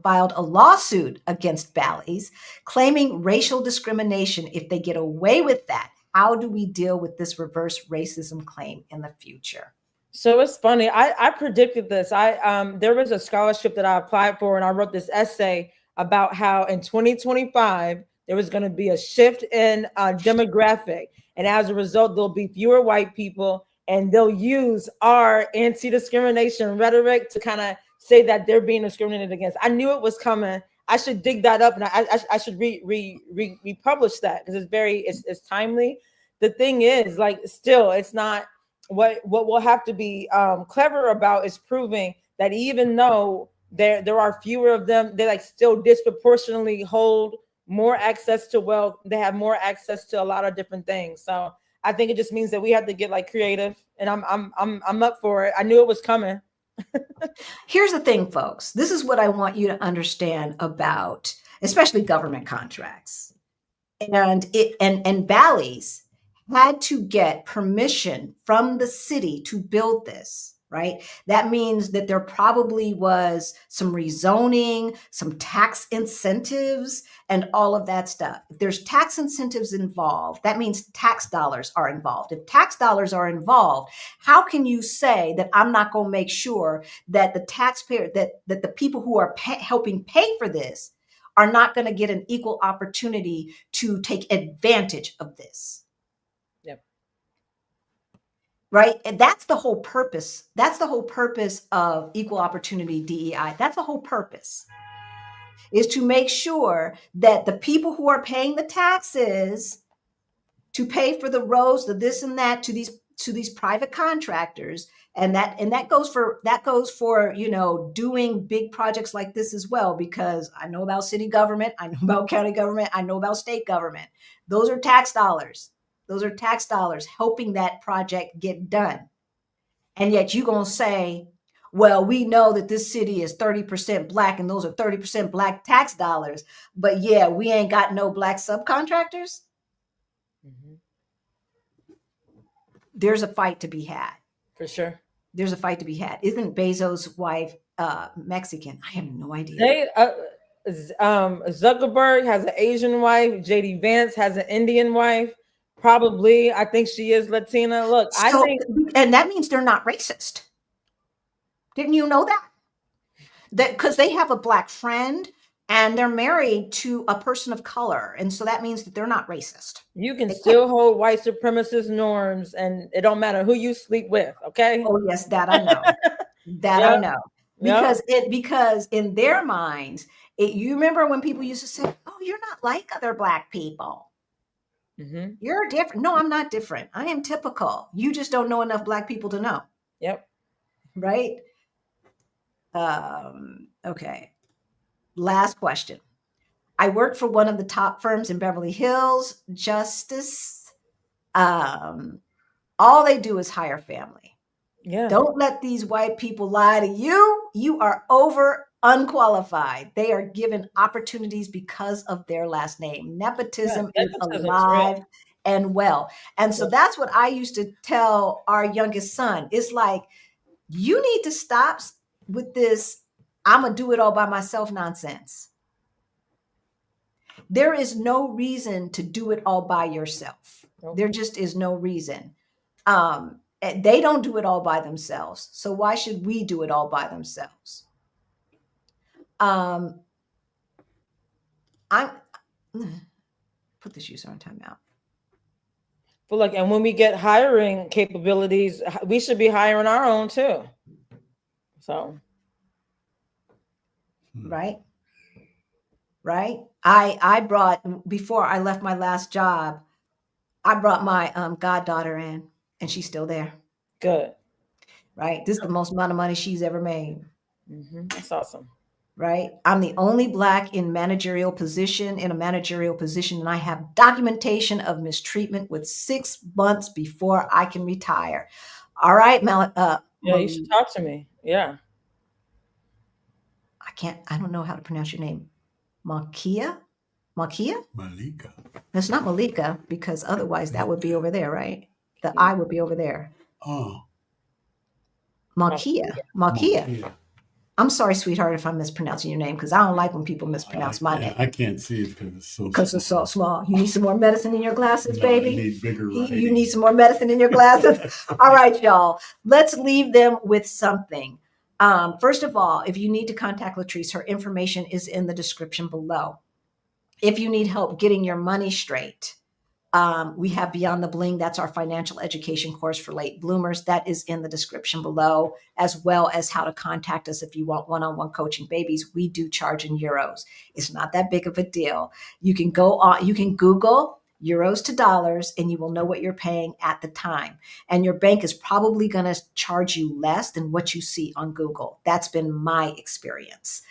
filed a lawsuit against Bally's, claiming racial discrimination. If they get away with that, how do we deal with this reverse racism claim in the future? So it's funny. I predicted this. There was a scholarship that I applied for, and I wrote this essay about how in 2025 there was going to be a shift in demographic, and as a result, there'll be fewer white people, and they'll use our anti-discrimination rhetoric to kind of say that they're being discriminated against. I knew it was coming. I should dig that up, and I should republish that because it's timely. The thing is, like, still, it's not what we'll have to be clever about is proving that even though there are fewer of them, they like still disproportionately hold more access to wealth. They have more access to a lot of different things. So I think it just means that we have to get like creative, and I'm up for it. I knew it was coming. Here's the thing, folks. This is what I want you to understand about, especially government contracts. And Bally's had to get permission from the city to build this, right? That means that there probably was some rezoning, some tax incentives, and all of that stuff. If there's tax incentives involved, that means tax dollars are involved. If tax dollars are involved, how can you say that I'm not going to make sure that the taxpayer, that the people who are helping pay for this are not going to get an equal opportunity to take advantage of this? Yep. Right? And that's the whole purpose. That's the whole purpose of equal opportunity DEI. That's the whole purpose, is to make sure that the people who are paying the taxes to pay for the roads, the this and that, to these private contractors, and that goes for doing big projects like this as well, because I know about city government, I know about county government, I know about state government. Those are tax dollars. Those are tax dollars helping that project get done. And yet you're going to say, well, we know that this city is 30% Black and those are 30% Black tax dollars, but yeah, we ain't got no Black subcontractors. Mm-hmm. There's a fight to be had. For sure. There's a fight to be had. Isn't Bezos' wife Mexican? I have no idea. Zuckerberg has an Asian wife. JD Vance has an Indian wife. Probably, I think she is Latina. Look, and that means they're not racist. Didn't you know that? Because they have a Black friend and they're married to a person of color, and so that means that they're not racist. You can still hold white supremacist norms, and it don't matter who you sleep with. Okay. Oh yes, that I know. I know. Because in their minds, you remember when people used to say, "Oh, you're not like other Black people." Mm-hmm. You're different. No, I'm not different. I am typical. You just don't know enough Black people to know. Yep. Right. Okay. Last question. I work for one of the top firms in Beverly Hills, Justice. All they do is hire family. Yeah. Don't let these white people lie to you. You are unqualified. They are given opportunities because of their last name. Nepotism is nepotism is real. alive and well. And so that's what I used to tell our youngest son. It's like, you need to stop with this, I'm going to do it all by myself nonsense. There is no reason to do it all by yourself. There just is no reason. They don't do it all by themselves. So why should we do it all by themselves? I'm put this user on timeout. But look, and when we get hiring capabilities, we should be hiring our own too. So, right. I brought, before I left my last job, I brought my goddaughter in, and she's still there. Good. Right. This is the most amount of money she's ever made. That's awesome. Right. I'm the only Black in a managerial position, and I have documentation of mistreatment with 6 months before I can retire. All right, you should talk to me. Yeah. I don't know how to pronounce your name. Malika? Malika. It's not Malika, because otherwise that would be over there, right? The I would be over there. Oh. Malkia. I'm sorry, sweetheart, if I'm mispronouncing your name, because I don't like when people mispronounce my name. I can't see it because it's so small. You need some more medicine in your glasses, baby? I need bigger writing. You need some more medicine in your glasses? All right, y'all. Let's leave them with something. First of all, if you need to contact LATRICE, her information is in the description below. If you need help getting your money straight, we have Beyond the Bling. That's our financial education course for late bloomers. That is in the description below, as well as how to contact us if you want one-on-one coaching. Babies, we do charge in euros. It's not that big of a deal. You can Google euros to dollars, and you will know what you're paying at the time. And your bank is probably going to charge you less than what you see on Google. That's been my experience.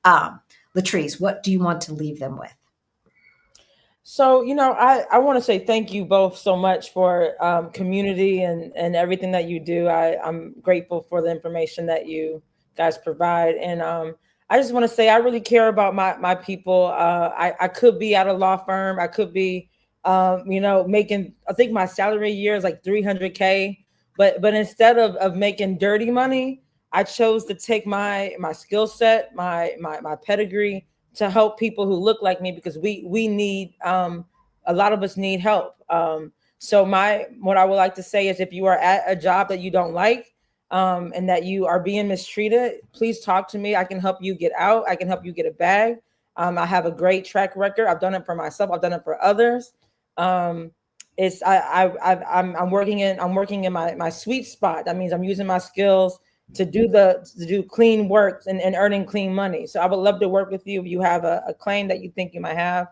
LATRICE, what do you want to leave them with? So, I want to say thank you both so much for community and everything that you do. I'm grateful for the information that you guys provide. And I just want to say I really care about my people. I could be at a law firm. I could be, making, I think my salary a year is like $300K. But instead of making dirty money, I chose to take my skill set, my pedigree, to help people who look like me, because we need, a lot of us need help. So what I would like to say is, if you are at a job that you don't like, and that you are being mistreated, please talk to me. I can help you get out. I can help you get a bag. I have a great track record. I've done it for myself. I've done it for others. I'm working in my sweet spot. That means I'm using my skills to do clean work and earning clean money. So I would love to work with you. If you have a claim that you think you might have,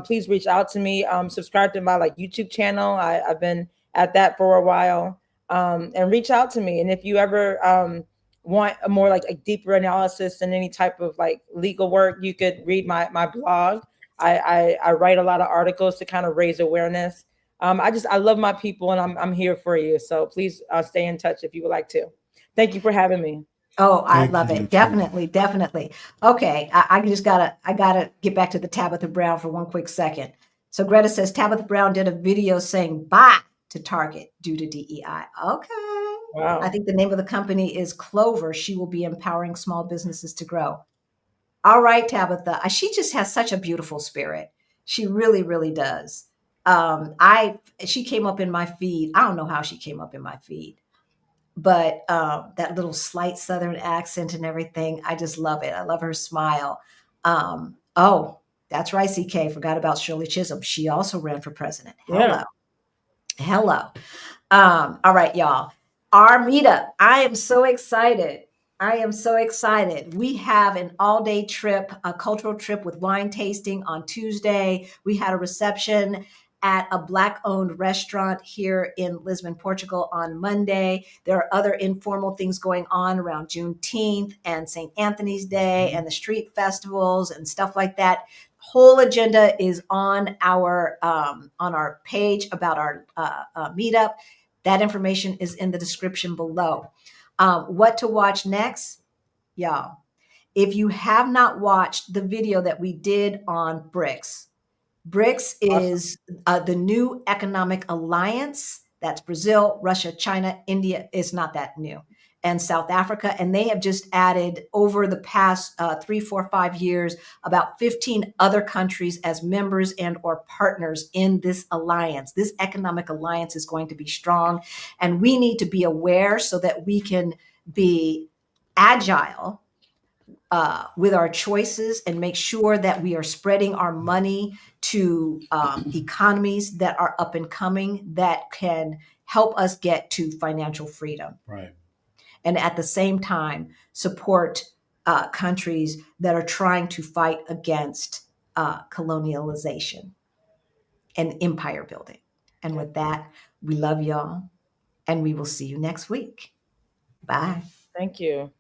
please reach out to me. Subscribe to my YouTube channel. I've been at that for a while, and reach out to me. And if you ever want a more a deeper analysis and any type of legal work, you could read my blog. I write a lot of articles to kind of raise awareness. I love my people, and I'm here for you. So please stay in touch if you would like to. Thank you for having me. Oh, I love it. Definitely. Okay. I gotta get back to the Tabitha Brown for one quick second. So Greta says Tabitha Brown did a video saying bye to Target due to DEI. Okay. Wow. I think the name of the company is Clover. She will be empowering small businesses to grow. All right, Tabitha. She just has such a beautiful spirit. She really, really does. She came up in my feed. I don't know how she came up in my feed. But that little slight Southern accent and everything, I just love it. I love her smile. Oh, that's right, CK. Forgot about Shirley Chisholm. She also ran for president. Hello. All right, y'all. Our meetup. I am so excited. We have an all-day trip, a cultural trip with wine tasting on Tuesday. We had a reception at a Black-owned restaurant here in Lisbon, Portugal on Monday. There are other informal things going on around Juneteenth and St. Anthony's Day and the street festivals and stuff like that. Whole agenda is on our page about our meetup. That information is in the description below. What to watch next? Y'all, If you have not watched the video that we did on BRICS, BRICS is the new economic alliance. That's Brazil, Russia, China, India is not that new, and South Africa. And they have just added over the past 3, 4, 5 years, about 15 other countries as members and or partners in this alliance. This economic alliance is going to be strong, and we need to be aware so that we can be agile with our choices and make sure that we are spreading our money to economies that are up and coming that can help us get to financial freedom. Right. And at the same time, support countries that are trying to fight against colonialization and empire building. And with that, we love y'all, and we will see you next week. Bye. Thank you.